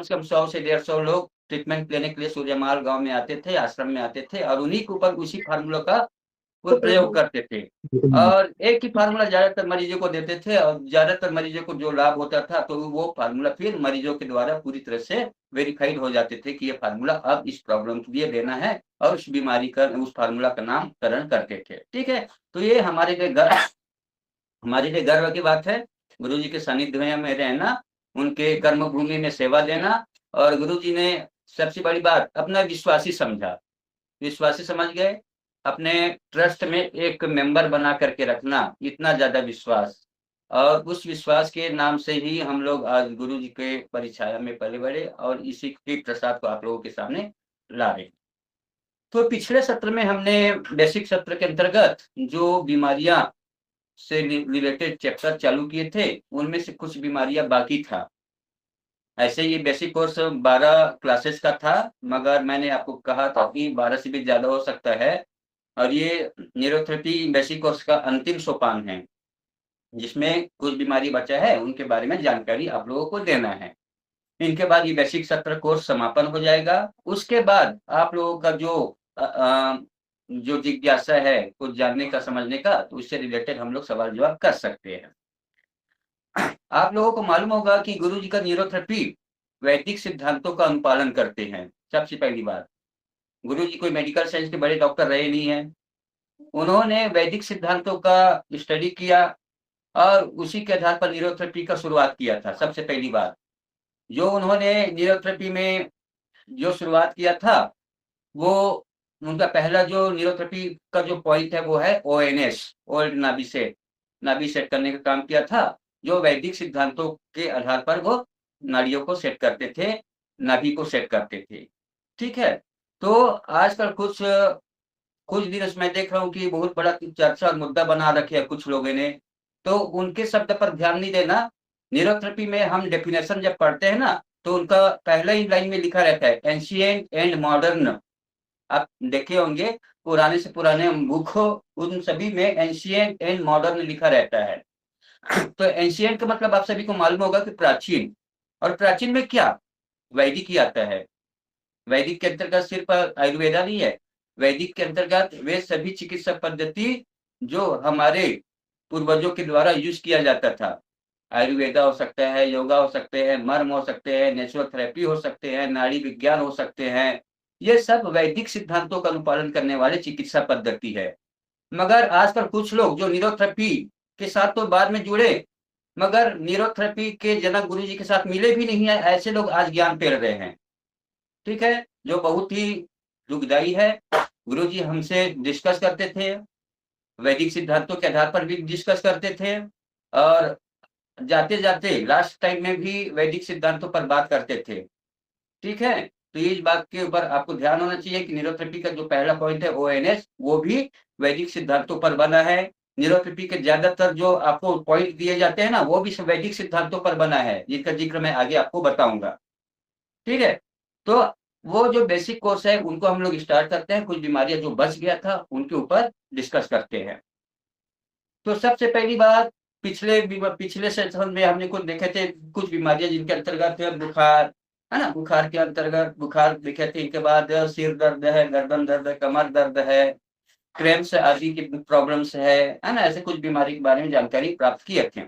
से कम 100 से 150 लोग ट्रीटमेंट लेने के लिए सूर्यमाल गांव में आते थे, आश्रम में आते थे और उन्हीं के ऊपर उसी फार्मूला का वो प्रयोग करते थे। और एक ही फार्मूला ज्यादातर मरीजों को देते थे और ज्यादातर मरीजों को जो लाभ होता था तो वो फार्मूला फिर मरीजों के द्वारा पूरी तरह से वेरीफाइड हो जाते थे कि ये फार्मूला अब इस प्रॉब्लम के लिए देना है और उस बीमारी का उस फार्मूला का नामकरण करते थे। ठीक है, तो ये हमारे लिए गर्व की बात है। गुरु जी के सानिध्य में रहना, उनके कर्म भूमि में सेवा देना और गुरु जी ने सबसे बड़ी बात अपना विश्वासी समझा, विश्वासी समझ गए, अपने ट्रस्ट में एक मेंबर बना करके रखना, इतना ज्यादा विश्वास, और उस विश्वास के नाम से ही हम लोग आज गुरु जी के परिछाया में पले बढ़े और इसी के प्रसाद को आप लोगों के सामने ला रहे। तो पिछले सत्र में हमने बेसिक सत्र के अंतर्गत जो बीमारियां से रिलेटेड चैप्टर चालू किए थे उनमें से कुछ बीमारियां बाकी था। ऐसे ये बेसिक कोर्स 12 क्लासेस का था, मगर मैंने आपको कहा था कि 12 से भी ज्यादा हो सकता है और ये न्यूरोथेरेपी बेसिक कोर्स का अंतिम सोपान है जिसमें कुछ बीमारी बचा है उनके बारे में जानकारी आप लोगों को देना है। इनके बाद ये बेसिक सत्र कोर्स समापन हो जाएगा। उसके बाद आप लोगों का जो जिज्ञासा है कुछ जानने का समझने का, तो उससे रिलेटेड हम लोग सवाल जवाब कर सकते हैं। आप लोगों को मालूम होगा कि गुरु जी का न्यूरोथेरेपी वैदिक सिद्धांतों का अनुपालन करते हैं। सबसे पहली बात, गुरु जी कोई मेडिकल साइंस के बड़े डॉक्टर रहे नहीं है, उन्होंने वैदिक सिद्धांतों का स्टडी किया और उसी के आधार पर न्यूरोथेरेपी का शुरुआत किया था। सबसे पहली बात जो उन्होंने न्यूरोथेरेपी में जो शुरुआत किया था, वो उनका पहला जो न्यूरोथेरेपी का जो पॉइंट है वो है ओएनएस, ओल्ड नाभि सेट, नाभि सेट करने का काम किया था, जो वैदिक सिद्धांतों के आधार पर वो नाड़ियों को सेट करते थे, नाभि को सेट करते थे। ठीक है, तो आजकल कुछ कुछ दिन मैं देख रहा हूँ कि बहुत बड़ा चर्चा और मुद्दा बना रखे है कुछ लोगों ने, तो उनके शब्द पर ध्यान नहीं देना। न्यूरोथेरेपी में हम डेफिनेशन जब पढ़ते हैं ना, तो उनका पहला ही लाइन में लिखा रहता है एंशिएंट एंड मॉडर्न। आप देखे होंगे पुराने से पुराने बुक हो उन सभी में एंशिएंट एंड मॉडर्न लिखा रहता है। तो एंशिएंट का मतलब आप सभी को मालूम होगा कि प्राचीन, और प्राचीन में क्या वैदिक ही आता है। वैदिक के अंतर्गत सिर्फ आयुर्वेदा नहीं है, वैदिक के अंतर्गत वे सभी चिकित्सा पद्धति जो हमारे पूर्वजों के द्वारा यूज किया जाता था। आयुर्वेदा हो सकता है, योगा हो सकते हैं, मर्म हो सकते हैं, नेचुरल थेरेपी हो सकते हैं, नाड़ी विज्ञान हो सकते हैं, ये सब वैदिक सिद्धांतों का अनुपालन करने वाले चिकित्सा पद्धति है। मगर आजकल कुछ लोग जो न्यूरोथेरेपी के साथ तो बाद में जुड़े, मगर न्यूरोथेरेपी के जनक गुरु जी के साथ मिले भी नहीं है, ऐसे लोग आज ज्ञान पेल रहे हैं। ठीक है, जो बहुत ही दुखदायी है। गुरु जी हमसे डिस्कस करते थे, वैदिक सिद्धांतों के आधार पर भी डिस्कस करते थे और जाते जाते लास्ट टाइम में भी वैदिक सिद्धांतों पर बात करते थे। ठीक है, तो इस बात के ऊपर आपको ध्यान होना चाहिए कि न्यूरोथेरेपी का जो पहला पॉइंट है ओएनएस, वो भी वैदिक सिद्धांतों पर बना है। न्यूरोथेरेपी के ज्यादातर जो आपको पॉइंट दिए जाते हैं ना, वो भी वैदिक सिद्धांतों पर बना है, जिसका जिक्र मैं आगे आपको बताऊंगा। ठीक है, तो वो जो बेसिक कोर्स है उनको हम लोग स्टार्ट करते हैं, कुछ बीमारियां जो बच गया था उनके ऊपर डिस्कस करते हैं। तो सबसे पहली बात, पिछले सेशन में हमने कुछ देखे थे कुछ बीमारियां जिनके अंतर्गत है बुखार, है ना, बुखार के अंतर्गत बुखार देखे थे। इनके बाद सिर दर्द है, गर्दन दर्द है, कमर दर्द है, क्रैम्प्स आदि की प्रॉब्लम्स है ना, ऐसे कुछ बीमारी के बारे में जानकारी प्राप्त किए थे।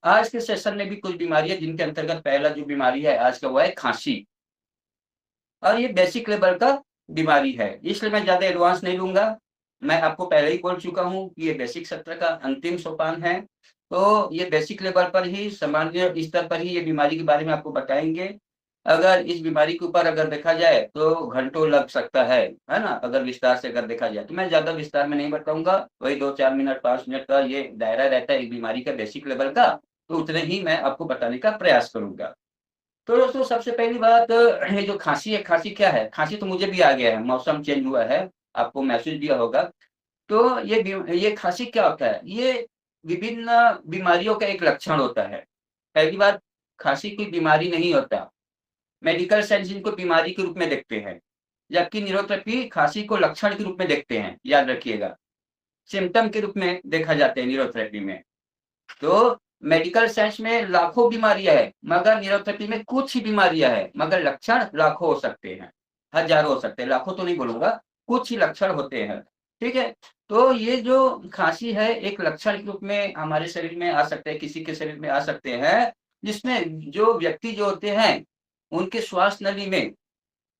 आज के सेशन में भी कुछ बीमारियां जिनके अंतर्गत पहला जो बीमारी है आज का वो है खांसी, और ये बेसिक लेवल का बीमारी है, इसलिए मैं ज्यादा एडवांस नहीं लूंगा। मैं आपको पहले ही बोल चुका हूँ कि ये बेसिक सत्र का अंतिम सोपान है, तो ये बेसिक लेवल पर ही, सामान्य स्तर पर ही ये बीमारी के बारे में आपको बताएंगे। अगर इस बीमारी के ऊपर अगर देखा जाए तो घंटों लग सकता है ना, अगर विस्तार से अगर देखा जाए तो मैं ज्यादा विस्तार में नहीं बताऊंगा, वही 2-4 मिनट 5 मिनट का ये दायरा रहता है एक बीमारी का बेसिक लेवल का, तो उतने ही मैं आपको बताने का प्रयास करूंगा। तो दोस्तों सबसे पहली बात, ये जो खांसी है, खांसी क्या है? खांसी तो मुझे भी आ गया है, मौसम चेंज हुआ है, आपको मैसेज दिया होगा। तो ये खांसी क्या होता है? ये विभिन्न बीमारियों का एक लक्षण होता है। पहली बात, खांसी कोई बीमारी नहीं होता, मेडिकल साइंस इनको बीमारी के रूप में देखते हैं, जबकि न्यूरोथेरेपी खांसी को लक्षण के रूप में देखते हैं, याद रखिएगा, सिम्टम के रूप में देखा जाता है न्यूरोथेरेपी में। तो मेडिकल साइंस में लाखों बीमारियां है, मगर न्यूरोपैथी में कुछ ही बीमारियां है, मगर लक्षण लाखों हो सकते हैं, हजारों हो सकते हैं, लाखों तो नहीं बोलूंगा, कुछ ही लक्षण होते हैं। ठीक है, तो ये जो खांसी है एक लक्षण के रूप में हमारे शरीर में आ सकते हैं, किसी के शरीर में आ सकते हैं, जिसमें जो व्यक्ति जो होते हैं उनके श्वास नली में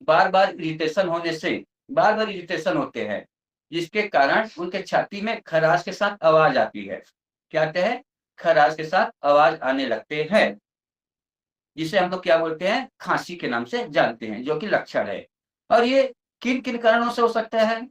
बार बार इरिटेशन होने से, बार बार इरिटेशन होते हैं, जिसके कारण उनके छाती में खराश के साथ आवाज आती है। क्या कहते हैं? खराश के साथ आवाज आने लगते हैं, जिसे हम लोग क्या बोलते हैं? खांसी के नाम से जानते हैं, जो कि लक्षण है। और ये किन किन कारणों से हो सकता है?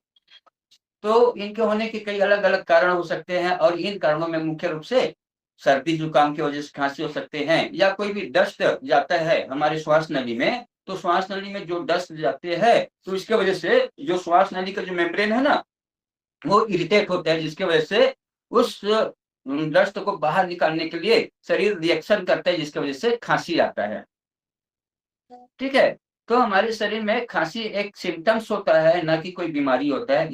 तो इनके होने के कई अलग अलग कारण हो सकते हैं, और इन कारणों में मुख्य रूप से सर्दी जुकाम की वजह से खांसी हो सकते हैं, या कोई भी डस्ट जाता है हमारे श्वास नली में, तो श्वास नली में जो डस्ट जाते हैं तो इसके वजह से जो श्वास नली का जो मेम्ब्रेन है ना, वो इरिटेट होता है, जिसकी वजह से उस डस्ट को बाहर निकालने के लिए शरीर रिएक्शन करता है, जिसकी वजह से खांसी आता है। ठीक है, तो हमारे शरीर में खांसी एक सिम्टम्स होता है, ना कि कोई बीमारी होता है।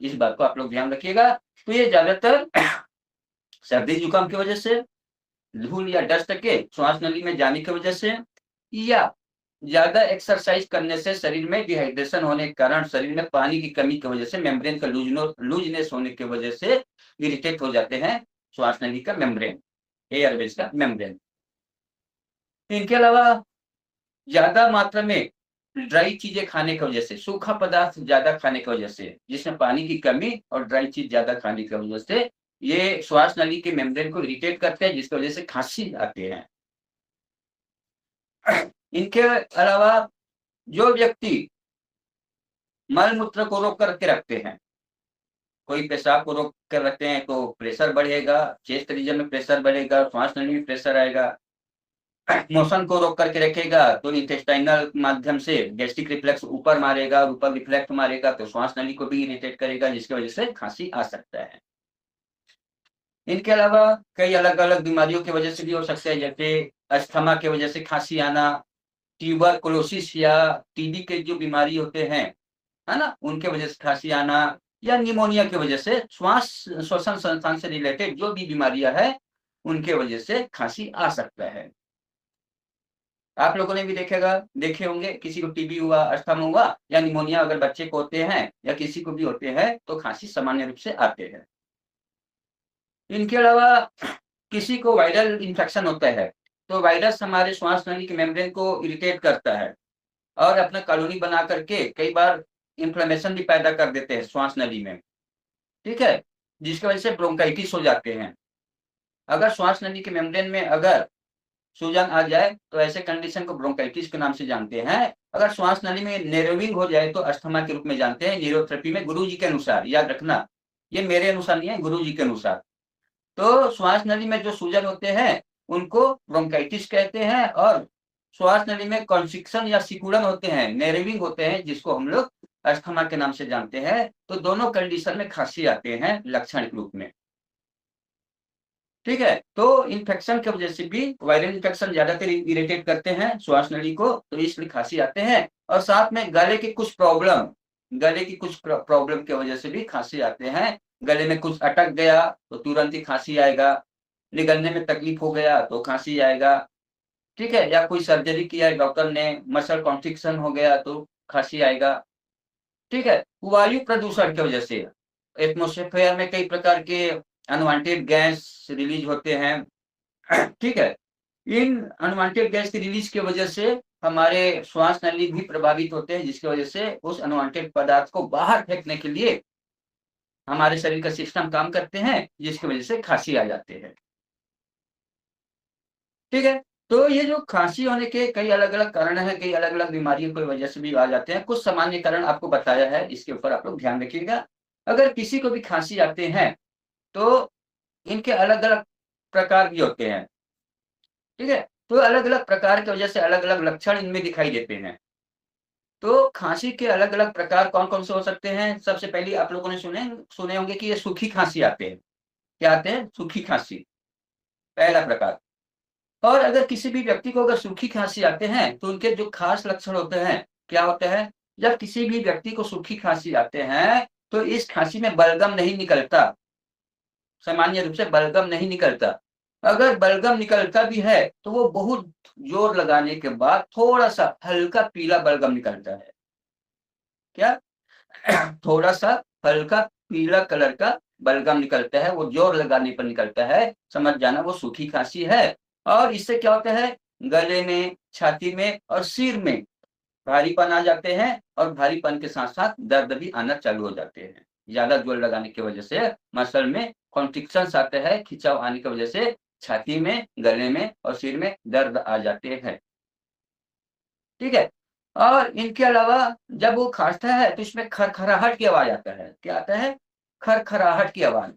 इस बात को आप लोग ध्यान रखिएगा। तो ये ज्यादातर सर्दी जुकाम की वजह से, धूल या डस्ट के श्वास नली में जाने की वजह से, या ज्यादा एक्सरसाइज करने से शरीर में डिहाइड्रेशन होने के कारण, शरीर में पानी की कमी की वजह से, मेम्ब्रेन का लूजनेस होने की वजह से इरिटेट हो जाते हैं श्वास नली का मेम्ब्रेन, एयरवेज का मेम्ब्रेन। इनके अलावा ज्यादा मात्रा में ड्राई चीजें खाने की वजह से, सूखा पदार्थ ज्यादा खाने की वजह से, जिसमें पानी की कमी और ड्राई चीज ज्यादा खाने की वजह से ये श्वास नली के मेम्ब्रेन को इरिटेट करते हैं, जिसकी वजह से खांसी आती है। इनके अलावा जो व्यक्ति मल मूत्र को रोक करके रखते हैं, कोई पेशाब को रोक कर रखते हैं, तो प्रेशर बढ़ेगा, चेस्ट रीजन में प्रेशर बढ़ेगा, श्वास नली में प्रेशर आएगा। मोशन को रोक करके रखेगा तो इंटेस्टाइनल माध्यम से गैस्ट्रिक रिफ्लेक्स ऊपर मारेगा, ऊपर रिफ्लेक्स मारेगा तो श्वास नली को भी इरिटेट करेगा, जिसकी वजह से खांसी आ सकता है। इनके अलावा कई अलग अलग बीमारियों की वजह से भी हो सकता है, जैसे अस्थमा की वजह से खांसी आना, ट्यूबरकुलोसिस या टीबी के जो बीमारी होते हैं, है ना, उनके वजह से खांसी आना, या निमोनिया की वजह से, श्वास श्वसन संस्थान से रिलेटेड जो भी बीमारियां है उनके वजह से खांसी आ सकता है। आप लोगों ने भी देखे होंगे, किसी को टीबी हुआ, अस्थमा हुआ या निमोनिया अगर बच्चे को होते हैं या किसी को भी होते हैं तो खांसी सामान्य रूप से आते हैं। इनके अलावा किसी को वायरल इन्फेक्शन होता है, तो वायरस हमारे श्वास नली के मेम्ब्रेन को इरिटेट करता है और अपना कॉलोनी बना करके कई बार इन्फ्लेमेशन भी पैदा कर देते हैं श्वास नली में। ठीक है, जिसकी वजह से ब्रोंकाइटिस हो जाते हैं। अगर श्वास नली के मेम्ब्रेन में अगर सूजन आ जाए तो ऐसे कंडीशन को ब्रोंकाइटिस के नाम से जानते हैं। अगर श्वास नली में नेरोविंग हो जाए तो अस्थमा के रूप में जानते हैं, न्यूरोथेरेपी में गुरुजी के अनुसार। याद रखना, ये मेरे अनुसार नहीं है, गुरुजी के अनुसार। तो श्वास नली में जो सूजन होते हैं उनको ब्रोंकाइटिस कहते हैं, और श्वास नली में कॉन्स्ट्रिक्शन या सिकुड़न होते हैं, नेरोविंग होते हैं, जिसको हम लोग अस्थमा के नाम से जानते हैं। तो दोनों कंडीशन में खांसी आते हैं लक्षण के रूप में। ठीक है, तो इन्फेक्शन की वजह से भी, वायरल इन्फेक्शन ज्यादातर इरिटेट करते हैं श्वास नली को, तो इसलिए खांसी आते हैं। और साथ में गले की कुछ प्रॉब्लम की वजह से भी खांसी आते हैं। गले में कुछ अटक गया तो तुरंत ही खांसी आएगा, निगलने में तकलीफ हो गया तो खांसी आएगा। ठीक है, या कोई सर्जरी किया है डॉक्टर ने, मसल कॉन्ट्रिक्शन हो गया तो खांसी आएगा। ठीक है, वायु प्रदूषण की वजह से एटमॉस्फेयर में कई प्रकार के अनवांटेड गैस रिलीज होते हैं। ठीक है, इन अनवांटेड गैस की रिलीज की वजह से हमारे श्वास नली भी प्रभावित होते हैं, जिसकी वजह से उस अनवांटेड पदार्थ को बाहर फेंकने के लिए हमारे शरीर का सिस्टम काम करते हैं, जिसकी वजह से खांसी आ जाते हैं। ठीक है, तो ये जो खांसी होने के कई अलग अलग कारण हैं, कई अलग अलग बीमारियों की वजह से भी आ जाते हैं। कुछ सामान्य कारण आपको बताया है, इसके ऊपर आप लोग ध्यान रखिएगा। अगर किसी को भी खांसी आते हैं तो इनके अलग अलग प्रकार भी होते हैं। ठीक है, तो अलग अलग प्रकार की वजह से अलग अलग लक्षण इनमें दिखाई देते हैं। तो खांसी के अलग अलग प्रकार कौन कौन से हो सकते हैं? सबसे पहले आप लोगों ने सुने होंगे कि ये सूखी खांसी आते हैं। क्या आते हैं? सूखी खांसी, पहला प्रकार। और अगर किसी भी व्यक्ति को अगर सूखी खांसी आते हैं तो उनके जो खास लक्षण होते हैं, क्या होते हैं? जब किसी भी व्यक्ति को सूखी खांसी आते हैं तो इस खांसी में बलगम नहीं निकलता, सामान्य रूप से बलगम नहीं निकलता। अगर बलगम निकलता भी है तो वो बहुत जोर लगाने के बाद थोड़ा सा हल्का पीला बलगम निकलता है। क्या? थोड़ा सा हल्का पीला कलर का बलगम निकलता है, वो जोर लगाने पर निकलता है, समझ जाना वो सूखी खांसी है। और इससे क्या होता है, गले में, छाती में और सिर में भारीपन आ जाते हैं, और भारीपन के साथ साथ दर्द भी आना चालू हो जाते हैं। ज्यादा जोर लगाने की वजह से मसल में कॉन्ट्रिक्शन आते हैं, खिंचाव आने की वजह से छाती में, गले में और सिर में दर्द आ जाते हैं। ठीक है। और इनके अलावा जब वो खांसता है तो इसमें खरखराहट की आवाज आता है। क्या आता है? खरखराहट की आवाज।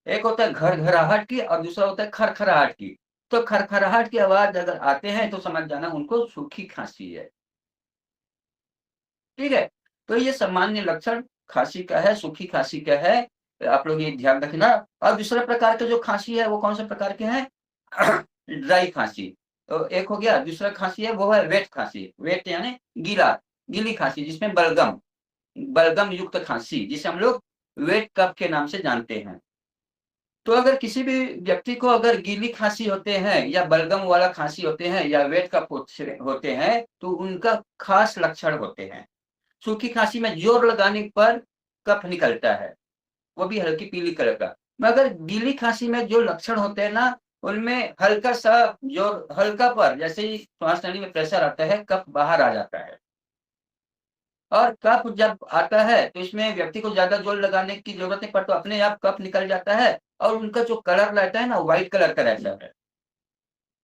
एक होता है घरघराहट की और दूसरा होता है खरखराहट की। तो खरखराहट की आवाज अगर आते हैं तो समझ जाना उनको सूखी खांसी है। ठीक है। तो ये सामान्य लक्षण खांसी का है, सूखी खांसी का है। आप लोग ये ध्यान रखना। और दूसरा प्रकार का जो खांसी है वो कौन से प्रकार के हैं? ड्राई खांसी। तो एक हो गया। दूसरा खांसी है वो है वेट खांसी। वेट यानी गीला, गीली खांसी जिसमें बलगम, बलगम युक्त खांसी जिसे हम लोग वेट कफ के नाम से जानते हैं। तो अगर किसी भी व्यक्ति को अगर गीली खांसी होते हैं या बलगम वाला खांसी होते हैं या वेट कफ होते हैं तो उनका खास लक्षण होते हैं। सूखी खांसी में जोर लगाने पर कफ निकलता है, वो भी हल्की पीली कलर का। मगर गीली खांसी में जो लक्षण होते हैं ना, उनमें हल्का सा जोर, हल्का पर जैसे ही श्वास नली में प्रेशर आता है कफ बाहर आ जाता है। और कफ जब आता है तो इसमें व्यक्ति को ज्यादा जोर लगाने की जरूरत नहीं पड़ती, तो अपने आप कफ निकल जाता है। और उनका जो कलर रहता है ना, व्हाइट कलर का रहता है।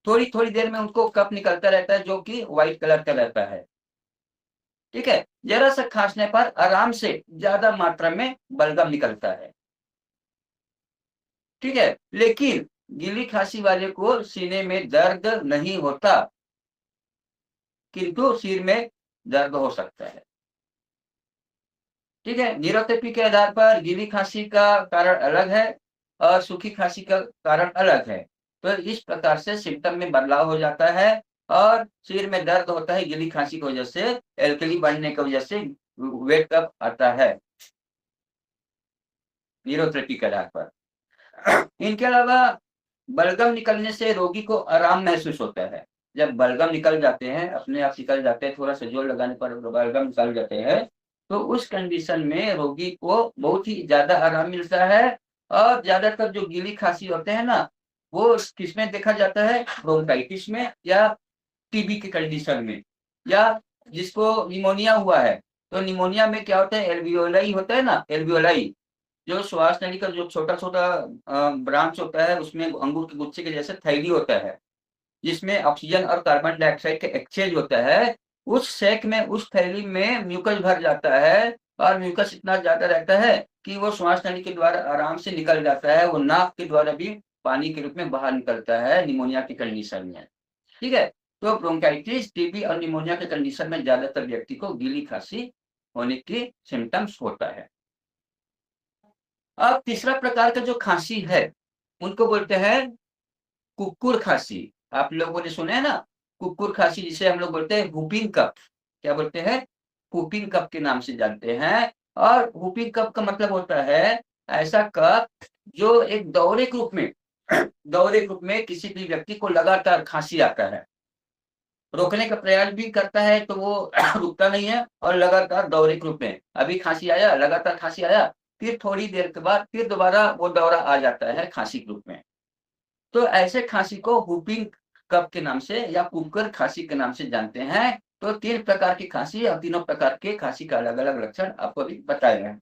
थोड़ी थोड़ी देर में उनको कफ निकलता रहता है जो कि व्हाइट कलर का रहता है। ठीक है। जरा सा खांसने पर आराम से ज्यादा मात्रा में बलगम निकलता है। ठीक है। लेकिन गीली खांसी वाले को सीने में दर्द नहीं होता, किंतु सिर में दर्द हो सकता है। ठीक है। न्यूरोपैथी के आधार पर गीली खांसी का कारण अलग है और सूखी खांसी का कारण अलग है। तो इस प्रकार से सिम्टम में बदलाव हो जाता है और सिर में दर्द होता है गीली खांसी की वजह से, एल्कली बढ़ने की वजह से वेट कफ आता है न्यूरोथेरेपी के आधार पर। इनके अलावा बलगम निकलने से रोगी को आराम महसूस होता है। जब बलगम निकल जाते हैं, अपने आप निकल जाते हैं, थोड़ा सा जोर लगाने पर बलगम निकल जाते हैं, तो उस कंडीशन में रोगी को बहुत ही ज्यादा आराम मिलता है। और ज्यादातर जो गीली खांसी होते हैं ना, वो किसमें देखा जाता है? ब्रोंकाइटिस में या टीबी के कंडीशन में, या जिसको निमोनिया हुआ है। तो निमोनिया में क्या होता है? एल्वियोलाई होता है ना, एल्वियोलाई जो श्वास नली का जो छोटा छोटा ब्रांच होता है, उसमें अंगूर के गुच्छे के जैसे थैली होता है जिसमें ऑक्सीजन और कार्बन डाइऑक्साइड का एक्सचेंज होता है। उस सैक में, उस थैली में म्यूकस भर जाता है और म्यूकस इतना ज्यादा रहता है कि वो श्वास नली के द्वारा आराम से निकल जाता है, वो नाक के द्वारा भी पानी के रूप में बाहर निकलता है निमोनिया की कंडीशन में। ठीक है। तो ब्रोंकाइटिस, टीबी और निमोनिया के कंडीशन में ज्यादातर व्यक्ति को गीली खांसी होने की सिम्टम्स होता है। अब तीसरा प्रकार का जो खांसी है उनको बोलते हैं कुकुर खांसी। आप लोगों ने सुना है ना, कुकुर खांसी, जिसे हम लोग बोलते हैं whooping कफ। क्या बोलते हैं? whooping कफ के नाम से जानते हैं। और whooping कफ का मतलब होता है ऐसा कफ जो एक दौरे के रूप में दौरे के रूप में किसी भी व्यक्ति को लगातार खांसी आता है, रोकने का प्रयास भी करता है तो वो रुकता नहीं है, और लगातार दौरे के रूप में अभी खांसी आया, लगातार खांसी आया, फिर थोड़ी देर के बाद फिर दोबारा वो दौरा आ जाता है खांसी के रूप में। तो ऐसे खांसी को whooping कफ के नाम से या कुकर खांसी के नाम से जानते हैं। तो 3 प्रकार की खांसी और तीनों प्रकार के खांसी का अलग अलग लक्षण आपको अभी बताए हैं।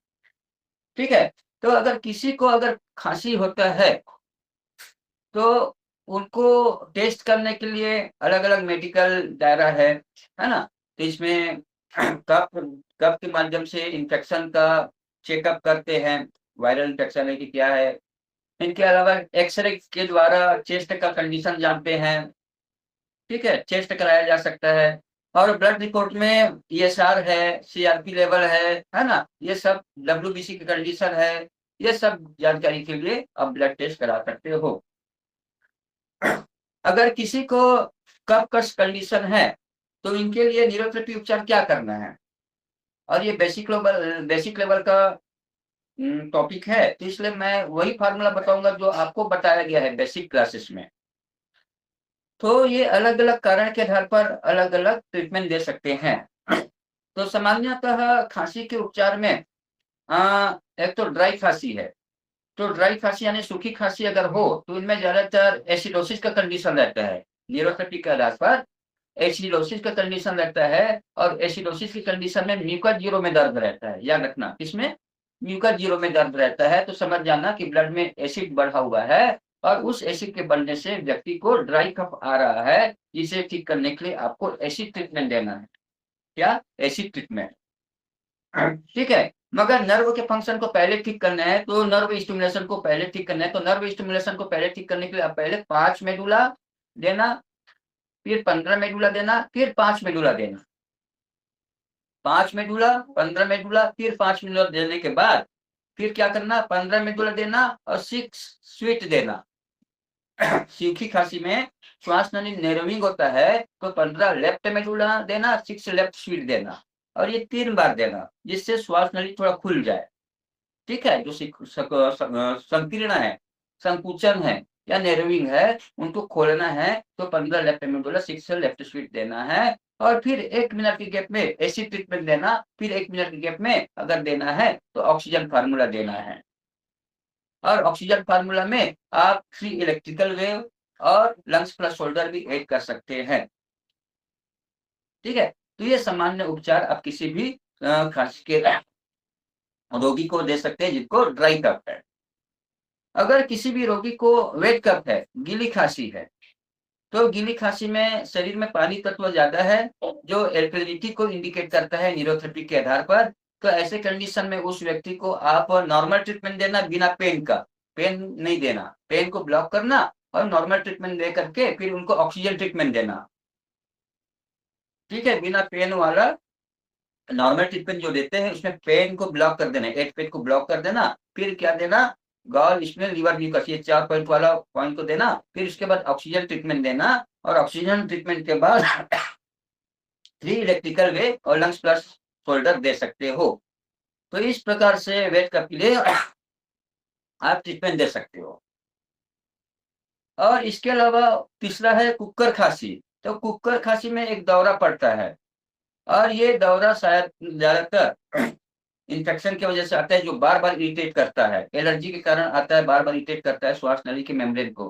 ठीक है। तो अगर किसी को अगर खांसी होता है तो उनको टेस्ट करने के लिए अलग अलग मेडिकल दायरा है ना। तो इसमें कफ कफ के माध्यम से इन्फेक्शन का चेकअप करते हैं, वायरल इन्फेक्शन है कि क्या है। इनके अलावा एक्सरे के द्वारा चेस्ट का कंडीशन जानते हैं। ठीक है। चेस्ट कराया जा सकता है। और ब्लड रिपोर्ट में ईएसआर है, सीआरपी लेवल है ना, ये सब डब्ल्यूबीसी की कंडीशन है। ये सब जानकारी के लिए आप ब्लड टेस्ट करा सकते हो। अगर किसी को कफ कष्ट कंडीशन है तो इनके लिए न्यूरोथेरेपी उपचार क्या करना है? और ये बेसिक लेवल का टॉपिक है, तो इसलिए मैं वही फार्मूला बताऊंगा जो आपको बताया गया है बेसिक क्लासेस में। तो ये अलग अलग कारण के आधार पर अलग अलग ट्रीटमेंट दे सकते हैं। तो सामान्यतः खांसी के उपचार में एक तो ड्राई खांसी है। तो ड्राई खांसी यानी सूखी खांसी अगर हो तो इनमें ज्यादातर एसिडोसिस का कंडीशन रहता है। न्यूरोपैथी के आधार पर एसिडोसिस का कंडीशन रहता है, और एसिडोसिस की कंडीशन में म्यूकस जीरो में दर्द रहता है। याद रखना, इसमें म्यूकस जीरो में दर्द रहता है, तो समझ जाना कि ब्लड में एसिड बढ़ा हुआ है, और उस एसिड के बढ़ने से व्यक्ति को ड्राई कफ आ रहा है, जिसे ठीक करने के लिए आपको एसिड ट्रीटमेंट देना है। क्या? Acid treatment. ठीक है। मगर नर्व के फंक्शन को पहले ठीक करना है, तो नर्व स्टिमुलेशन को पहले ठीक करना है, तो नर्व स्टिमुलेशन को पहले ठीक करने के लिए आप पहले 5 मेडुला देना, फिर 15 मेडुला देना, फिर 5 मेडुला देना। 5 मेडुला, 15 मेडुला, फिर 5 मेडुला देने के बाद फिर क्या करना, 15 मेडुला देना और 6 स्वीट देना। सूखी खांसी में श्वास नली नैरोइंग होता है, तो 15 लेफ्ट मेडुला देना, 6 लेफ्ट स्वीट देना, और ये 3 बार देना, जिससे श्वास नली थोड़ा खुल जाए। ठीक है। जो संकीर्ण है, संकुचन है या नैरोइंग है, उनको खोलना है, तो 15 लेफ्ट मेडुला, 6 लेफ्ट स्वीट देना है, और फिर 1 मिनट के गैप में एसिड ट्रीटमेंट देना, फिर 1 मिनट के गैप में अगर देना है तो ऑक्सीजन फार्मूला देना है। और ऑक्सीजन फार्मूला में आप फ्री इलेक्ट्रिकल वेव और लंग्स प्लस शोल्डर भी ऐड कर सकते हैं। ठीक है। तो ये सामान्य उपचार आप किसी भी खांसी के रोगी को दे सकते हैं जिनको ड्राई कफ है। अगर किसी भी रोगी को वेट कफ है, गीली खांसी है, तो गीली खांसी में शरीर में पानी तत्व ज्यादा है, जो एल्कलिनिटी को इंडिकेट करता है न्यूरोथेरेपी के आधार पर। तो ऐसे कंडीशन में उस व्यक्ति को आप नॉर्मल ट्रीटमेंट देना, बिना पेन का। पेन नहीं देना, पेन को ब्लॉक करना, और नॉर्मल ट्रीटमेंट दे करके फिर उनको ऑक्सीजन ट्रीटमेंट देना। ठीक है। बिना पेन वाला नॉर्मल ट्रीटमेंट जो देते हैं, उसमें पेन को ब्लॉक कर देना, एट पेन को ब्लॉक कर देना, फिर क्या देना, गॉल इसमें लीवर म्यूकस, ये 4 पॉइंट वाला पॉइंट को देना, फिर उसके बाद ऑक्सीजन ट्रीटमेंट देना, और ऑक्सीजन ट्रीटमेंट के बाद 3 इलेक्ट्रिकल वे और लंग्स प्लस शोल्डर दे सकते हो। तो इस प्रकार से वेट कफ के लिए आप ट्रीटमेंट दे सकते हो। और इसके अलावा तीसरा है कुकर खांसी। तो कुकर खांसी में एक दौरा पड़ता है, और ये दौरा शायद ज्यादातर इन्फेक्शन की वजह से आता है, जो बार बार इरिटेट करता है, एलर्जी के कारण आता है, बार बार इरिटेट करता है श्वास नली के मेम्ब्रेन को।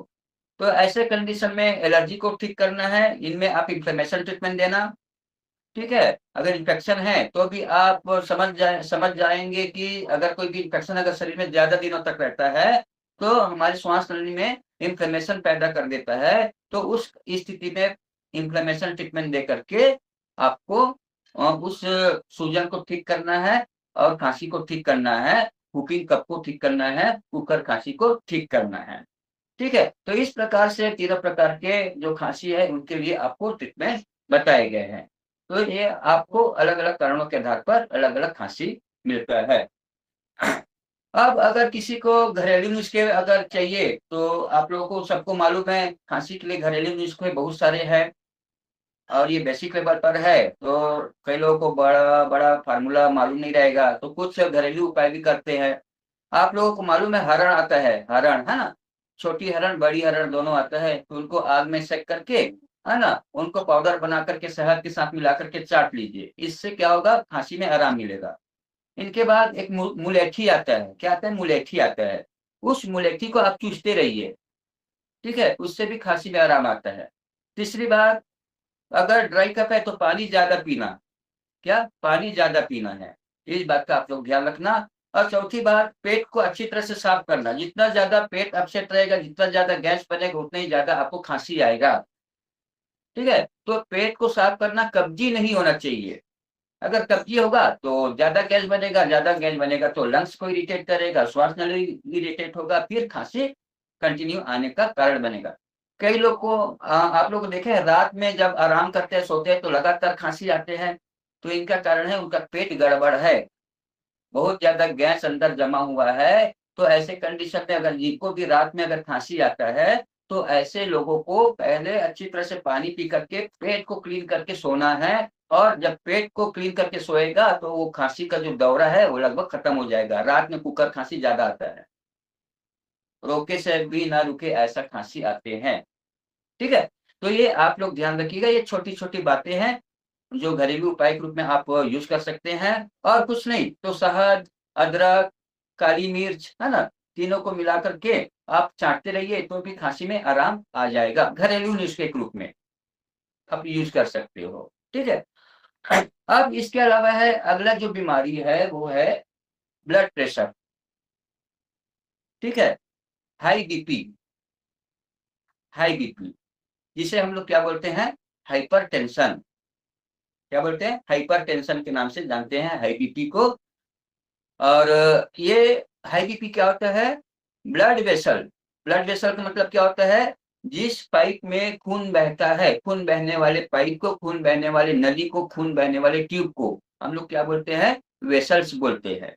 तो ऐसे कंडीशन में एलर्जी को ठीक करना है, इनमें आप इन्फ्लेमेशन ट्रीटमेंट देना। ठीक है। अगर इन्फेक्शन है तो भी आप समझ जाएंगे कि अगर कोई भी इन्फेक्शन अगर शरीर में ज्यादा दिनों तक रहता है, तो हमारी श्वास नली में इन्फ्लेमेशन पैदा कर देता है। तो उस स्थिति में इन्फ्लेमेशन ट्रीटमेंट दे करके आपको उस सूजन को ठीक करना है, और खांसी को ठीक करना है, whooping कफ को ठीक करना है, कुकर खांसी को ठीक करना है। ठीक है। तो इस प्रकार से तीनों प्रकार के जो खांसी है उनके लिए आपको ट्रीटमेंट बताए गए हैं। तो ये आपको अलग अलग कारणों के आधार पर अलग अलग खांसी मिलता है। अब अगर किसी को घरेलू नुस्खे अगर चाहिए, तो आप लोगों को सबको मालूम है खांसी के लिए घरेलू नुस्खे बहुत सारे हैं, और ये बेसिक लेवल पर है, तो कई लोगों को बड़ा बड़ा फार्मूला मालूम नहीं रहेगा, तो कुछ घरेलू उपाय भी करते हैं। आप लोगों को मालूम है हरण आता है, हरण है ना, छोटी हरण बड़ी हरण दोनों आता है, तो उनको आग में सेक करके, है ना, उनको पाउडर बना करके शहद के साथ मिला करके चाट लीजिए, इससे क्या होगा, खांसी में आराम मिलेगा। इनके बाद एक मुलेठी आता है। क्या आता है? मुलेठी आता है। उस मुलेठी को आप चूसते रहिए। ठीक है। उससे भी खांसी में आराम आता है। तीसरी बात, अगर ड्राई कफ है तो पानी ज्यादा पीना। क्या? पानी ज्यादा पीना है, इस बात का आप लोग ध्यान रखना। और चौथी बात, पेट को अच्छी तरह से साफ करना। जितना ज्यादा पेट अपसेट रहेगा, जितना ज्यादा गैस बनेगा, उतना ही ज्यादा आपको खांसी आएगा। ठीक है। तो पेट को साफ करना, कब्जी नहीं होना चाहिए। अगर कब्जी होगा तो ज्यादा गैस बनेगा, ज्यादा गैस बनेगा तो लंग्स को इरिटेट करेगा, श्वास नली इरिटेट होगा, फिर खांसी कंटिन्यू आने का कारण बनेगा। कई लोग को आप लोग देखे हैं, रात में जब आराम करते हैं, सोते हैं, तो लगातार खांसी आते हैं। तो इनका कारण है उनका पेट गड़बड़ है, बहुत ज्यादा गैस अंदर जमा हुआ है। तो ऐसे कंडीशन में अगर जिनको भी रात में अगर खांसी आता है, तो ऐसे लोगों को पहले अच्छी तरह से पानी पी करके पेट को क्लीन करके सोना है, और जब पेट को क्लीन करके सोएगा तो वो खांसी का जो दौरा है वो लगभग खत्म हो जाएगा। रात में कुकर खांसी ज्यादा आता है, रोके से भी ना रुके ऐसा खांसी आते हैं। ठीक है, तो ये आप लोग ध्यान रखिएगा, ये छोटी छोटी बातें हैं जो घरेलू उपाय के रूप में आप यूज कर सकते हैं। और कुछ नहीं तो शहद, अदरक, काली मिर्च, है ना, तीनों को मिला करके आप चाटते रहिए तो भी खांसी में आराम आ जाएगा। घरेलू नुस्खे के रूप में आप यूज कर सकते हो। ठीक है, अब इसके अलावा है अगला जो बीमारी है वो है ब्लड प्रेशर। ठीक है, हाई बीपी, हाई बीपी जिसे हम लोग क्या बोलते हैं, हाइपर टेंशन। क्या बोलते हैं, हाइपर टेंशन के नाम से जानते हैं हाई बीपी को। और ये हाई बीपी क्या होता है, ब्लड वेसल। ब्लड वेसल का मतलब क्या होता है, जिस पाइप में खून बहता है, खून बहने वाले पाइप को, खून बहने वाले नली को, खून बहने वाले ट्यूब को हम लोग क्या बोलते हैं, वेसल्स बोलते हैं।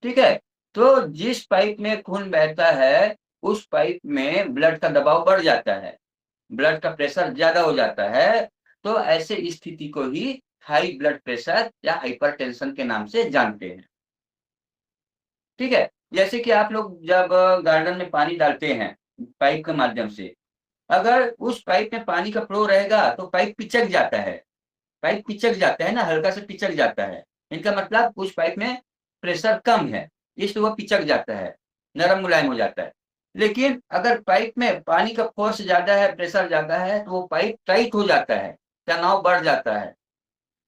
ठीक है, तो जिस पाइप में खून बहता है उस पाइप में ब्लड का दबाव बढ़ जाता है, ब्लड का प्रेशर ज्यादा हो जाता है। तो ऐसे स्थिति को ही हाई ब्लड प्रेशर या हाइपरटेंशन के नाम से जानते हैं। ठीक है, जैसे कि आप लोग जब गार्डन में पानी डालते हैं पाइप के माध्यम से, अगर उस पाइप में पानी का फ्लो रहेगा तो पाइप पिचक जाता है, पाइप पिचक जाता है ना, हल्का से पिचक जाता है। इनका मतलब उस पाइप में प्रेशर कम है, इसलिए वो पिचक जाता है, नरम मुलायम हो जाता है। लेकिन अगर पाइप में पानी का फोर्स ज्यादा है, प्रेशर ज्यादा है, तो वो पाइप टाइट हो जाता है, तनाव बढ़ जाता है।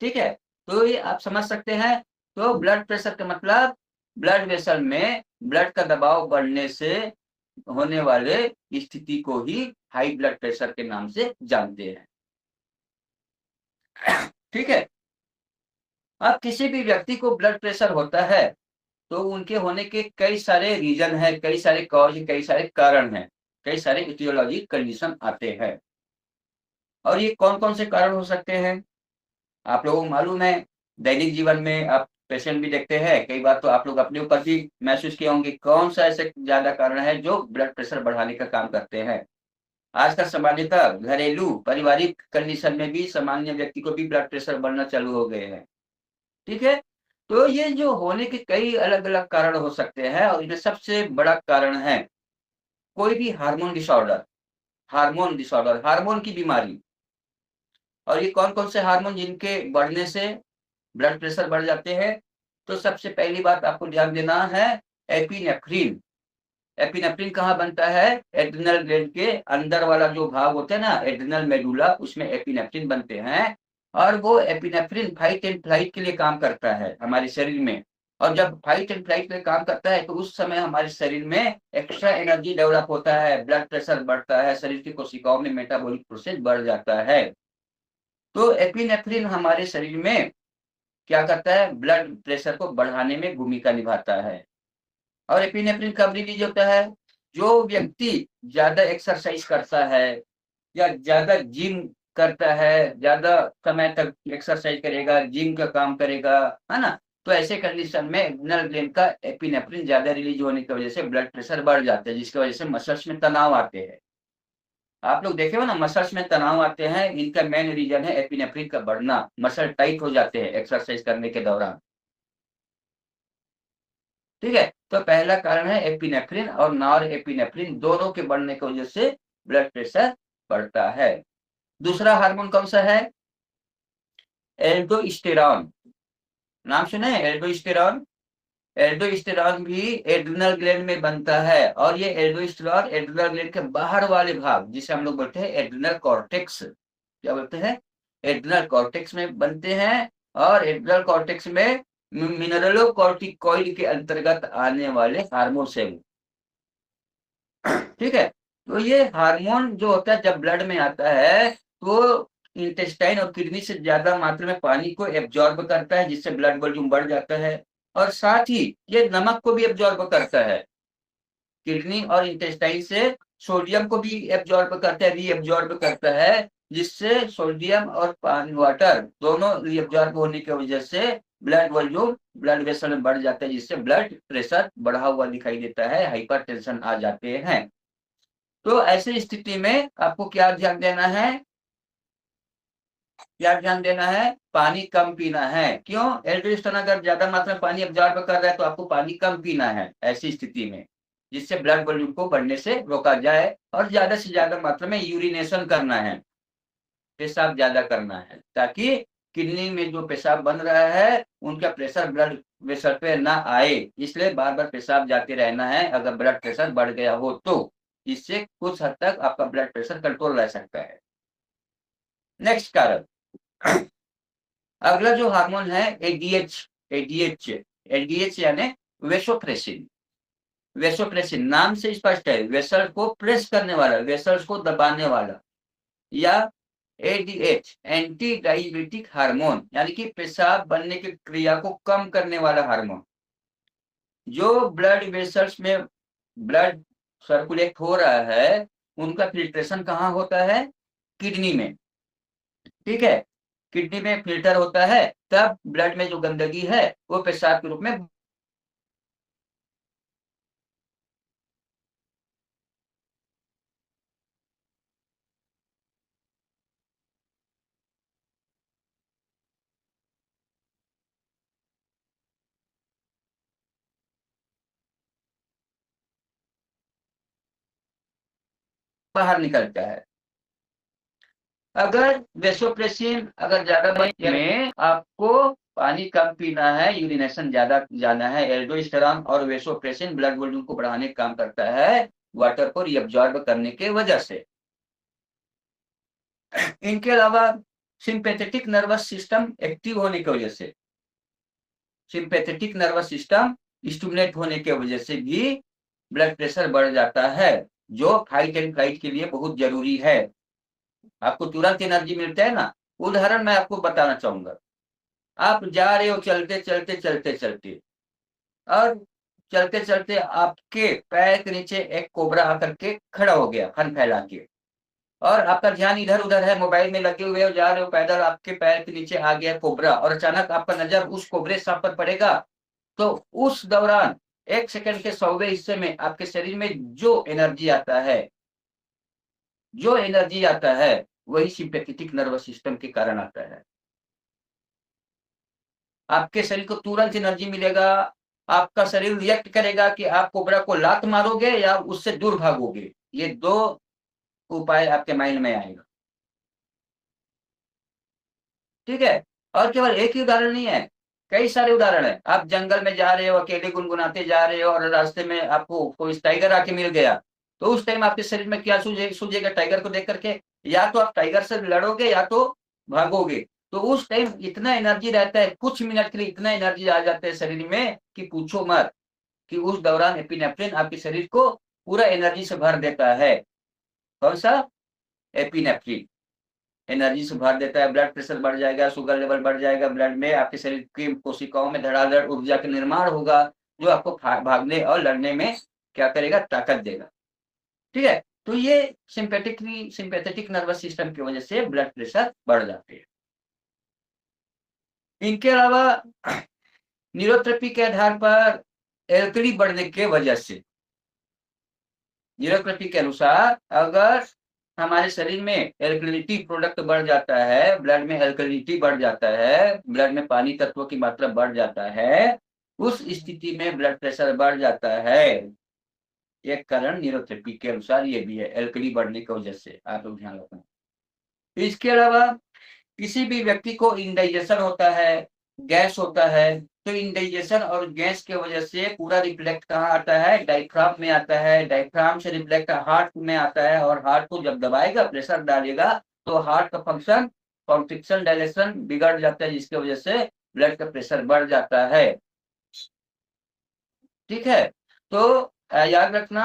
ठीक है, तो ये आप समझ सकते हैं। तो ब्लड प्रेशर का मतलब ब्लड वेसल में ब्लड का दबाव बढ़ने से होने वाले स्थिति को ही हाई ब्लड प्रेशर के नाम से जानते हैं। ठीक है, अब किसी भी व्यक्ति को ब्लड प्रेशर होता है तो उनके होने के कई सारे रीजन है, कई सारे कॉज, कई सारे कारण हैं, कई सारे इटियोलॉजी कंडीशन आते हैं। और ये कौन कौन से कारण हो सकते हैं, आप लोगों को मालूम है। दैनिक जीवन में आप पेशेंट भी देखते हैं, कई बार तो आप लोग अपने ऊपर भी महसूस किए होंगे कौन सा ऐसे ज्यादा कारण है जो ब्लड प्रेशर बढ़ाने का काम करते हैं। आजकल सामान्यतः घरेलू पारिवारिक कंडीशन में भी सामान्य व्यक्ति को भी ब्लड प्रेशर बढ़ना चालू हो गए हैं। ठीक है, तो ये जो होने के कई अलग अलग कारण हो सकते हैं और इनमें सबसे बड़ा कारण है कोई भी hormone disorder, hormone disorder, hormone की बीमारी। और ये कौन कौन से हार्मोन जिनके बढ़ने से ब्लड प्रेशर बढ़ जाते हैं, तो सबसे पहली बात आपको ध्यान देना है एपिनेफ्रिन। एपिनेफ्रिन कहाँ बनता है, एड्रिनल ग्लैंड के अंदर वाला जो भाग होता है ना, एड्रिनल मेडुला, उसमें एपिनेफ्रिन बनते हैं। और वो एपिनेफ्रिन फाइट एंड फ्लाइट के लिए काम करता है हमारे शरीर में। और जब फाइट एंड फ्लाइट के लिए काम करता है तो उस समय हमारे शरीर में एक्स्ट्रा एनर्जी डेवलप होता है, ब्लड प्रेशर बढ़ता है, शरीर की कोशिकाओं में मेटाबॉलिक प्रोसेस बढ़ जाता है। तो एपिनेफ्रिन हमारे शरीर में क्या करता है, ब्लड प्रेशर को बढ़ाने में भूमिका निभाता है। और एपिनेफ्रिन कब रिलीज होता है, जो व्यक्ति ज्यादा एक्सरसाइज करता है या ज्यादा जिम करता है, ज्यादा समय तक एक्सरसाइज करेगा, जिम का काम करेगा, है ना, तो ऐसे कंडीशन में एड्रिनल ग्लैंड का एपिनेफ्रिन ज्यादा रिलीज होने की वजह से ब्लड प्रेशर बढ़ जाता है, जिसकी वजह से मसल्स में तनाव आते हैं। आप लोग देखे हो ना, मसल्स में तनाव आते हैं, इनका मेन रीजन है एपिनेफ्रिन का बढ़ना, मसल टाइट हो जाते हैं एक्सरसाइज करने के दौरान। ठीक है, तो पहला कारण है एपिनेफ्रिन और नॉर एपिनेफ्रिन दोनों के बढ़ने की वजह से ब्लड प्रेशर बढ़ता है। दूसरा हार्मोन कौन सा है, एल्डोस्टेरॉन। नाम सुना है एल्डोस्टेरॉन। एल्डोस्टेरॉन भी एड्रिनल ग्लैंड में बनता है और ये एल्डोस्टेरॉन एड्रिनल ग्लैंड के बाहर वाले भाग जिसे हम लोग बोलते हैं एड्रिनल कॉर्टेक्स, क्या बोलते हैं, एड्रिनल कॉर्टेक्स में बनते हैं। और एड्रिनल कॉर्टेक्स में मिनरलो कॉर्टिकॉइड के अंतर्गत आने वाले हार्मोन है। ठीक है, तो ये हार्मोन जो होता है जब ब्लड में आता है तो इंटेस्टाइन और किडनी से ज्यादा मात्रा में पानी को एब्जॉर्ब करता है, जिससे ब्लड वॉल्यूम बढ़ जाता है। और साथ ही ये नमक को भी एब्जॉर्ब करता है, किडनी और इंटेस्टाइन से सोडियम को भी एब्जॉर्ब करता है, रीएब्जॉर्ब करता है, जिससे सोडियम और पानी वाटर दोनों रीएब्जॉर्ब होने की वजह से ब्लड वॉल्यूम, ब्लड वेसल में बढ़ जाता है, जिससे ब्लड प्रेशर बढ़ा हुआ दिखाई देता है, हाइपरटेंशन आ जाते हैं। तो ऐसी स्थिति में आपको क्या ध्यान देना है, क्या ध्यान देना है? पानी कम पीना है। क्यों? एल्ड्रिस्टन अगर ज्यादा मात्रा में पानी अब्जॉर्ब कर रहा है तो आपको पानी कम पीना है ऐसी स्थिति में, जिससे ब्लड वॉल्यूम को बढ़ने से रोका जाए। और ज्यादा से ज्यादा मात्रा में यूरिनेशन करना है, पेशाब ज्यादा करना है, ताकि किडनी में जो पेशाब बन रहा है उनका प्रेशर ब्लड प्रेशर पे ना आए। इसलिए बार बार पेशाब जाते रहना है अगर ब्लड प्रेशर बढ़ गया हो तो। इससे कुछ हद तक आपका ब्लड प्रेशर कंट्रोल रह सकता है। नेक्स्ट कारण, अगला जो हार्मोन है एडीएच। एडीएच एडीएच यानी वेसोप्रेसिन। वेसोप्रेसिन नाम से स्पष्ट है, वेसल को प्रेस करने वाला, वेसल्स को दबाने वाला। या एडीएच एंटी डायबिटिक हार्मोन, यानी कि पेशाब बनने की क्रिया को कम करने वाला हार्मोन। जो ब्लड वेसल्स में ब्लड सर्कुलेट हो रहा है उनका फिल्ट्रेशन कहाँ होता है? किडनी में। ठीक है, किडनी में फिल्टर होता है, तब ब्लड में जो गंदगी है वो पेशाब के रूप में बाहर निकलता है। अगर वेसोप्रेसिन अगर ज्यादा मात्रा में आपको पानी कम पीना है, यूरिनेशन ज्यादा जाना है, एल्डोस्टेरॉन और वेसोप्रेसिन ब्लड वॉल्यूम को बढ़ाने का काम करता है वाटर को रिअब्जॉर्ब करने के वजह से। इनके अलावा सिंपैथेटिक नर्वस सिस्टम एक्टिव होने की वजह से, सिंपैथेटिक नर्वस सिस्टम स्टिमुलेट होने की वजह से भी ब्लड प्रेशर बढ़ जाता है, जो फाइट एंड फ्लाइट के लिए बहुत जरूरी है। आपको तुरंत एनर्जी मिलता है ना। उदाहरण मैं आपको बताना चाहूंगा। आप जा रहे हो चलते चलते चलते चलते, और चलते चलते आपके पैर के नीचे एक कोबरा आकर के खड़ा हो गया फन फैला के, और आपका ध्यान इधर उधर है, मोबाइल में लगे हुए हो, जा रहे हो पैदल, आपके पैर के नीचे आ गया कोबरा और अचानक आपका नजर उस कोबरे सांप पर पड़ेगा। तो उस दौरान 1 सेकंड के 100वें हिस्से में आपके शरीर में जो एनर्जी आता है, जो एनर्जी आता है वही सिंपैथेटिक नर्वस सिस्टम के कारण आता है। आपके शरीर को तुरंत एनर्जी मिलेगा। आपका शरीर रिएक्ट करेगा कि आप कोबरा को लात मारोगे या उससे दूर भागोगे। ये दो उपाय आपके माइंड में आएगा। ठीक है, और केवल एक ही उदाहरण नहीं है, कई सारे उदाहरण है। आप जंगल में जा रहे हो, अकेले गुनगुनाते जा रहे हो, और रास्ते में आपको कोई टाइगर आके मिल गया, तो उस टाइम आपके शरीर में क्या सूझेगा टाइगर को देख करके? या तो आप टाइगर से लड़ोगे या तो भागोगे। तो उस टाइम इतना एनर्जी रहता है, कुछ मिनट के लिए इतना एनर्जी आ जाता है शरीर में कि पूछो मत। कि उस दौरान एपिनेफ्रिन आपके शरीर को पूरा एनर्जी से भर देता है। कौन सा? एपिनेफ्रिन एनर्जी से भर देता है। ब्लड प्रेशर बढ़ जाएगा, शुगर लेवल बढ़ जाएगा, ब्लड में आपके शरीर की कोशिकाओं में धड़ाधड़ ऊर्जा का निर्माण होगा, जो आपको भागने और लड़ने में क्या करेगा? ताकत देगा। ठीक है, तो ये सिंपैथेटिक नर्वस सिस्टम की वजह से ब्लड प्रेशर बढ़ जाते हैं। इनके अलावा न्यूरोथेरेपी के आधार पर एल्कली बढ़ने के वजह से, न्यूरोथेरेपी के अनुसार अगर हमारे शरीर में एल्कलिनिटी प्रोडक्ट बढ़ जाता है, ब्लड में एल्कलिनिटी बढ़ जाता है, ब्लड में पानी तत्वों की मात्रा बढ़ जाता है, उस स्थिति में ब्लड प्रेशर बढ़ जाता है। एक कारण न्यूरोथेरेपी के अनुसार ये भी है, एल्कली बढ़ने की वजह से। आप लोग ध्यान रखना। इसके अलावा किसी भी व्यक्ति को इंडाइजेशन होता है, गैस होता है, तो इंडाइजेशन और गैस के वजह से पूरा रिफ्लेक्ट कहाँ आता है? डायफ्राम में आता है। डायफ्राम से रिफ्लेक्ट हार्ट में आता है, और हार्ट को जब दबाएगा, प्रेशर डालेगा, तो हार्ट का फंक्शन कॉन्ट्रिक्शन डायलेशन बिगड़ जाता है, जिसकी वजह से ब्लड का प्रेशर बढ़ जाता है। ठीक है, तो याद रखना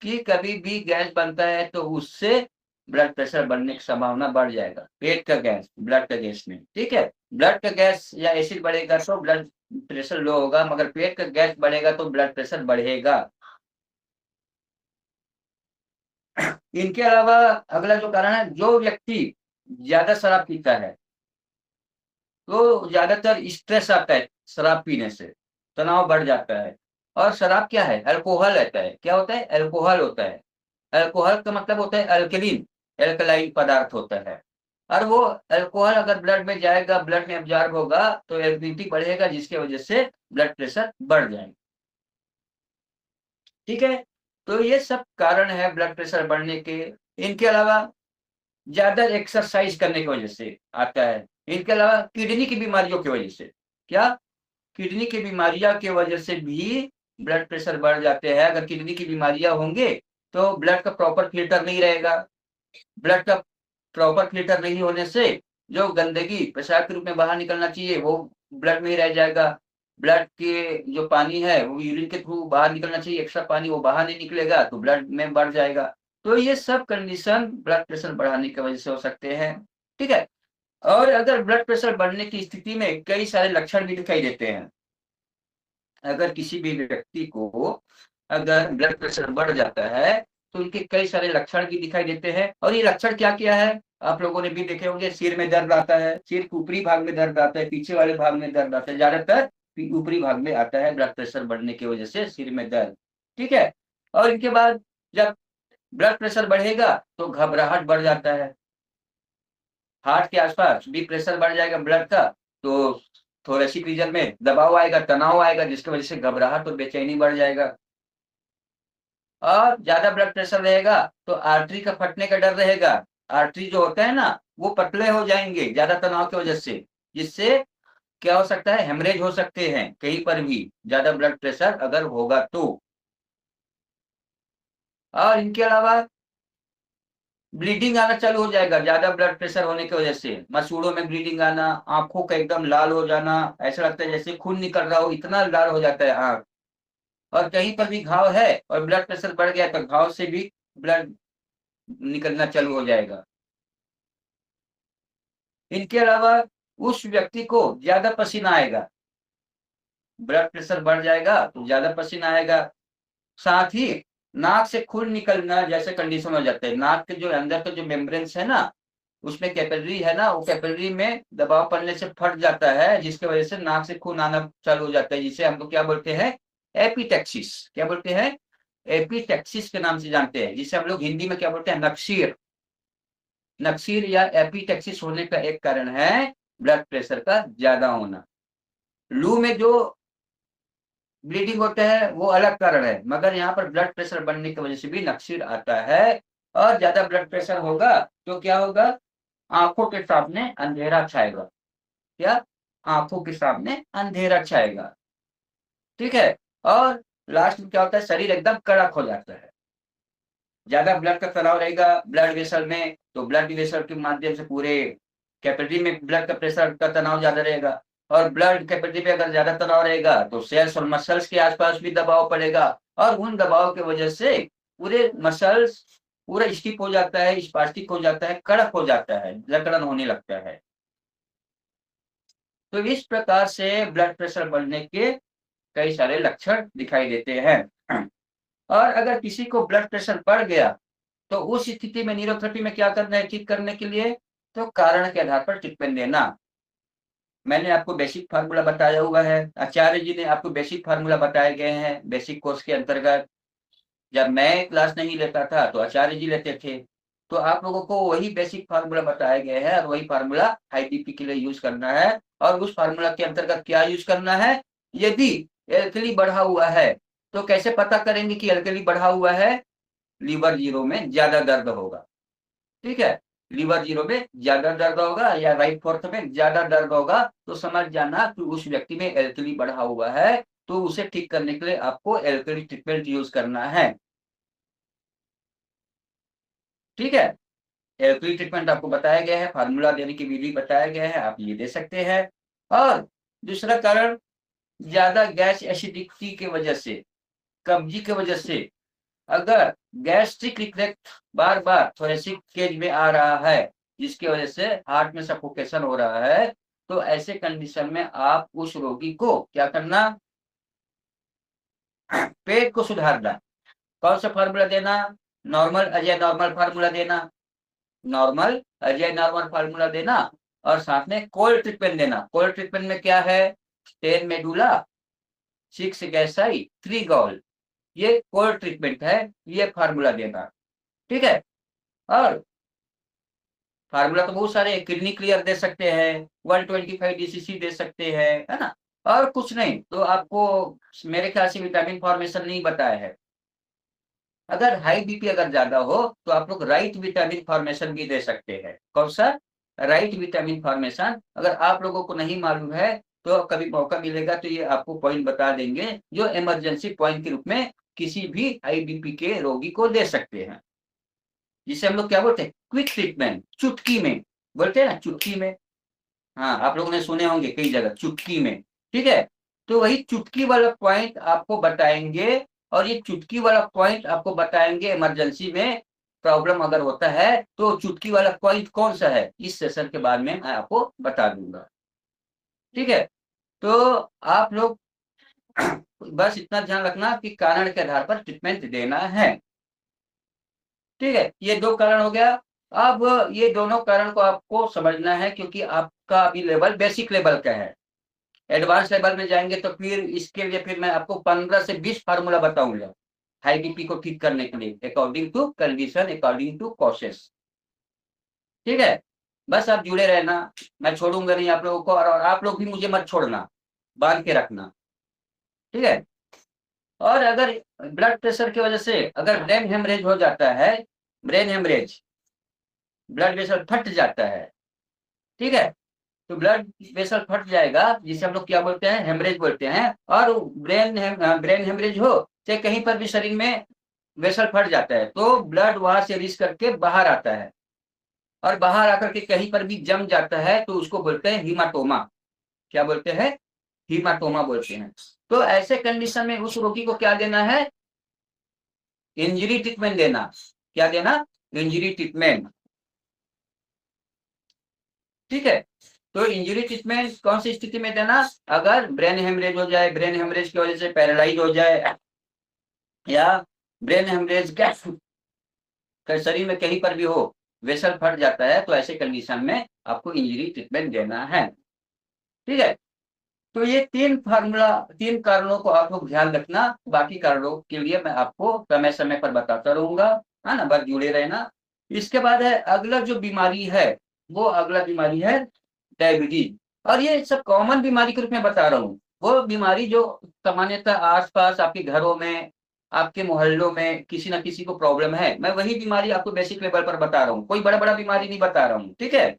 कि कभी भी गैस बनता है तो उससे ब्लड प्रेशर बढ़ने की संभावना बढ़ जाएगा। पेट का गैस, ब्लड का गैस नहीं। ठीक है, ब्लड का गैस या एसिड बढ़ेगा तो ब्लड प्रेशर लो होगा, मगर पेट का गैस बढ़ेगा तो ब्लड प्रेशर बढ़ेगा। इनके अलावा अगला जो कारण है, जो व्यक्ति ज्यादा शराब पीता है तो ज्यादातर स्ट्रेस आता है शराब पीने से, तनाव बढ़ जाता है। और शराब क्या है? अल्कोहल रहता है। क्या होता है? अल्कोहल होता है। अल्कोहल का मतलब होता है अल्कलीन, एल्कलाइन पदार्थ होता है। और वो अल्कोहल अगर ब्लड में जाएगा, ब्लड में एब्जॉर्ब होगा तो एसिडिटी बढ़ेगा, जिसकी वजह से ब्लड प्रेशर बढ़ जाएगा। ठीक है, तो ये सब कारण है ब्लड प्रेशर बढ़ने के। इनके अलावा ज्यादा एक्सरसाइज करने की वजह से आता है। इनके अलावा किडनी की बीमारियों की वजह से, क्या, किडनी की बीमारियां की वजह से भी ब्लड प्रेशर बढ़ जाते हैं। अगर किडनी की बीमारियां होंगे तो ब्लड का प्रॉपर फिल्टर नहीं रहेगा। ब्लड का प्रॉपर फिल्टर नहीं होने से जो गंदगी पेशाब के रूप में बाहर निकलना चाहिए वो ब्लड में ही रह जाएगा। ब्लड के जो पानी है वो यूरिन के थ्रू बाहर निकलना चाहिए, एक्स्ट्रा पानी वो बाहर नहीं निकलेगा तो ब्लड में बढ़ जाएगा। तो ये सब कंडीशन ब्लड प्रेशर बढ़ाने की वजह से हो सकते हैं। ठीक है, और अगर ब्लड प्रेशर बढ़ने की स्थिति में कई सारे लक्षण भी दिखाई देते हैं। अगर किसी भी व्यक्ति को अगर ब्लड प्रेशर बढ़ जाता है तो उनके कई सारे लक्षण भी दिखाई देते हैं। और ये लक्षण क्या क्या है, आप लोगों ने भी देखे होंगे। सिर में दर्द आता है, सिर के ऊपरी भाग में दर्द आता है, पीछे वाले भाग में दर्द आता है, ज्यादातर ऊपरी भाग में आता है ब्लड प्रेशर बढ़ने की वजह से सिर में दर्द। ठीक है, और इनके बाद जब ब्लड प्रेशर बढ़ेगा तो घबराहट बढ़ जाता है। हार्ट के आसपास भी प्रेशर बढ़ जाएगा ब्लड का, तो थोरेसिक रीजन में दबाव आएगा, तनाव आएगा, जिसकी वजह से घबराहट और बेचैनी बढ़ जाएगा। और ज्यादा ब्लड प्रेशर रहेगा तो आर्टरी का फटने का डर रहेगा। आर्टरी जो होता है ना वो पतले हो जाएंगे ज्यादा तनाव की वजह से, जिससे क्या हो सकता है, हेमरेज हो सकते हैं कहीं पर भी ज्यादा ब्लड प्रेशर अगर होगा तो। और इनके अलावा ब्लीडिंग आना चालू हो जाएगा ज्यादा ब्लड प्रेशर होने की वजह से। मसूड़ों में ब्लीडिंग आना, आंखों का एकदम लाल हो जाना, ऐसा लगता है जैसे खून निकल रहा हो, इतना लाल हो जाता है आंख। और कहीं पर भी घाव है और ब्लड प्रेशर बढ़ गया तो घाव से भी ब्लड निकलना चालू हो जाएगा। इनके अलावा उस व्यक्ति को ज्यादा पसीना आएगा, ब्लड प्रेशर बढ़ जाएगा तो ज्यादा पसीना आएगा। साथ ही नाक से खून निकलना जैसे कंडीशन हो जाते हैं। नाक के जो अंदर का जो मेम्ब्रेन्स है ना, उसमें कैपिलरी है ना, वो कैपिलरी में दबाव पड़ने से फट जाता है, जिसकी वजह से नाक से खून आना चालू हो जाता है, जिसे हम लोग क्या बोलते हैं, एपिटेक्सिस। क्या बोलते हैं, एपिटेक्सिस के नाम से जानते हैं, जिसे हम लोग हिंदी में क्या बोलते हैं, नक्सीर। नक्सीर या एपिटेक्सिस होने का एक कारण है ब्लड प्रेशर का ज्यादा होना। लू में जो ब्लीडिंग होता है वो अलग कारण है, मगर यहाँ पर ब्लड प्रेशर बढ़ने की वजह से भी नक्सीर आता है। और ज्यादा ब्लड प्रेशर होगा तो क्या होगा, आंखों के सामने अंधेरा छाएगा। क्या, आंखों के सामने अंधेरा छाएगा। ठीक है, और लास्ट में क्या होता है, शरीर एकदम कड़क हो जाता है। ज्यादा ब्लड का तनाव रहेगा ब्लड वेसल में तो ब्लड वेसल के माध्यम से पूरे कैपिलरी में ब्लड का प्रेशर का तनाव ज्यादा रहेगा। और ब्लड कैपिलरी पे अगर ज्यादा तनाव रहेगा तो सेल्स और मसल्स के आसपास भी दबाव पड़ेगा। और उन दबाव की वजह से पूरे मसल्स पूरा स्टिफ हो जाता है, स्पास्टिक हो जाता है, कड़क हो जाता है, जकड़न होने लगता है। तो इस प्रकार से ब्लड प्रेशर बढ़ने के कई सारे लक्षण दिखाई देते हैं। और अगर किसी को ब्लड प्रेशर बढ़ गया तो उस स्थिति में न्यूरोथेरेपी में क्या करना है ठीक करने के लिए, तो कारण के आधार पर ट्रीटमेंट देना। मैंने आपको बेसिक फार्मूला बताया हुआ है, आचार्य जी ने आपको बेसिक फार्मूला बताए गए हैं बेसिक कोर्स के अंतर्गत। जब मैं क्लास नहीं लेता था तो आचार्य जी लेते थे। तो आप लोगों को वही बेसिक फार्मूला बताए गए हैं और वही फार्मूला हाई बीपी के लिए यूज करना है। और उस फार्मूला के अंतर्गत क्या यूज करना है, यदि एल्कली बढ़ा हुआ है तो कैसे पता करेंगे कि एल्कली बढ़ा हुआ है, लीवर जीरो में ज्यादा दर्द होगा। ठीक है, लीवर जीरो में ज्यादा दर्द होगा या राइट फोर्थ में ज्यादा दर्द होगा तो समझ जाना कि उस व्यक्ति में एल्कली बढ़ा हुआ है। तो उसे ठीक करने के लिए आपको एल्कली ट्रीटमेंट यूज करना है। ठीक है, एल्कली ट्रीटमेंट आपको बताया गया है, फार्मूला देने की विधि बताया गया है, आप ये दे सकते हैं। और दूसरा कारण, ज्यादा गैस एसिडिटी की वजह से, कब्जी की वजह से अगर गैस्ट्रिक रिफ्लक्स बार बार थोरेसिक केज में आ रहा है, जिसकी वजह से हार्ट में सफोकेशन हो रहा है, तो ऐसे कंडीशन में आप उस रोगी को क्या करना, पेट को सुधारना। कौन सा फार्मूला देना, नॉर्मल अजय नॉर्मल फार्मूला देना, नॉर्मल अजय नॉर्मल फार्मूला देना। और साथ में कोल्ड ट्रीटमेंट देना। कोल्ड ट्रीटमेंट में क्या है, 10 मेडुला, 6 गैसाई, 3 गॉल, ये कोल्ड ट्रीटमेंट है, ये फार्मूला देना। ठीक है, और फार्मूला तो बहुत सारे, किडनी क्लियर दे सकते हैं, 125 DCC दे सकते हैं, है ना, और कुछ नहीं तो आपको मेरे ख्याल से विटामिन फॉर्मेशन नहीं बताया है। अगर हाई बीपी अगर ज्यादा हो तो आप लोग राइट विटामिन फॉर्मेशन भी दे सकते हैं। कौन सा? Right vitamin formation. अगर आप लोगों को नहीं मालूम है तो कभी मौका मिलेगा तो ये आपको पॉइंट बता देंगे, जो इमरजेंसी पॉइंट के रूप में किसी भी हाई बीपी के रोगी को दे सकते हैं, जिसे हम लोग क्या बोलते हैं, क्विक ट्रीटमेंट, चुटकी में बोलते हैं ना, चुटकी में। हाँ, आप लोगों ने सुने होंगे कई जगह चुटकी में। ठीक है, तो वही चुटकी वाला पॉइंट आपको बताएंगे, और ये चुटकी वाला पॉइंट आपको बताएंगे इमरजेंसी में प्रॉब्लम अगर होता है तो चुटकी वाला पॉइंट कौन सा है, इस सेशन के बाद में मैं आपको बता दूंगा। ठीक है, तो आप लोग बस इतना ध्यान रखना कि कारण के आधार पर ट्रीटमेंट देना है। ठीक है, ये दो कारण हो गया। अब ये दोनों कारण को आपको समझना है, क्योंकि आपका अभी लेवल बेसिक लेवल का है। एडवांस लेवल में जाएंगे तो फिर इसके लिए फिर मैं आपको 15 से 20 फार्मूला बताऊंगा हाई बीपी को ठीक करने के लिए, according to condition, according to causes. ठीक है, बस आप जुड़े रहना, मैं छोड़ूंगा नहीं आप लोगों को, और आप लोग भी मुझे मत छोड़ना, बांध के रखना। ठीक है, और अगर ब्लड प्रेशर की वजह से अगर ब्रेन हेमरेज हो जाता है, ब्रेन हेमरेज, ब्लड वेसल फट जाता है, ठीक है, तो ब्लड वेसल फट जाएगा, जिसे हम लोग क्या बोलते हैं, हेमरेज बोलते हैं। और ब्रेन हेमरेज हो चाहे कहीं पर भी शरीर में वेसल फट जाता है तो ब्लड वहां से रिस करके बाहर आता है, और बाहर आकर के कहीं पर भी जम जाता है तो उसको बोलते हैं हीमाटोमा। क्या बोलते हैं? हीमाटोमा बोलते हैं। तो ऐसे कंडीशन में उस रोगी को क्या देना है, इंजरी ट्रीटमेंट देना। क्या देना? Injury treatment. ठीक है, तो इंजरी ट्रीटमेंट कौन सी स्थिति में देना, अगर ब्रेन हेमरेज हो जाए, ब्रेन हेमरेज की वजह से पैरालाइज हो जाए, या ब्रेन हेमरेज क्या शरीर में कहीं पर भी हो, वेसल फट जाता है, तो ऐसे कंडीशन में आपको इंजरी ट्रीटमेंट देना है। ठीक है, तो ये तीन फार्मूला, तीन कारणों को आप लोग ध्यान रखना, बाकी कारणों के लिए मैं आपको समय समय पर बताता रहूंगा, है ना, बस जुड़े रहना। इसके बाद है अगला जो बीमारी है, वो अगला बीमारी है डायबिटीज। और ये सब कॉमन बीमारी के रूप में बता रहा हूँ, वो बीमारी जो सामान्यतः आसपास आपके घरों में, आपके मोहल्लों में किसी ना किसी को प्रॉब्लम है, मैं वही बीमारी आपको बेसिक लेवल पर बता रहा हूँ, कोई बड़ा बड़ा बीमारी नहीं बता रहा हूँ। ठीक है,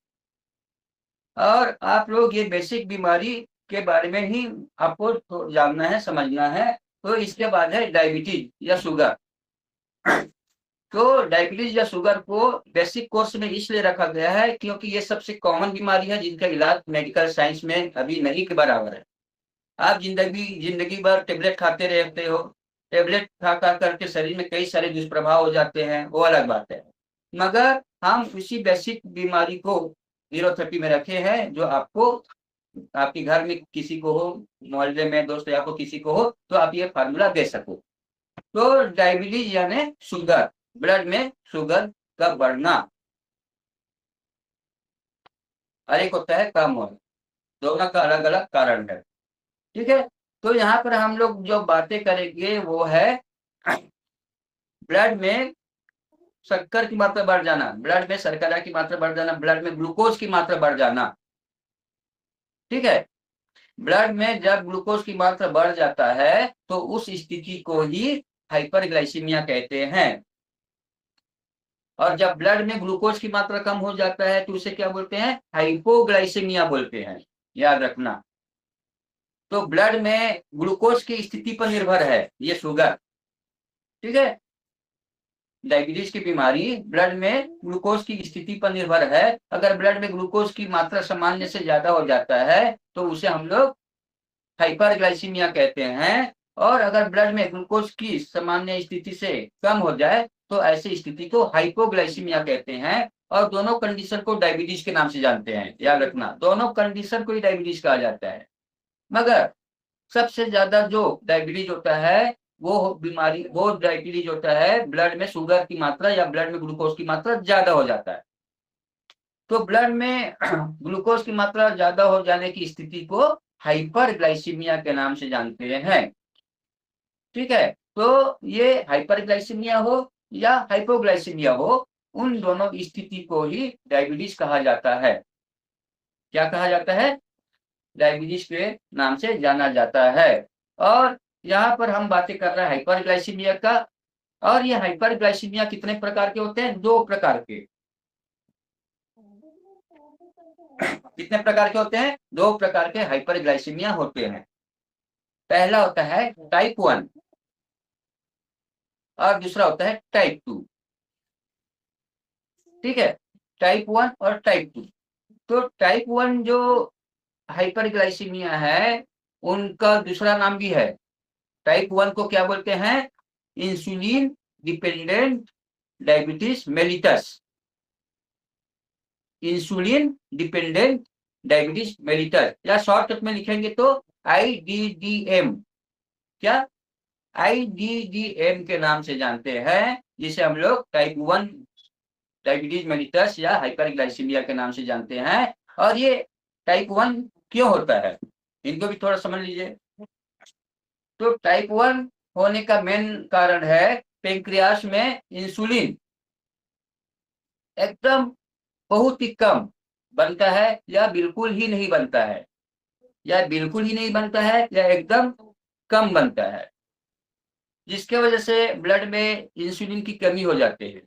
और आप लोग ये बेसिक बीमारी के बारे में ही आपको तो जानना है, समझना है। तो इसके बाद है डायबिटीज या शुगर। तो डायबिटीज या शुगर को बेसिक कोर्स में इसलिए रखा गया है क्योंकि ये सबसे कॉमन बीमारी है जिनका इलाज मेडिकल साइंस में अभी नहीं के बराबर है। आप जिंदगी जिंदगी भर टेबलेट खाते रहते हो, टेबलेट खा खा करके शरीर में कई सारे दुष्प्रभाव हो जाते हैं, वो अलग बात है। मगर हम इसी बेसिक बीमारी को 030 में रखे हैं, जो आपको आपके घर में किसी को हो, मोहल्ले में दोस्त या को किसी को हो, तो आप ये फार्मूला दे सको। तो डायबिटीज यानी शुगर, ब्लड में शुगर का बढ़ना, और एक होता है कम होना, दोनों का अलग अलग कारण है। ठीक है, तो यहाँ पर हम लोग जो बातें करेंगे वो है ब्लड में शक्कर की मात्रा बढ़ जाना, ब्लड में शर्करा की मात्रा बढ़ जाना, ब्लड में ग्लूकोज की मात्रा बढ़ जाना। ठीक है, ब्लड में जब ग्लूकोज की मात्रा बढ़ जाता है तो उस स्थिति को ही हाइपरग्लाइसीमिया कहते हैं। और जब ब्लड में ग्लूकोज की मात्रा कम हो जाता है तो उसे क्या बोलते हैं, हाइपोग्लाइसीमिया बोलते हैं, याद रखना। तो ब्लड में ग्लूकोज की स्थिति पर निर्भर है ये शुगर। ठीक है, डायबिटीज की बीमारी ब्लड में ग्लूकोज की स्थिति पर निर्भर है। अगर ब्लड में ग्लूकोज की मात्रा सामान्य से ज्यादा हो जाता है तो उसे हम लोग हाइपरग्लाइसीमिया कहते हैं। और अगर ब्लड में ग्लूकोज की सामान्य स्थिति से कम हो जाए तो ऐसी स्थिति को हाइपोग्लाइसीमिया कहते हैं। और दोनों कंडीशन को डायबिटीज के नाम से जानते हैं, याद रखना, दोनों कंडीशन को ही डायबिटीज कहा जाता है। मगर सबसे ज्यादा जो डायबिटीज होता है, वो बीमारी, वो डायबिटीज होता है ब्लड में शुगर की मात्रा या ब्लड में ग्लूकोज की मात्रा ज्यादा हो जाता है। तो ब्लड में ग्लूकोज की मात्रा ज्यादा हो जाने की स्थिति को हाइपरग्लाइसीमिया के नाम से जानते हैं। ठीक है, तो ये हाइपरग्लाइसीमिया हो या हाइपोग्लाइसीमिया हो, उन दोनों स्थिति को ही डायबिटीज कहा जाता है। क्या कहा जाता है? डायबिटीज के नाम से जाना जाता है। और यहाँ पर हम बातें कर रहे हैं हाइपरग्लाइसीमिया का। और ये हाइपरग्लाइसीमिया कितने प्रकार के होते हैं? 2 प्रकार के। कितने प्रकार के होते हैं? 2 प्रकार के हाइपरग्लाइसीमिया होते हैं। पहला होता है टाइप 1 और दूसरा होता है टाइप 2। ठीक है, टाइप 1 और टाइप 2। तो टाइप 1 जो हाइपरग्लाइसीमिया है उनका दूसरा नाम भी है। टाइप 1 को क्या बोलते हैं? Insulin dependent diabetes mellitus. Insulin dependent diabetes mellitus, या शॉर्टकट में लिखेंगे तो IDDM। क्या? IDDM के नाम से जानते हैं, जिसे हम लोग टाइप 1 डायबिटीज मेलिटस या हाइपरग्लाइसीमिया के नाम से जानते हैं। और ये टाइप 1 क्यों होता है, इनको भी थोड़ा समझ लीजिए। तो टाइप 1 होने का मेन कारण है पेंक्रियास में इंसुलिन एकदम बहुत ही कम बनता है, या बिल्कुल ही नहीं बनता है, या बिल्कुल ही नहीं बनता है, या एकदम कम बनता है, जिसके वजह से ब्लड में इंसुलिन की कमी हो जाती है।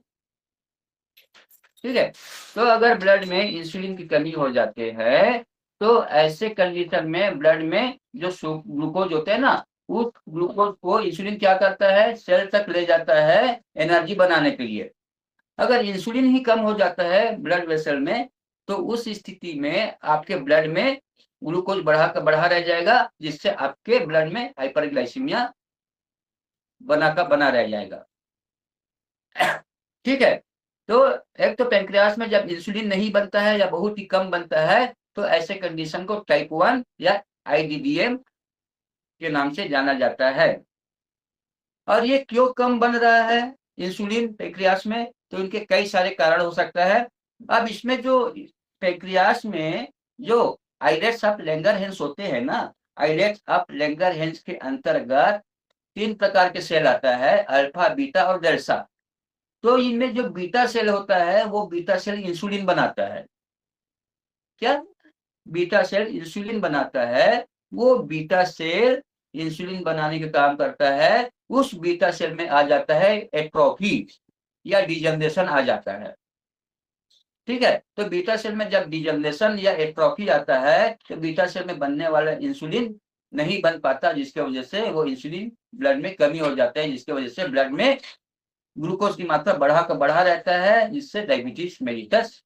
ठीक है, तो अगर ब्लड में इंसुलिन की कमी हो जाती है तो ऐसे कंडीशन में ब्लड में जो ग्लूकोज होते हैं ना, उस ग्लूकोज को इंसुलिन क्या करता है? सेल तक ले जाता है एनर्जी बनाने के लिए। अगर इंसुलिन ही कम हो जाता है ब्लड वेसल में, तो उस स्थिति में आपके ब्लड में ग्लूकोज बढ़ा रह जाएगा, जिससे आपके ब्लड में हाइपरग्लाइसीमिया बना रह जाएगा। ठीक है, तो एक तो पेंक्रियास में जब इंसुलिन नहीं बनता है या बहुत ही कम बनता है, तो ऐसे कंडीशन को टाइप 1 या IDDM के नाम से जाना जाता है। और ये क्यों कम बन रहा है इंसुलिन पेंक्रियास में? तो इनके कई सारे कारण हो सकता है। अब इसमें जो पेंक्रियास में जो आइलेट्स ऑफ लैंगरहैंस होते हैं ना, आइलेट्स ऑफ लैंगरहैंस के अंतर्गत 3 प्रकार के सेल आता है, अल्फा, बीटा और डेल्टा। तो इनमें जो बीटा सेल होता है वो बीटा सेल इंसुलिन बनाता है। क्या? बीटा सेल इंसुलिन बनाता है। वो बीटा सेल इंसुलिन बनाने का काम करता है। उस बीटा सेल में आ जाता है एट्रोफी या डिजनरेशन आ जाता है। ठीक है, तो बीटा सेल में जब डिजनरेशन या एट्रोफी आता है तो बीटा सेल में बनने वाला इंसुलिन नहीं बन पाता, जिसके वजह से वो इंसुलिन ब्लड में कमी हो जाता है, जिसके वजह से ब्लड में ग्लूकोज की मात्रा बढ़ा रहता है, जिससे डायबिटीज मेलिटस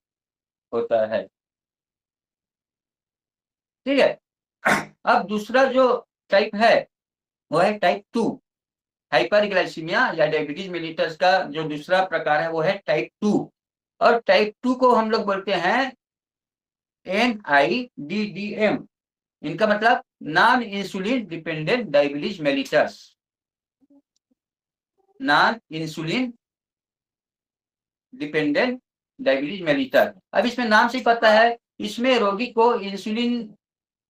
होता है। ठीक है, अब दूसरा जो टाइप है वो है टाइप 2। हाइपरग्लाइसीमिया या डायबिटीज मेलिटस का जो दूसरा प्रकार है वो है टाइप 2। और टाइप 2 को हम लोग बोलते हैं NIDDM। इनका मतलब non insulin dependent diabetes mellitus. Non insulin dependent diabetes mellitus. अब इसमें नाम से ही पता है, इसमें रोगी को इंसुलिन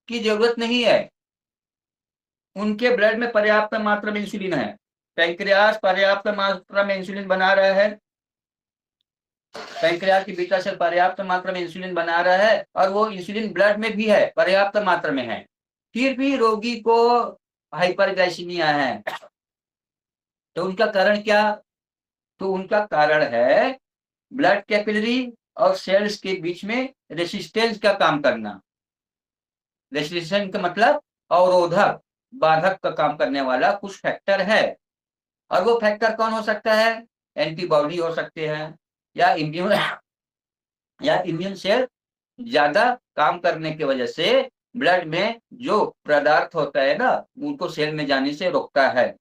की जरूरत नहीं है। उनके ब्लड में पर्याप्त मात्रा में इंसुलिन है, पैंक्रियास पर्याप्त मात्रा में इंसुलिन बना रहा है, पैंक्रियास की बीटा सेल पर्याप्त मात्रा में इंसुलिन बना रहा है, और वो इंसुलिन ब्लड में भी है, पर्याप्त मात्रा में है, फिर भी रोगी को हाइपरग्लाइसीमिया है। तो उनका कारण क्या? तो उनका कारण है ब्लड कैपिलरी और सेल्स के बीच में रेसिस्टेंस का काम करना। रेसिस्टेंस का मतलब अवरोधक, बाधक का काम करने वाला कुछ फैक्टर है। और वो फैक्टर कौन हो सकता है? एंटीबॉडी हो सकते हैं, या इम्यून सेल ज्यादा काम करने की वजह से ब्लड में जो पदार्थ होता है ना, उनको सेल में जाने से रोकता है,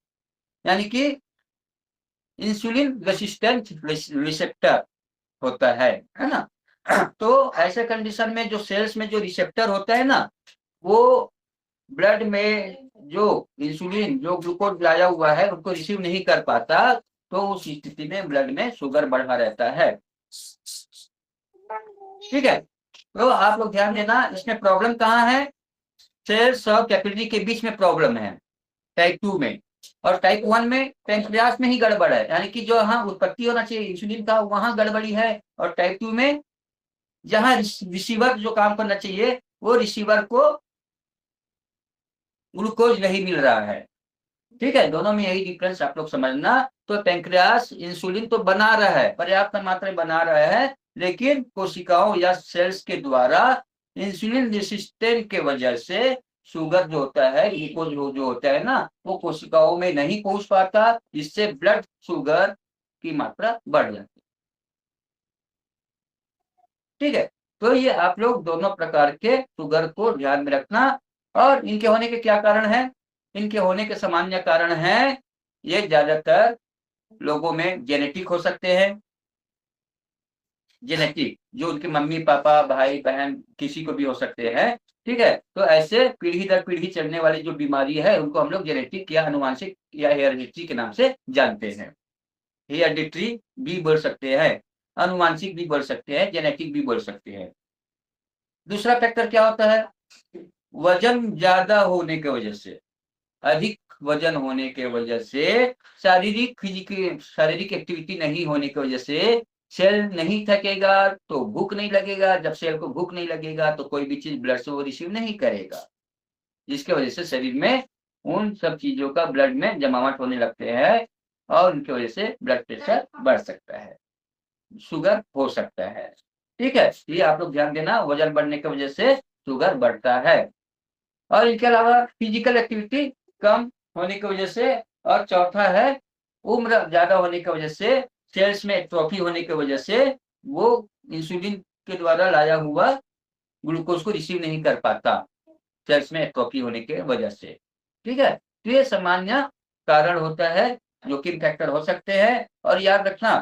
यानी कि इंसुलिन रेसिस्टेंट रिसेप्टर होता है ना। तो ऐसे कंडीशन में जो सेल्स में जो रिसेप्टर होता है ना, वो ब्लड में जो इंसुलिन जो ग्लूकोज लाया हुआ है उसको रिसीव नहीं कर पाता, तो उस स्थिति में ब्लड में शुगर बढ़ा रहता है। ठीक है, तो आप लोग ध्यान देना, इसमें प्रॉब्लम कहाँ है? सेल्स और कैपिलरी के बीच में प्रॉब्लम है टाइप 2 में। और टाइप 1 में पैंक्रियास में ही गड़बड़ है, यानी कि जो हाँ उत्पत्ति होना चाहिए इंसुलिन का वहां गड़बड़ी है, और टाइप 2 में जहां रिसीवर जो काम करना चाहिए वो रिसीवर को ग्लूकोज नहीं मिल रहा है। ठीक है, दोनों में यही डिफरेंस आप लोग समझना। तो पैंक्रियास इंसुलिन तो बना रहा है, पर्याप्त मात्रा में बना रहा है, लेकिन कोशिकाओं या सेल्स के द्वारा इंसुलिन रेसिस्टेंट के वजह से शुगर जो होता है, ग्लूकोज जो होता है ना, वो कोशिकाओं में नहीं पहुंच पाता, जिससे ब्लड शुगर की मात्रा बढ़ जाती है। ठीक है, तो ये आप लोग दोनों प्रकार के शुगर को ध्यान में रखना। और इनके होने के क्या कारण है? इनके होने के सामान्य कारण है, ये ज्यादातर लोगों में जेनेटिक हो सकते हैं। जेनेटिक जो उनके मम्मी पापा भाई बहन किसी को भी हो सकते हैं। ठीक है, तो ऐसे पीढ़ी दर पीढ़ी चलने वाली जो बीमारी है उनको हम लोग जेनेटिक या अनुवांशिक या हेरेडिटरी के नाम से जानते हैं। हेरेडिटरी भी बोल सकते हैं, अनुवांशिक भी बोल सकते हैं, जेनेटिक भी बोल सकते हैं। दूसरा फैक्टर क्या होता है? वजन ज्यादा होने की वजह से, अधिक वजन होने के वजह से, शारीरिक एक्टिविटी नहीं होने की वजह से सेल नहीं थकेगा तो भूख नहीं लगेगा, जब सेल को भूख नहीं लगेगा तो कोई भी चीज ब्लड से वो रिसीव नहीं करेगा, जिसके वजह से शरीर में उन सब चीजों का ब्लड में जमावट होने लगते हैं, और उनकी वजह से ब्लड प्रेशर बढ़ सकता है, शुगर हो सकता है। ठीक है, ये आप लोग ध्यान देना, वजन बढ़ने की वजह से शुगर बढ़ता है। और इनके अलावा फिजिकल एक्टिविटी कम होने की वजह से, और चौथा है उम्र ज्यादा होने की वजह से, सेल्स में एट्रोफी होने की वजह से वो इंसुलिन के द्वारा लाया हुआ ग्लूकोज को रिसीव नहीं कर पाता, सेल्स में एट्रोफी होने की वजह से। ठीक है, तो ये सामान्य कारण होता है, जोखिम फैक्टर हो सकते हैं। और याद रखना,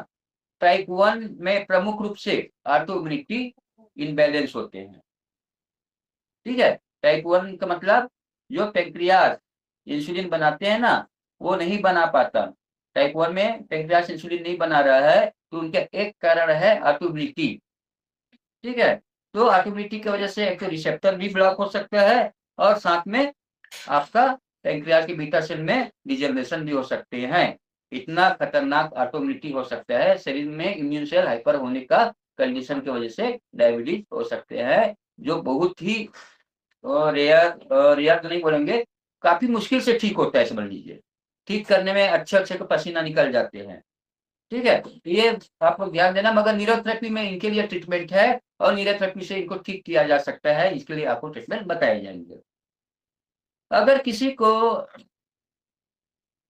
टाइप 1 में प्रमुख रूप से ऑटोइम्यूनिटी इनबैलेंस होते हैं। ठीक है, टाइप 1 का मतलब जो पैंक्रियास इंसुलिन बनाते हैं ना, वो नहीं बना पाता। टाइप 1 में पैंक्रियास इंसुलिन नहीं बना रहा है, तो उनका एक कारण है ऑटोइम्यूनिटी। ठीक है, तो ऑटोइम्यूनिटी की वजह से एक तो रिसेप्टर भी ब्लॉक हो सकता है, और साथ में आपका पैंक्रियास की बीटा सेल में डिजनरेशन भी हो सकते हैं। इतना खतरनाक ऑटोइम्यूनिटी हो सकता है, शरीर में इम्यून सेल हाइपर होने का कंडीशन की वजह से डायबिटीज हो सकते हैं, जो बहुत ही रेयर रेयर तो नहीं बोलेंगे, काफी मुश्किल से ठीक होता है, समझ लीजिए। ठीक करने में अच्छे अच्छे को पसीना निकल जाते हैं। ठीक है, ये आप लोग ध्यान देना। मगर न्यूरोथेरेपी में इनके लिए ट्रीटमेंट है, और न्यूरोथेरेपी से इनको ठीक किया जा सकता है, इसके लिए आपको ट्रीटमेंट बताए जाएंगे। अगर किसी को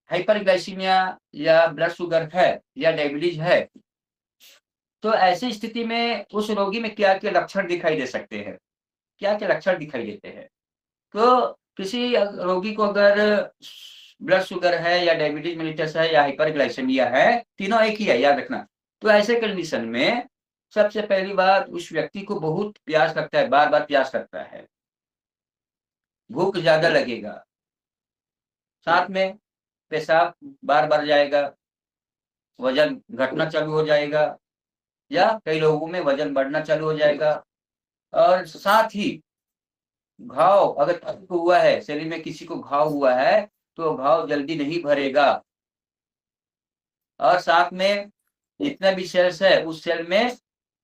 हाइपरग्लाइसीमिया या ब्लड शुगर है या डायबिटीज है, तो ऐसी स्थिति में उस रोगी में क्या क्या लक्षण दिखाई दे सकते हैं? क्या क्या लक्षण दिखाई देते हैं? तो किसी रोगी को अगर ब्लड शुगर है या डायबिटीज मेलिटस है या हाइपरग्लाइसेमिया है, तीनों एक ही है, याद रखना। तो ऐसे कंडीशन में सबसे पहली बात, उस व्यक्ति को बहुत प्यास लगता है, बार बार प्यास लगता है, भूख ज्यादा लगेगा, साथ में पेशाब बार बार जाएगा, वजन घटना चालू हो जाएगा, या कई लोगों में वजन बढ़ना चालू हो जाएगा, और साथ ही घाव अगर किसी को हुआ है, शरीर में किसी को घाव हुआ है, तो घाव जल्दी नहीं भरेगा, और साथ में जितना भी सेल्स है उस सेल में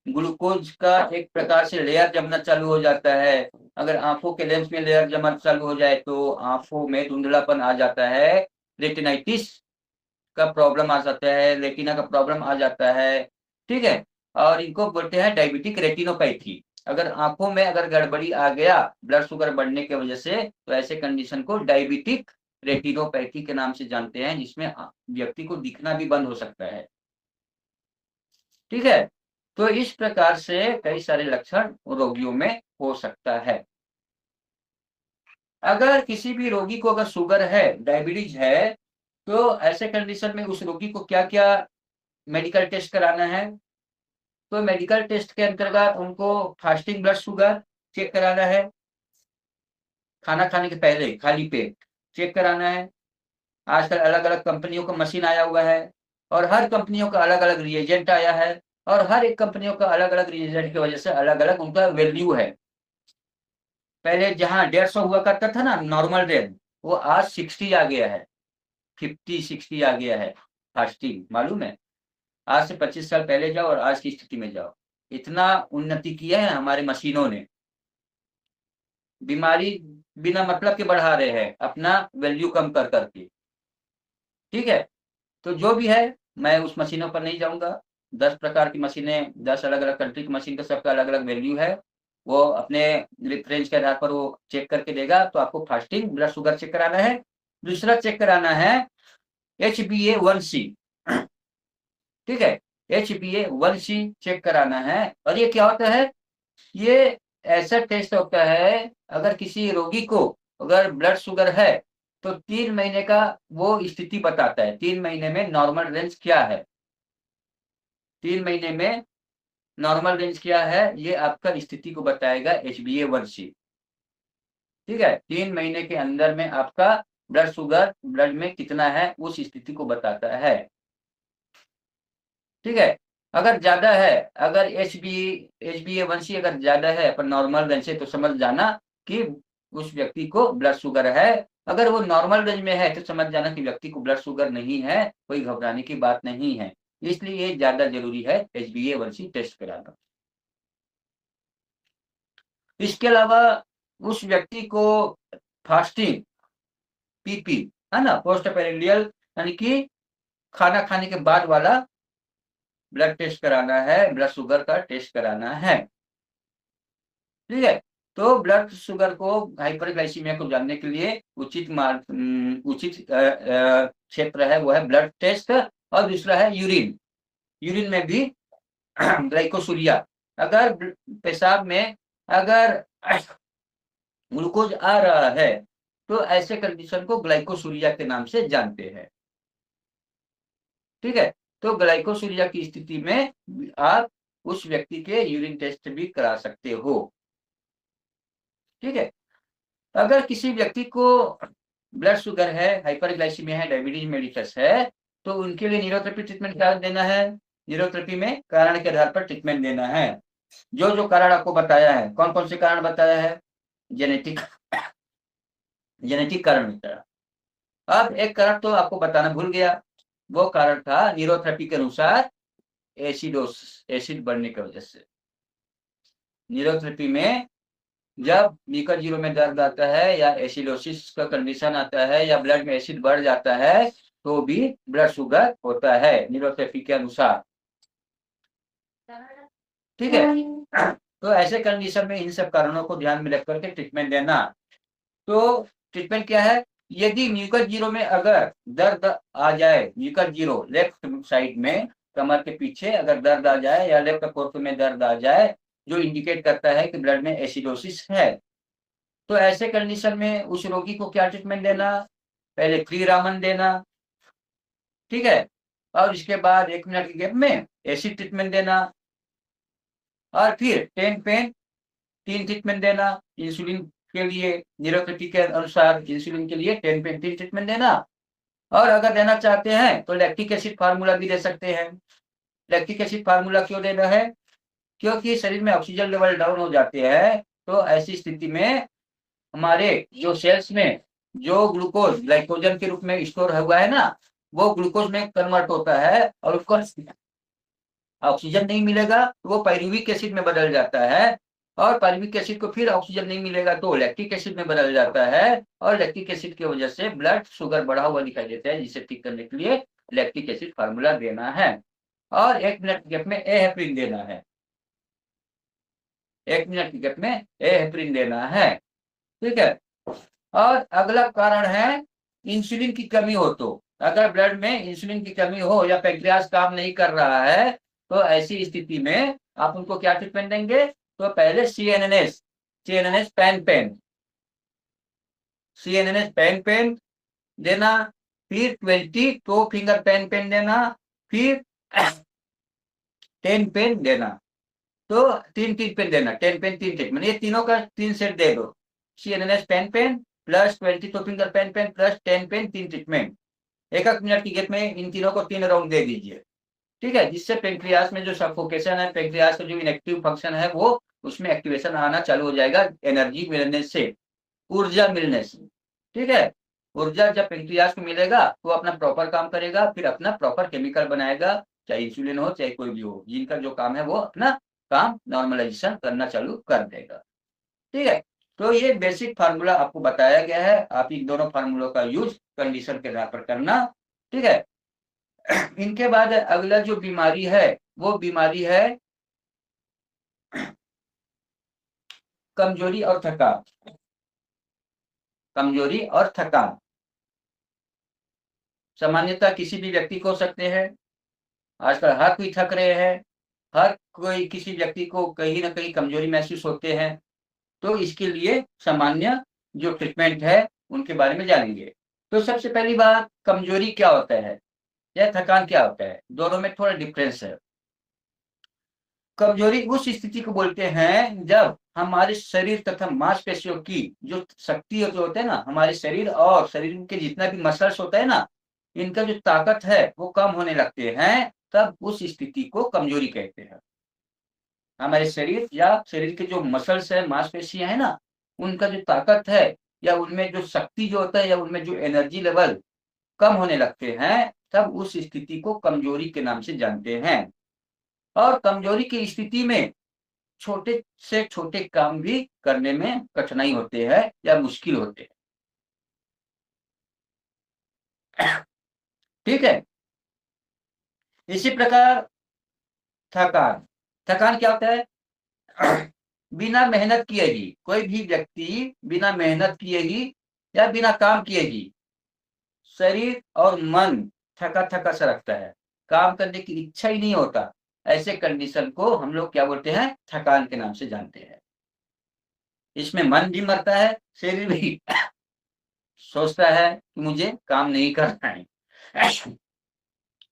ग्लूकोज का एक प्रकार से लेयर जमना चालू हो जाता है। अगर आंखों के लेंस में लेयर जमना चालू हो जाए तो आंखों में धुंधलापन आ जाता है, रेटिनाइटिस का प्रॉब्लम आ जाता है, रेटिना का प्रॉब्लम आ जाता है। ठीक है, और इनको बोलते हैं डायबिटिक रेटिनोपैथी। अगर आंखों में अगर गड़बड़ी आ गया ब्लड शुगर बढ़ने की वजह से, तो ऐसे कंडीशन को डायबिटिक रेटिनोपैथी के नाम से जानते हैं, जिसमें व्यक्ति को दिखना भी बंद हो सकता है। ठीक है, तो इस प्रकार से कई सारे लक्षण रोगियों में हो सकता है। अगर किसी भी रोगी को अगर शुगर है, डायबिटीज है, तो ऐसे कंडीशन में उस रोगी को क्या क्या मेडिकल टेस्ट कराना है? तो मेडिकल टेस्ट के अंतर्गत उनको फास्टिंग ब्लड शुगर चेक कराना है, खाना खाने के पहले खाली पेट चेक कराना है। आजकल अलग अलग कंपनियों का मशीन आया हुआ है, और हर कंपनियों का अलग अलग रिएजेंट आया है, और हर एक कंपनियों का अलग अलग रिएजेंट की वजह से अलग अलग उनका वैल्यू है। पहले जहां 150 हुआ करता था ना नॉर्मल रेट, वो आज 60 आ गया है। 50-60 आ गया है फास्टिंग, मालूम है? आज से 25 साल पहले जाओ और आज की स्थिति में जाओ, इतना उन्नति किया है हमारे मशीनों ने। बीमारी बिना मतलब के बढ़ा रहे हैं, अपना वैल्यू कम कर करके। ठीक है, तो जो भी है मैं उस मशीनों पर नहीं जाऊंगा। 10 प्रकार की मशीनें, 10 अलग अलग कंट्री की मशीन का सबका अलग अलग वैल्यू है। वो अपने रेफरेंस के आधार पर वो चेक करके देगा। तो आपको फास्टिंग ब्लड शुगर चेक कराना है। दूसरा चेक कराना है HbA1c। ठीक है, HbA1c चेक कराना है। और ये क्या होता है? ये ऐसा टेस्ट होता है, अगर किसी रोगी को अगर ब्लड शुगर है तो 3 महीने का वो स्थिति बताता है। 3 महीने में नॉर्मल रेंज क्या है, 3 महीने में नॉर्मल रेंज क्या है, ये आपका स्थिति को बताएगा HbA1c। ठीक है, 3 महीने के अंदर में आपका ब्लड शुगर ब्लड में कितना है उस स्थिति को बताता है। ठीक है, अगर ज्यादा है, अगर HbA1c अगर ज्यादा है पर नॉर्मल रेंज से, तो समझ जाना कि उस व्यक्ति को ब्लड शुगर है। अगर वो नॉर्मल रेंज में है तो समझ जाना कि व्यक्ति को ब्लड शुगर नहीं है, कोई घबराने की बात नहीं है। इसलिए ये ज्यादा जरूरी है HbA1c टेस्ट कराना। इसके अलावा उस व्यक्ति को फास्टिंग PP है ना, पोस्ट पेरिडियल, यानी कि खाना खाने के बाद वाला ब्लड टेस्ट कराना है, ब्लड शुगर का टेस्ट कराना है। ठीक है, तो ब्लड शुगर को, हाइपरग्लाइसीमिया को जानने के लिए उचित क्षेत्र है वो है ब्लड टेस्ट। और दूसरा है यूरिन। यूरिन में भी ग्लाइकोसूरिया, अगर पेशाब में अगर ग्लूकोज आ रहा है तो ऐसे कंडीशन को ग्लाइकोसूरिया के नाम से जानते हैं। ठीक है, तो ग्लाइकोसूरिया की स्थिति में आप उस व्यक्ति के यूरिन टेस्ट भी करा सकते हो। ठीक है, अगर किसी व्यक्ति को ब्लड शुगर है, हाइपरग्लाइसीमिया है, डायबिटीज मेलिटस है, तो उनके लिए न्यूरोथेरेपी ट्रीटमेंट क्या देना है? न्यूरोथेरेपी में कारण के आधार पर ट्रीटमेंट देना है। जो जो कारण आपको बताया है, कौन कौन से कारण बताया है? जेनेटिक कारण बताया। अब एक कारण तो आपको बताना भूल गया, वो कारण था न्यूरोथेरेपी के अनुसार एसिड बढ़ने की वजह से। न्यूरोथेरेपी में जब म्यूकस जीरो में दर्द आता है या एसिडोसिस का कंडीशन आता है या ब्लड में एसिड बढ़ जाता है तो भी ब्लड शुगर होता है न्यूरोथेरेपी के अनुसार। ठीक है, तो ऐसे कंडीशन में इन सब कारणों को ध्यान में रख करके ट्रीटमेंट देना। तो ट्रीटमेंट क्या है? यदि म्यूकस जीरो में अगर दर्द आ जाए, म्यूकस जीरो लेफ्ट साइड में कमर के पीछे अगर दर्द आ जाए या लेफ्ट कोर्ट में दर्द आ जाए, जो इंडिकेट करता है कि ब्लड में एसिडोसिस है, तो ऐसे कंडीशन में उस रोगी को क्या ट्रीटमेंट देना? पहले फ्री रामन देना। ठीक है, और इसके बाद 1 मिनट के गैप में एसिड ट्रीटमेंट देना। और फिर 10 पेन 3 ट्रीटमेंट देना। इंसुलिन के लिए न्यूरोथेरेपी के अनुसार इंसुलिन के लिए 10 पेन 3 ट्रीटमेंट देना। और अगर देना चाहते हैं तो लैक्टिक एसिड फार्मूला भी दे सकते हैं। लैक्टिक एसिड फार्मूला क्यों देना है? क्योंकि शरीर में ऑक्सीजन लेवल डाउन हो जाते हैं, तो ऐसी स्थिति में हमारे जो सेल्स में जो ग्लूकोज ग्लाइकोजन के रूप में स्टोर हुआ है ना, वो ग्लूकोज में कन्वर्ट होता है और उसको ऑक्सीजन नहीं मिलेगा तो वो पायरुविक एसिड में बदल जाता है। और पायरुविक एसिड को फिर ऑक्सीजन नहीं मिलेगा तो लैक्टिक एसिड में बदल जाता है। और लैक्टिक एसिड की वजह से ब्लड शुगर बढ़ा हुआ दिखाई देता है, जिसे ठीक करने के लिए लैक्टिक एसिड फार्मूला देना है। और 1 मिनट गैप में एहेप्रिन देना है। 1 मिनट की गैप में एहेप्रिन देना है। ठीक है, और अगला कारण है इंसुलिन की कमी हो। तो अगर ब्लड में इंसुलिन की कमी हो या पैंक्रियास काम नहीं कर रहा है तो ऐसी स्थिति में आप उनको क्या ट्रीटमेंट देंगे? तो पहले CNNS पेन देना, फिर 20 टो फिंगर पेन देना, फिर 10 पेन देना। तो 3 पेन देना, 10 पेन 3 ट्रीटमेंट, ये तीनों का 3 सेट दे दो। CNNS pain plus 20 toe finger pain plus 10 pain 3 treatment. 1 minute की गैप में इन तीनों को 3 राउंड दे दीजिए। ठीक है, जिससे पेंक्रियास में जो सफोकेशन है, पेंक्रियास का जो इनएक्टिव फंक्शन है वो उसमें एक्टिवेशन आना चालू हो जाएगा, एनर्जी मिलने से, ऊर्जा मिलने से। ठीक है, ऊर्जा जब पेंक्रियाज को मिलेगा तो अपना प्रॉपर काम करेगा, फिर अपना प्रॉपर केमिकल बनाएगा, चाहे इंसुलिन हो चाहे कोई भी हो, जिनका जो काम है वो अपना काम नॉर्मलाइजेशन करना चालू कर देगा। ठीक है, तो ये बेसिक फार्मूला आपको बताया गया है, आप इन दोनों फार्मूलों का यूज कंडीशन के आधार पर करना। ठीक है, इनके बाद अगला जो बीमारी है वो बीमारी है कमजोरी और थकान। कमजोरी और थकान सामान्यतः किसी भी व्यक्ति को हो सकते हैं। आजकल हर कोई थक रहे हैं, हर कोई किसी व्यक्ति को कहीं ना कहीं कमजोरी महसूस होते हैं। तो इसके लिए सामान्य जो ट्रीटमेंट है उनके बारे में जानेंगे। तो सबसे पहली बात, कमजोरी क्या होता है या थकान क्या होता है, दोनों में थोड़ा डिफरेंस है। कमजोरी उस स्थिति को बोलते हैं जब हमारे शरीर तथा मांसपेशियों की जो शक्ति जो होता है ना, हमारे शरीर और शरीर के जितना भी मसल्स होता है ना, इनका जो ताकत है वो कम होने लगते हैं, तब उस स्थिति को कमजोरी कहते हैं। हमारे शरीर या शरीर के जो मसल्स है, मांसपेशियां है ना, उनका जो ताकत है या उनमें जो शक्ति जो होता है या उनमें जो एनर्जी लेवल कम होने लगते हैं, तब उस स्थिति को कमजोरी के नाम से जानते हैं। और कमजोरी की स्थिति में छोटे से छोटे काम भी करने में कठिनाई होते हैं या मुश्किल होते हैं। ठीक है, इसी प्रकार थकान। थकान क्या होता है? बिना मेहनत किए ही कोई भी व्यक्ति बिना मेहनत किए ही या बिना काम किए ही शरीर और मन थका थका सा रखता है, काम करने की इच्छा ही नहीं होता। ऐसे कंडीशन को हम लोग क्या बोलते हैं? थकान के नाम से जानते हैं। इसमें मन भी मरता है, शरीर भी सोचता है कि मुझे काम नहीं करना है।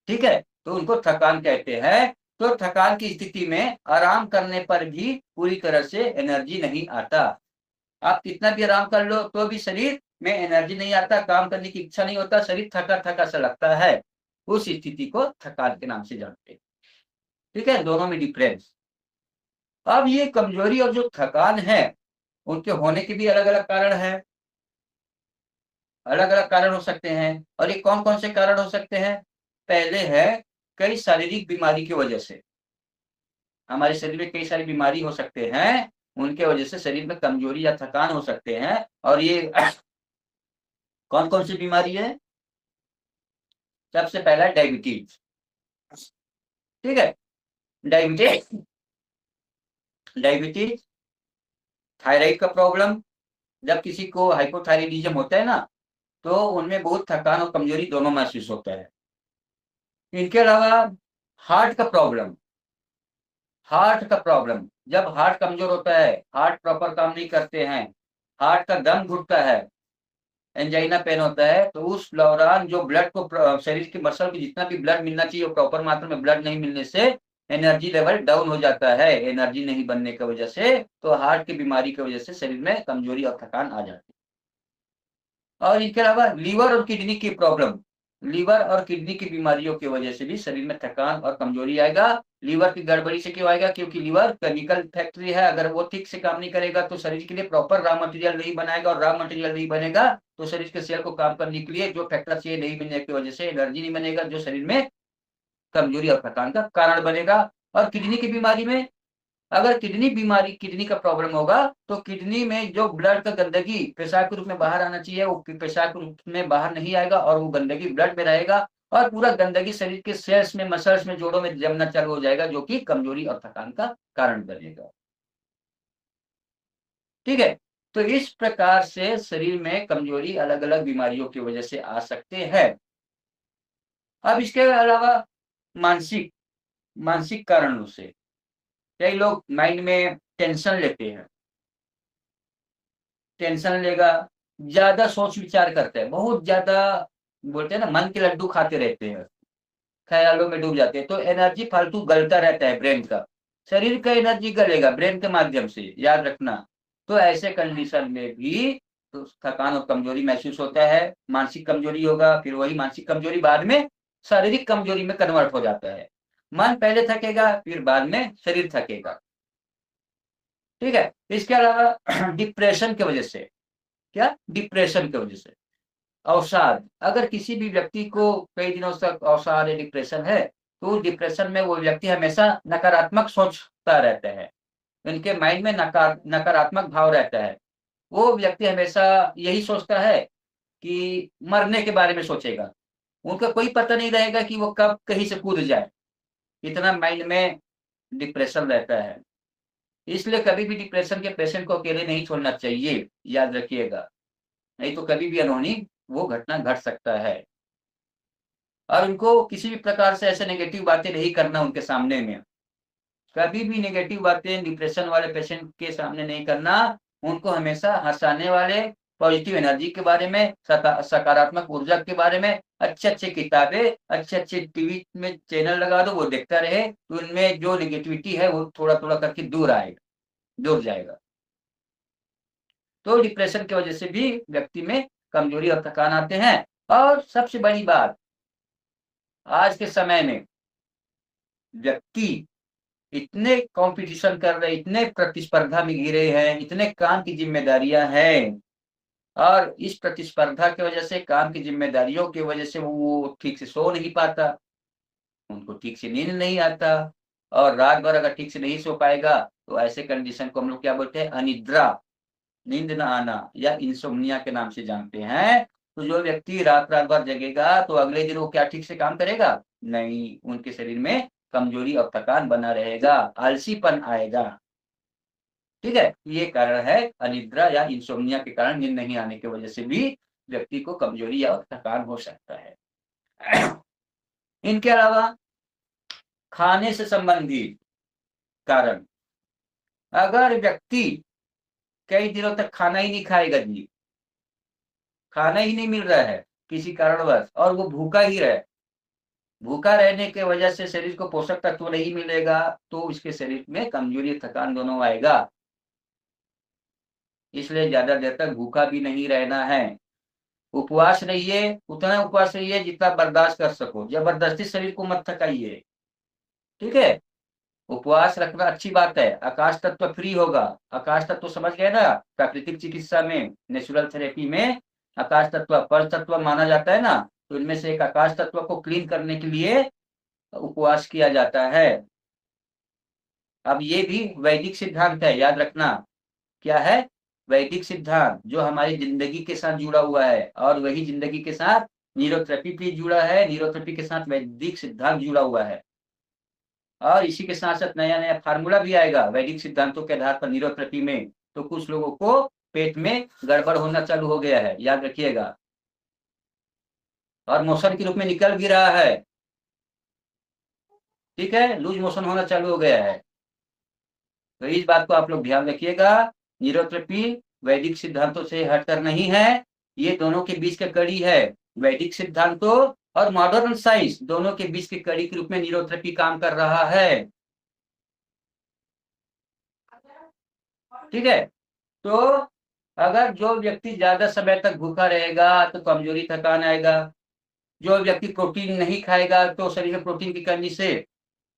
ठीक है, तो उनको थकान कहते हैं। तो थकान की स्थिति में आराम करने पर भी पूरी तरह से एनर्जी नहीं आता। आप कितना भी आराम कर लो तो भी शरीर में एनर्जी नहीं आता, काम करने की इच्छा नहीं होता, शरीर थका थका सा लगता है। उस स्थिति को थकान के नाम से जानते हैं। ठीक है, दोनों में डिफरेंस। अब ये कमजोरी और जो थकान है उनके होने के भी अलग अलग कारण है, अलग अलग कारण हो सकते हैं। और ये कौन कौन से कारण हो सकते हैं? पहले है कई शारीरिक बीमारी की वजह से। हमारे शरीर में कई सारी बीमारी हो सकते हैं, उनके वजह से शरीर में कमजोरी या थकान हो सकते हैं। और ये कौन कौन सी बीमारी है? सबसे पहला डायबिटीज। ठीक है, डायबिटीज, डायबिटीज, थायराइड का प्रॉब्लम। जब किसी को हाइपोथायराइडिज्म होता है ना, तो उनमें बहुत थकान और कमजोरी दोनों महसूस होता है। इनके अलावा हार्ट का प्रॉब्लम। हार्ट का प्रॉब्लम, जब हार्ट कमजोर होता है, हार्ट प्रॉपर काम नहीं करते हैं, हार्ट का दम घुटता है, एंजाइना पेन होता है, तो उस दौरान जो ब्लड को शरीर के मसल को जितना भी ब्लड मिलना चाहिए प्रॉपर मात्रा में ब्लड नहीं मिलने से एनर्जी लेवल डाउन हो जाता है। एनर्जी नहीं बनने की वजह से, तो हार्ट की बीमारी की वजह से शरीर में कमजोरी और थकान आ जाती है। और इसके अलावा लीवर और किडनी की प्रॉब्लम, लीवर और किडनी की बीमारियों की वजह से भी शरीर में थकान और कमजोरी आएगा। लीवर की गड़बड़ी से क्यों आएगा? क्योंकि लीवर केमिकल फैक्ट्री है, अगर वो ठीक से काम नहीं करेगा तो शरीर के लिए प्रॉपर रॉ मटेरियल नहीं बनाएगा, और रॉ मटेरियल नहीं बनेगा तो शरीर के सेल को काम करने के लिए जो फैक्टर चाहिए नहीं बनने की वजह से एनर्जी नहीं बनेगा, जो शरीर में कमजोरी और थकान का कारण बनेगा। और किडनी की बीमारी में, अगर किडनी का प्रॉब्लम होगा तो किडनी में जो ब्लड का गंदगी पेशाब के रूप में बाहर आना चाहिए वो पेशाब के रूप में बाहर नहीं आएगा, और वो गंदगी ब्लड में रहेगा, और पूरा गंदगी शरीर के सेल्स में, मसल्स में, जोड़ों में जमना चालू हो जाएगा, जो कि कमजोरी और थकान का कारण बनेगा। ठीक है, तो इस प्रकार से शरीर में कमजोरी अलग अलग बीमारियों की वजह से आ सकते हैं। अब इसके अलावा मानसिक मानसिक कारणों से कई लोग माइंड में टेंशन लेते हैं, टेंशन लेगा, ज्यादा सोच विचार करते हैं, बहुत ज्यादा बोलते हैं ना, मन के लड्डू खाते रहते हैं, ख्यालों में डूब जाते हैं, तो एनर्जी फालतू गलता रहता है ब्रेन का। शरीर का एनर्जी गलेगा ब्रेन के माध्यम से, याद रखना। तो ऐसे कंडीशन में भी तो थकान और कमजोरी महसूस होता है, मानसिक कमजोरी होगा, फिर वही मानसिक कमजोरी बाद में शारीरिक कमजोरी में कन्वर्ट हो जाता है। मन पहले थकेगा, फिर बाद में शरीर थकेगा। ठीक है, इसके अलावा डिप्रेशन की वजह से, क्या? डिप्रेशन की वजह से अवसाद, अगर किसी भी व्यक्ति को कई दिनों तक अवसाद या डिप्रेशन है, तो डिप्रेशन में वो व्यक्ति हमेशा नकारात्मक सोचता रहता है। उनके माइंड में नकारात्मक भाव रहता है। वो व्यक्ति हमेशा यही सोचता है कि मरने के बारे में सोचेगा। उनको कोई पता नहीं रहेगा कि वो कब कहीं से कूद जाए। इतना माइंड में डिप्रेशन रहता है। इसलिए कभी भी डिप्रेशन के पेशेंट को अकेले नहीं छोड़ना चाहिए, याद रखिएगा। नहीं तो कभी भी अनहोनी वो घटना घट सकता है। और उनको किसी भी प्रकार से ऐसे नेगेटिव बातें नहीं करना उनके सामने में। कभी भी नेगेटिव बातें डिप्रेशन वाले पेशेंट के सामने नहीं करना। उनको हमेशा हँसाने वाले पॉजिटिव एनर्जी के बारे में, सकारात्मक ऊर्जा के बारे में, अच्छी-अच्छी किताबें, अच्छे-अच्छे टीवी में चैनल लगा दो, वो देखता रहे, तो उनमें जो नेगेटिविटी है वो थोड़ा-थोड़ा करके दूर जाएगा। तो डिप्रेशन की वजह से भी व्यक्ति में कमजोरी और थकान आते हैं। और सबसे बड़ी बात, आज के समय में व्यक्ति इतने कॉम्पिटिशन कर रहे, इतने प्रतिस्पर्धा में घिरे हैं, इतने काम की ज़िम्मेदारियाँ हैं और इस प्रतिस्पर्धा की वजह से, काम की ज़िम्मेदारियों की वजह से वो ठीक से सो नहीं पाता, उनको ठीक से नींद नहीं आता और रात भर अगर ठीक से नहीं सो पाएगा, तो ऐसे कंडीशन को हम लोग क्या बोलते हैं? अनिद्रा, नींद ना आना या इंसोम्निया के नाम से जानते हैं। तो जो व्यक्ति रात-रात भर जगेगा, तो अगले दिन वो क्या ठीक से काम करेगा? नहीं, उनके शरीर में कमजोरी और थकान बना रहेगा, आलसीपन आएगा। ठीक है? ये कारण है अनिद्रा या इंसोम्निया के कारण, नींद नहीं आने की वजह से भी व्यक्ति को कमजोरी और थकान हो सकता है। इनके अलावा खाने से संबंधित कारण, अगर व्यक्ति कई दिनों तक खाना ही नहीं खाएगा जी, खाना ही नहीं मिल रहा है किसी कारणवश और वो भूखा ही रहे, भूखा रहने की वजह से शरीर को पोषक तत्व नहीं मिलेगा, तो इसके शरीर में कमजोरी, थकान दोनों आएगा। इसलिए ज़्यादा देर तक भूखा भी नहीं रहना है। उपवास रहिए, उतना उपवास रहिए जितना बर्दाश्त कर सको, जबरदस्ती शरीर को मत थकाइए, ठीक है? उपवास रखना अच्छी बात है, आकाश तत्व फ्री होगा। आकाश तत्व समझ गए ना? प्राकृतिक चिकित्सा में, नेचुरल थेरेपी में आकाश तत्व पंच तत्व माना जाता है ना, तो इनमें से एक आकाश तत्व को क्लीन करने के लिए उपवास किया जाता है। अब ये भी वैदिक सिद्धांत है, याद रखना। क्या है? वैदिक सिद्धांत, जो हमारी जिंदगी के साथ जुड़ा हुआ है और वही जिंदगी के साथ न्यूरोथेरेपी भी जुड़ा है, न्यूरोथेरेपी के साथ वैदिक सिद्धांत जुड़ा हुआ है। और इसी के साथ-साथ नया-नया फार्मूला भी आएगा वैदिक सिद्धांतों के आधार पर न्यूरोथेरेपी में। तो कुछ लोगों को पेट में गड़बड़ होना चालू हो गया है, याद रखिएगा। और मोशन के रूप में निकल भी रहा है, ठीक है? लूज़ मोशन होना चालू हो गया है। तो इस बात को आप लोग ध्यान रखिएगा। न्यूरोथेरेपी वैदिक सिद्धांतों से हटकर नहीं है, ये दोनों के बीच का कड़ी है। वैदिक सिद्धांतों और मॉडर्न साइंस दोनों के बीच की कड़ी के रूप में न्यूरोथेरेपी काम कर रहा है, ठीक है? तो अगर जो व्यक्ति ज़्यादा समय तक भूखा रहेगा, तो कमजोरी, थकान आएगा। जो व्यक्ति प्रोटीन नहीं खाएगा, तो शरीर में प्रोटीन की कमी से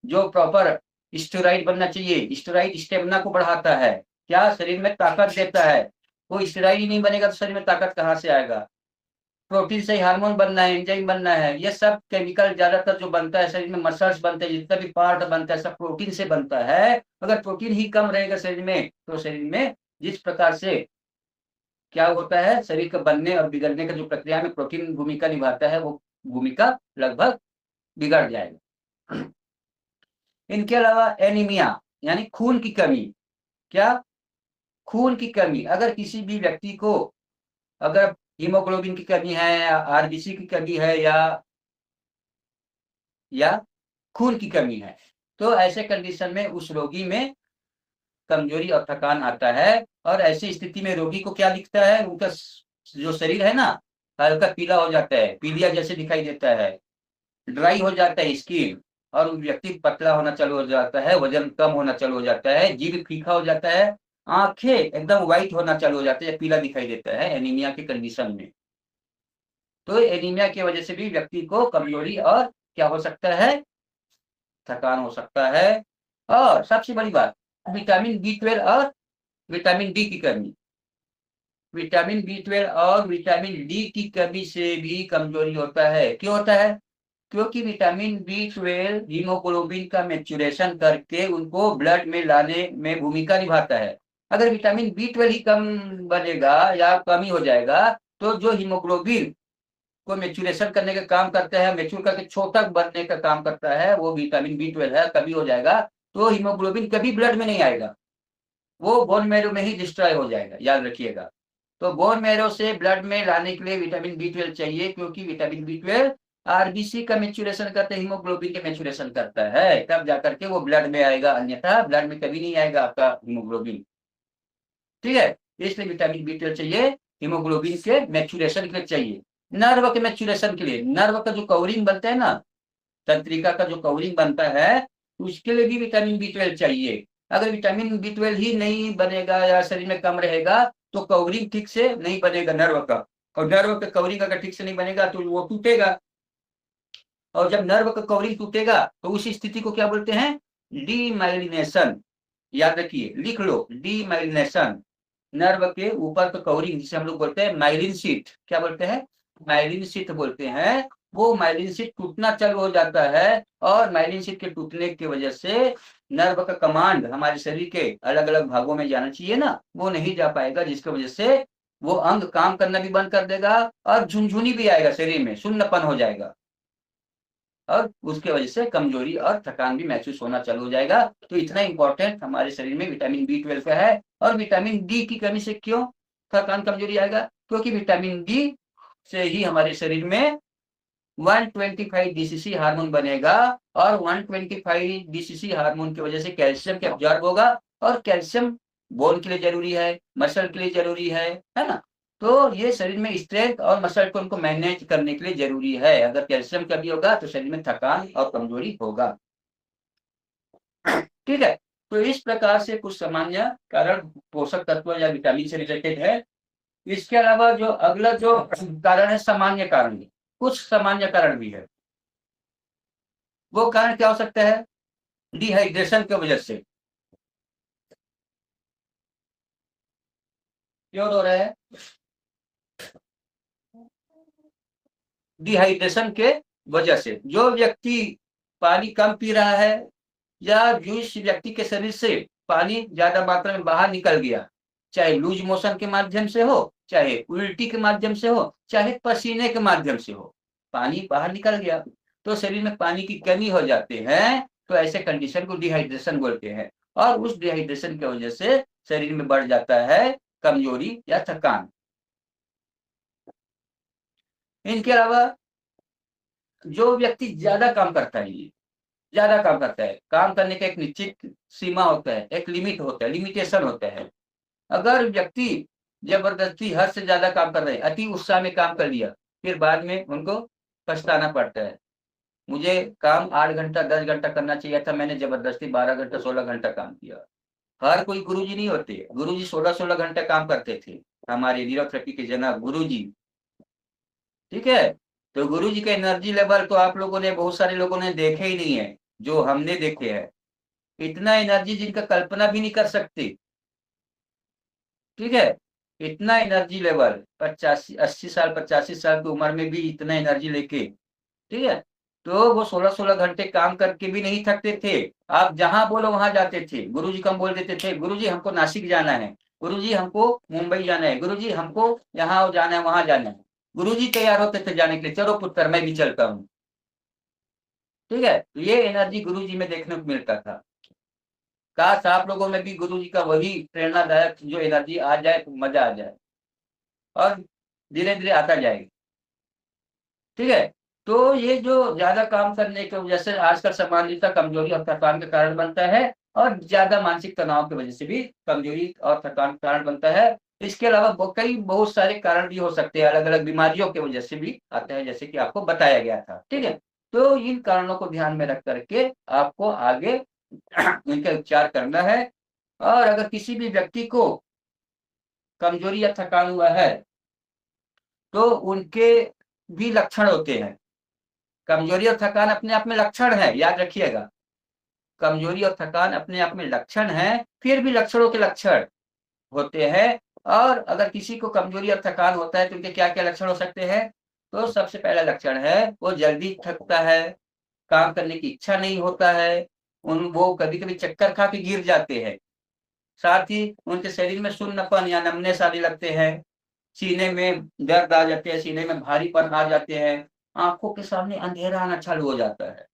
जो प्रॉपर स्टेरॉइड बनना चाहिए, स्टेरॉइड स्टेमिना को बढ़ाता है, क्या शरीर में ताकत देता है। वो स्टेरॉइड ही नहीं बनेगा तो शरीर में ताकत कहाँ से आएगा? प्रोटीन से ही हार्मोन बनना है, एंजाइम बनना है, ये सब केमिकल ज्यादातर जो बनता है शरीर में, मसल्स बनते हैं, जितना भी पार्ट बनता है सब प्रोटीन से बनता है। अगर प्रोटीन ही कम रहेगा शरीर में, तो शरीर में जिस प्रकार से क्या होता है, शरीर का बनने और बिगड़ने का जो प्रक्रिया में प्रोटीन भूमिका निभाता है, वो भूमिका लगभग बिगड़ जाएगी। इनके अलावा एनीमिया यानी खून की कमी, क्या? खून की कमी, अगर किसी भी व्यक्ति को अगर हीमोग्लोबिन की कमी है या आरबीसी की कमी है या खून की कमी है, तो ऐसे कंडीशन में उस रोगी में कमजोरी और थकान आता है। और ऐसी स्थिति में रोगी को क्या दिखता है? उनका जो शरीर है ना, हल्का पीला हो जाता है, पीलिया जैसे दिखाई देता है, ड्राई हो जाता है स्किन, और व्यक्ति पतला होना चालू हो जाता है, वजन कम होना चालू हो जाता है, जीभ फीका हो जाता है, आंखें एकदम व्हाइट होना चालू हो जाता है, पीला दिखाई देता है एनीमिया की कंडीशन में। तो एनीमिया की वजह से भी व्यक्ति को कमजोरी और क्या हो सकता है? थकान हो सकता है। और सबसे बड़ी बात, विटामिन बी 12 और विटामिन डी की कमी। विटामिन B12 और विटामिन डी की कमी से भी कमजोरी होता है। क्यों होता है? क्योंकि विटामिन B12 हीमोग्लोबिन का मैच्योरेशन करके उनको ब्लड में लाने में भूमिका निभाता है। अगर विटामिन B12 ही कम बनेगा या कमी हो जाएगा तो जो हीमोग्लोबिन को मैच्योरेशन करने का काम करता है, मैच्योर करके छोटा बनने का काम करता है, वो विटामिन B12 है, कमी हो जाएगा तो हीमोग्लोबिन कभी ब्लड में नहीं आएगा, वो बोन मैरो में ही डिस्ट्रॉय हो जाएगा, याद रखिएगा। तो बोन मैरो से ब्लड में लाने के लिए विटामिन B12 चाहिए, क्योंकि विटामिन B12 आरबीसी का मैच्योरेशन करता है, हीमोग्लोबिन के मैच्योरेशन करता है, तब जाकर के वो ब्लड में आएगा, अन्यथा ब्लड में कभी नहीं आएगा आपका हीमोग्लोबिन। ठीक है, इसलिए विटामिन B12 चाहिए, हीमोग्लोबिन के मैच्योरेशन के लिए चाहिए। नर्व के मैच्योरेशन के लिए, नर्व का जो कवरिंग बनता है ना, तंत्रिका का जो कवरिंग बनता है, उसके लिए भी विटामिन B12 चाहिए। अगर विटामिन B12 ही नहीं बनेगा या शरीर में कम रहेगा तो कवरिंग ठीक से नहीं बनेगा नर्व का, और नर्व का कवरिंग अगर ठीक से नहीं बनेगा तो वो टूटेगा, और जब नर्व का कवरिंग टूटेगा तो उस स्थिति को क्या बोलते हैं? डीमाइलिनेशन। याद रखिए, लिख लो, डीमाइलिनेशन। नर्व के ऊपर का कवरिंग जिसे हम लोग बोलते हैं माइलिन शीट, क्या बोलते हैं? माइलिन शीट बोलते हैं। वो माइलिन शीट टूटना चालू हो जाता है, और माइलिन शीट के टूटने की वजह से नर्व का कमांड हमारे शरीर के अलग अलग भागों में जाना चाहिए ना, वो नहीं जा पाएगा, जिसकी वजह से वो अंग काम करना भी बंद कर देगा और झुनझुनी भी आएगा, शरीर में सुन्नपन हो जाएगा, और उसके वजह से कमजोरी और थकान भी महसूस होना चालू हो जाएगा। तो इतना इंपॉर्टेंट हमारे शरीर में विटामिन B12 का है। और विटामिन डी की कमी से क्यों थकान कमजोरी आएगा? क्योंकि विटामिन डी से ही हमारे शरीर में 125 DCC हार्मोन बनेगा, और 125 DCC हार्मोन की वजह से कैल्शियम के अब्जॉर्ब होगा, और कैल्शियम बोन के लिए जरूरी है, मसल के लिए जरूरी है ना। तो ये शरीर में स्ट्रेंथ और मसल को उनको मैनेज करने के लिए जरूरी है। अगर कैल्शियम कमी होगा तो शरीर में थकान और कमजोरी होगा। ठीक है, तो इस प्रकार से कुछ सामान्य कारण पोषक तत्व या विटामिन से रिलेटेड है। इसके अलावा जो अगला जो कारण है सामान्य कारण, कुछ सामान्य कारण भी है। वो कारण क्या हो सकता है? डिहाइड्रेशन की वजह से। क्यों हो रहा है? डिहाइड्रेशन के वजह से। जो व्यक्ति पानी कम पी रहा है, या जिस व्यक्ति के शरीर से पानी ज्यादा मात्रा में बाहर निकल गया, चाहे लूज मोशन के माध्यम से हो, चाहे उल्टी के माध्यम से हो, चाहे पसीने के माध्यम से हो, पानी बाहर निकल गया तो शरीर में पानी की कमी हो जाती है, तो ऐसे कंडीशन को डिहाइड्रेशन बोलते हैं। और उस डिहाइड्रेशन की वजह से शरीर में बढ़ जाता है कमजोरी या थकान। इनके अलावा जो व्यक्ति ज्यादा काम करता है, ज्यादा काम करता है, काम करने का एक निश्चित सीमा होता है, एक लिमिट होता है, लिमिटेशन होता है। अगर व्यक्ति जबरदस्ती हद से ज्यादा काम कर रहे हैं, अति उत्साह में काम कर लिया, फिर बाद में उनको पछताना पड़ता है, मुझे काम 8 घंटा 10 घंटा करना चाहिए था, मैंने जबरदस्ती 12 घंटा 16 घंटा काम किया। हर कोई गुरुजी नहीं होते, गुरुजी 16-16 घंटे काम करते थे, हमारे न्यूरोथेरेपी के जनक गुरुजी। ठीक है, तो गुरुजी का एनर्जी लेवल तो आप लोगों ने, बहुत सारे लोगों ने देखे ही नहीं है, जो हमने देखे हैं। इतना एनर्जी जिनका कल्पना भी नहीं कर सकते। ठीक है, इतना एनर्जी लेवल 80 साल 85 साल की उम्र में भी इतना एनर्जी लेके, ठीक है, तो वो 16-16 घंटे काम करके भी नहीं थकते थे। आप जहां बोलो वहां जाते थे। गुरुजी को हम बोल देते थे, गुरुजी हमको नासिक जाना है, गुरुजी हमको मुंबई जाना है, गुरुजी हमको यहाँ जाना है, वहां जाना है। गुरुजी तैयार होते थे जाने के लिए, चलो पुत्र मैं भी चलता हूँ। ठीक है, तो ये एनर्जी गुरुजी में देखने को मिलता था। काश आप लोगों में भी गुरुजी का वही प्रेरणादायक जो एनर्जी आ जाए तो मजा आ जाए, और धीरे धीरे आता जाएगा। ठीक है, तो ये जो ज्यादा काम करने की वजह से आजकल सामान्यतः कमजोरी और थकान का कारण बनता है, और ज्यादा मानसिक तनाव की वजह से भी कमजोरी और थकान का कारण बनता है। इसके अलावा कई बहुत सारे कारण भी हो सकते हैं, अलग अलग बीमारियों की वजह से भी आते हैं, जैसे कि आपको बताया गया था। ठीक है, तो इन कारणों को ध्यान में रख करके आपको आगे इनका उपचार करना है। और अगर किसी भी व्यक्ति को कमजोरी या थकान हुआ है तो उनके भी लक्षण होते हैं। कमजोरी और थकान अपने आप में लक्षण है, याद रखिएगा, कमजोरी और थकान अपने आप में लक्षण है, फिर भी लक्षणों के लक्षण होते हैं, और अगर किसी को कमजोरी और थकान होता है तो उनके क्या क्या लक्षण हो सकते हैं? तो सबसे पहला लक्षण है वो जल्दी थकता है, काम करने की इच्छा नहीं होता है, वो कभी कभी चक्कर खा के गिर जाते हैं, साथ ही उनके शरीर में सुन्नपन या नमनेस आने लगते हैं, सीने में दर्द आ जाते हैं, सीने में भारीपन आ जाते हैं, आंखों के सामने अंधेरा आना चालू हो जाता है,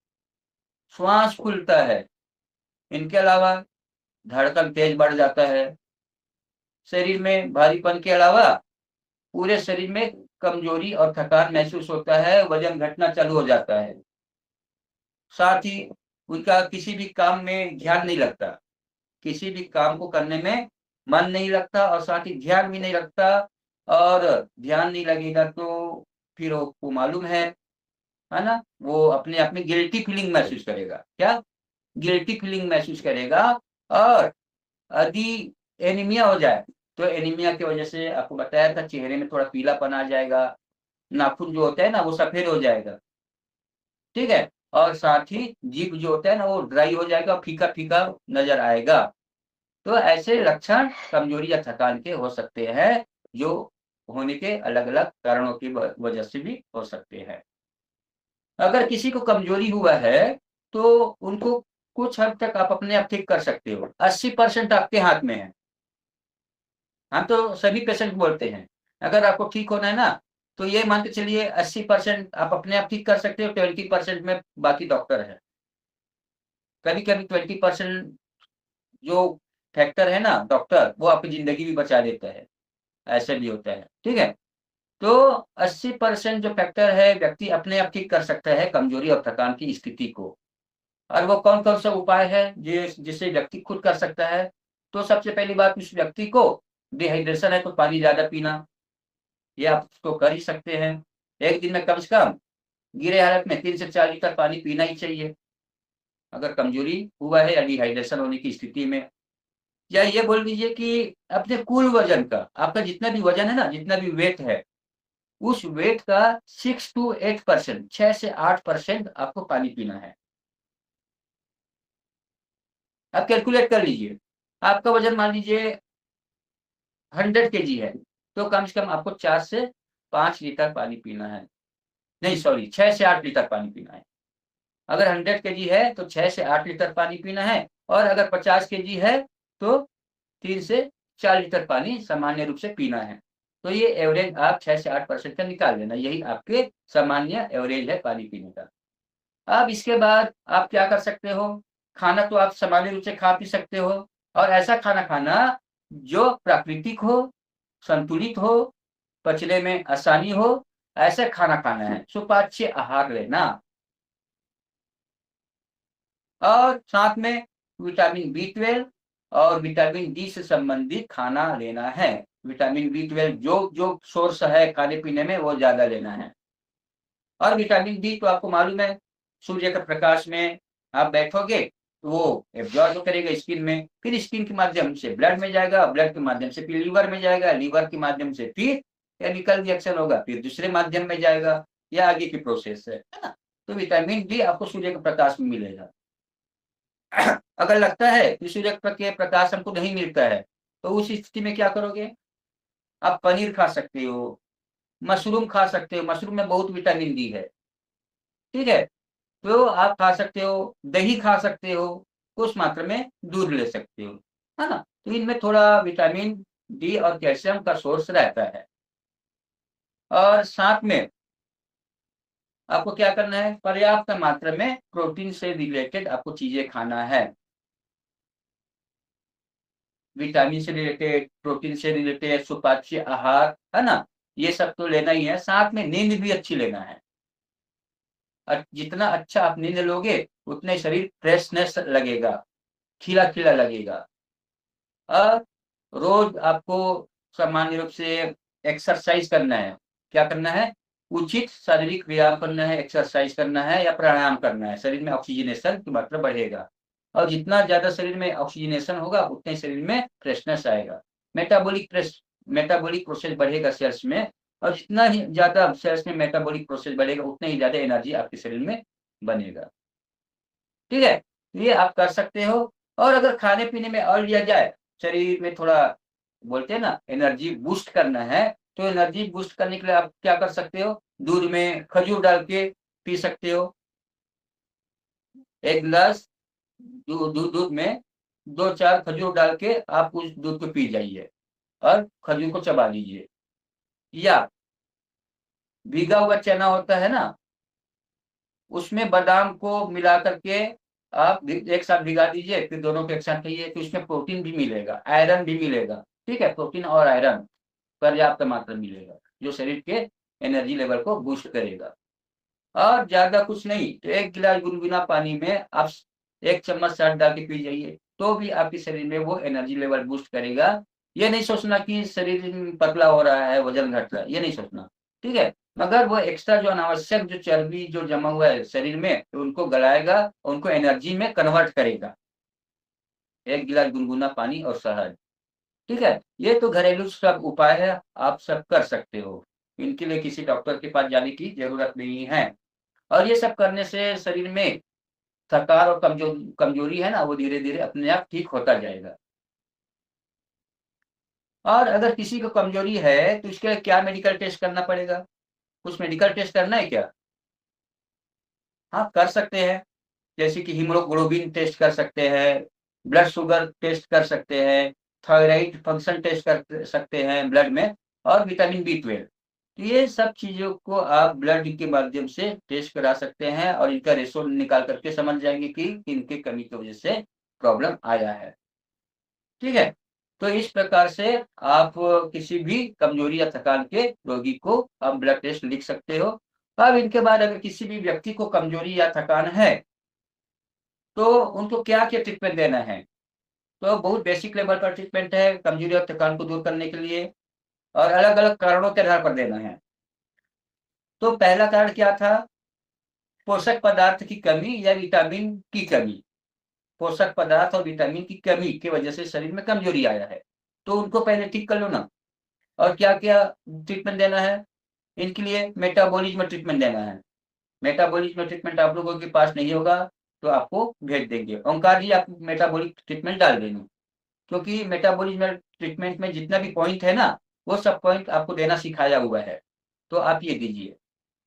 श्वास फूलता है। इनके अलावा धड़कन तेज बढ़ जाता है, शरीर में भारीपन के अलावा पूरे शरीर में कमजोरी और थकान महसूस होता है, वजन घटना चालू हो जाता है, साथ ही उनका किसी भी काम में ध्यान नहीं लगता, किसी भी काम को करने में मन नहीं लगता और साथ ही ध्यान भी नहीं लगता। और ध्यान नहीं लगेगा तो फिर वो मालूम है ना, वो अपने आप में गिल्टी फीलिंग महसूस करेगा। क्या? गिल्टी फीलिंग महसूस करेगा। और यदि एनीमिया हो जाए तो एनीमिया की वजह से आपको बताया था चेहरे में थोड़ा पीलापन आ जाएगा, नाखून जो होता है ना वो सफेद हो जाएगा, ठीक है, और साथ ही जीभ जो होता है ना वो ड्राई हो जाएगा, फीका फीका नजर आएगा। तो ऐसे लक्षण कमजोरी या थकान के हो सकते हैं, जो होने के अलग अलग कारणों की वजह से भी हो सकते हैं। अगर किसी को कमजोरी हुआ है तो उनको कुछ हद तक आप अपने आप ठीक कर सकते हो, 80% आपके हाथ में है। हम तो सभी पेशेंट बोलते हैं अगर आपको ठीक होना है ना तो ये मान के चलिए 80% आप अपने आप ठीक कर सकते हो, 20% में बाकी डॉक्टर है। कभी कभी 20% जो फैक्टर है ना डॉक्टर, वो आपकी जिंदगी भी बचा देता है, ऐसे भी होता है, ठीक है। तो 80% जो फैक्टर है व्यक्ति अपने आप ठीक कर सकता है कमजोरी और थकान की स्थिति को। और वो कौन कौन सा उपाय है जिसे व्यक्ति खुद कर सकता है? तो सबसे पहली बात, उस व्यक्ति को डिहाइड्रेशन है तो पानी ज्यादा पीना, ये आप उसको कर ही सकते हैं। एक दिन में कम से कम गिरे हालत में 3 से 4 लीटर पानी पीना ही चाहिए अगर कमजोरी हुआ है या डिहाइड्रेशन होने की स्थिति में। या ये बोल दीजिए कि अपने कुल वजन का, आपका जितना भी वजन है ना, जितना भी वेट है, उस वेट का 6 to 8%, 6 से 8% आपको पानी पीना है। आप कैलकुलेट कर लीजिए, आपका वजन मान लीजिए 100 kg है तो कम से कम आपको 4 से 5 लीटर पानी पीना है, नहीं सॉरी 6 से 8 लीटर पानी पीना है। अगर 100 kg है तो 6 से 8 लीटर पानी पीना है, और अगर 50 kg है तो 3 से 4 लीटर पानी सामान्य रूप से पीना है। तो ये एवरेज आप 6 से 8% का निकाल लेना, यही आपके सामान्य एवरेज है पानी पीने का। अब इसके बाद आप क्या कर सकते हो? खाना तो आप सामान्य रूप से खा पी सकते हो, और ऐसा खाना खाना जो प्राकृतिक हो, संतुलित हो, पचने में आसानी हो, ऐसा खाना खाना है, सुपाच्य आहार लेना। और साथ में विटामिन बी 12 और विटामिन डी से संबंधित खाना लेना है। विटामिन बी 12 जो जो सोर्स है खाने पीने में वो ज्यादा लेना है। और विटामिन डी तो आपको मालूम है, सूर्य के प्रकाश में आप बैठोगे तो वो एब्जॉर्ब करेगा स्किन में, फिर स्किन के माध्यम से ब्लड में जाएगा, ब्लड के माध्यम से फिर लीवर में जाएगा, लीवर के माध्यम से फिर केमिकल रिएक्शन होगा, फिर दूसरे माध्यम में जाएगा। यह आगे की प्रोसेस है ना। तो विटामिन डी आपको सूर्य के प्रकाश में मिलेगा। अगर लगता है कि सूर्य के प्रकाश हमको नहीं मिलता है तो उस स्थिति में क्या करोगे? आप पनीर खा सकते हो, मशरूम खा सकते हो, मशरूम में बहुत विटामिन डी है, ठीक है। तो आप खा सकते हो, दही खा सकते हो, कुछ मात्रा में दूध ले सकते हो, है ना। तो इनमें थोड़ा विटामिन डी और कैल्शियम का सोर्स रहता है। और साथ में आपको क्या करना है? पर्याप्त मात्रा में प्रोटीन से रिलेटेड आपको चीजें खाना है। विटामिन से रिलेटेड, प्रोटीन से रिलेटेड, सुपाच्य आहार, है ना, ये सब तो लेना ही है। साथ में नींद भी अच्छी लेना है। जितना अच्छा आप नींद लोगे उतने शरीर फ्रेशनेस लगेगा, खिला खिला लगेगा। और रोज आपको सामान्य रूप से एक्सरसाइज करना है। क्या करना है? उचित शारीरिक व्यायाम करना है, एक्सरसाइज करना है या प्राणायाम करना है। शरीर में ऑक्सीजनेशन की मात्रा बढ़ेगा, और जितना ज्यादा शरीर में ऑक्सीजनेशन होगा उतने शरीर में फ्रेशनेस आएगा। मेटाबॉलिक प्रोसेस बढ़ेगा सेल्स में, और जितना ही ज्यादा सेल्स में मेटाबॉलिक प्रोसेस बढ़ेगा उतने ही ज्यादा एनर्जी आपके शरीर में बनेगा, ठीक है। ये आप कर सकते हो। और अगर खाने पीने में और लिया जाए, शरीर में थोड़ा बोलते हैं ना एनर्जी बूस्ट करना है, तो एनर्जी बूस्ट करने के लिए आप क्या कर सकते हो, दूध में खजूर डाल के पी सकते हो। एक गिलास दूध में 2-4 खजूर डाल के आप उस दूध को पी जाइए और खजूर को चबा लीजिए। या भीगा हुआ चना होता है ना, उसमें बादाम को मिला करके आप एक साथ भिगा दीजिए, फिर दोनों को एक साथ खाइए, तो इसमें प्रोटीन भी मिलेगा, आयरन भी मिलेगा। ठीक है, प्रोटीन और आयरन पर्याप्त मात्रा मिलेगा, जो शरीर के एनर्जी लेवल को बूस्ट करेगा। और ज्यादा कुछ नहीं तो 1 गिलास गुनगुना पानी में आप 1 चम्मच शहद डाल के पी जाइए, तो भी आपके शरीर में वो एनर्जी लेवल बूस्ट करेगा। ये नहीं सोचना कि शरीर पतला हो रहा है, वजन घट रहा है, ये नहीं सोचना। ठीक है, मगर वो एक्स्ट्रा जो अनावश्यक जो चर्बी जो जमा हुआ है शरीर में, तो उनको गलाएगा, उनको एनर्जी में कन्वर्ट करेगा। 1 गिलास गुनगुना पानी और शहद। ठीक है, ये तो घरेलू सब उपाय है, आप सब कर सकते हो। इनके लिए किसी डॉक्टर के पास जाने की जरूरत नहीं है। और ये सब करने से शरीर में थकान और कमजोरी है ना, वो धीरे धीरे अपने आप ठीक होता जाएगा। और अगर किसी को कमजोरी है तो इसके लिए क्या मेडिकल टेस्ट करना पड़ेगा, कुछ मेडिकल टेस्ट करना है क्या? हाँ, कर सकते हैं। जैसे कि हीमोग्लोबिन टेस्ट कर सकते हैं, ब्लड शुगर टेस्ट कर सकते हैं, थायराइड फंक्शन टेस्ट कर सकते हैं ब्लड में, और विटामिन B12। तो ये सब चीजों को आप ब्लड के माध्यम से टेस्ट करा सकते हैं, और इनका रेशो निकाल करके समझ जाएंगे कि इनके कमी की वजह से प्रॉब्लम आया है। ठीक है, तो इस प्रकार से आप किसी भी कमजोरी या थकान के रोगी को आप ब्लड टेस्ट लिख सकते हो। अब इनके बाद अगर किसी भी व्यक्ति को कमजोरी या थकान है, तो उनको क्या क्या ट्रीटमेंट देना है? तो बहुत बेसिक लेवल पर ट्रीटमेंट है कमजोरी और थकान को दूर करने के लिए, और अलग अलग कारणों के आधार पर देना है। तो पहला कारण क्या था? पोषक पदार्थ की कमी या विटामिन की कमी। पोषक पदार्थ और विटामिन की कमी की वजह से शरीर में कमजोरी आया है, तो उनको पहले ठीक कर लो ना। और क्या क्या ट्रीटमेंट देना है? इनके लिए मेटाबॉलिज्म ट्रीटमेंट देना है। मेटाबॉलिज्म ट्रीटमेंट आप लोगों के पास नहीं होगा तो आपको भेज देंगे। ओंकार जी, आप मेटाबॉलिक ट्रीटमेंट डाल देना, क्योंकि मेटाबॉलिज्म ट्रीटमेंट में जितना भी पॉइंट है ना, वो सब पॉइंट आपको देना सिखाया हुआ है, तो आप ये दीजिए।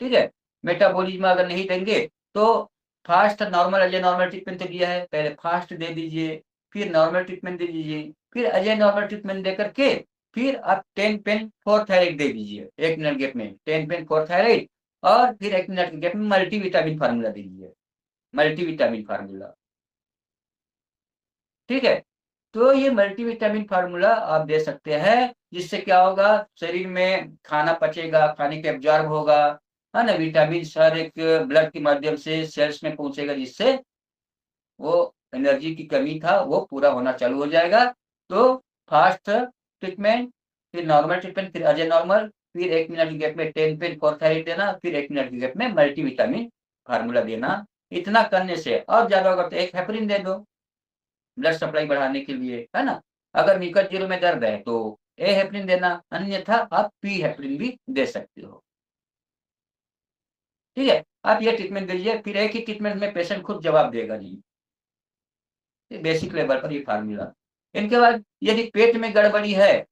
ठीक है, मेटाबॉलिज्म अगर नहीं देंगे तो fast normal Ajay normal treatment तो दिया है, पहले फास्ट दे दीजिए, फिर नॉर्मल ट्रीटमेंट दे दीजिए, फिर अजय नॉर्मल ट्रीटमेंट दे करके फिर आप 10 पेन फॉर थायराइड दे दीजिए 1 मिनट गैप में, 10 पेन फॉर थायराइड, और फिर 1 मिनट के गैप में मल्टीविटामिन फार्मूला दीजिए, मल्टीविटामिन फार्मूला। ठीक है, तो ये मल्टीविटामिन फार्मूला आप दे सकते हैं, जिससे क्या होगा, शरीर में खाना पचेगा, खाने के एब्जॉर्ब होगा, है ना, विटामिन हर एक ब्लड के माध्यम से सेल्स में पहुंचेगा, जिससे वो एनर्जी की कमी था वो पूरा होना चालू हो जाएगा। तो फास्ट ट्रीटमेंट, फिर नॉर्मल ट्रीटमेंट, फिर अजय नॉर्मल, फिर 1 मिनट के गैप में 10 पेन फॉरथायराइड देना, फिर 1 मिनट के गैप में मल्टीविटामिन फार्मूला देना। इतना करने से, और ज्यादा होगा तो एक हेपरिन दे दो ब्लड सप्लाई बढ़ाने के लिए, है ना। अगर म्यूकस जीरो में दर्द है तो ए हेपरिन देना, अन्यथा आप पी हेपरिन भी दे सकते हो। ठीक है, आप ये ट्रीटमेंट दीजिए, फिर एक ही ट्रीटमेंट में पेशेंट खुद जवाब देगा जी। बेसिक लेवल पर ये फार्मूला। इनके बाद यदि पेट में गड़बड़ी है,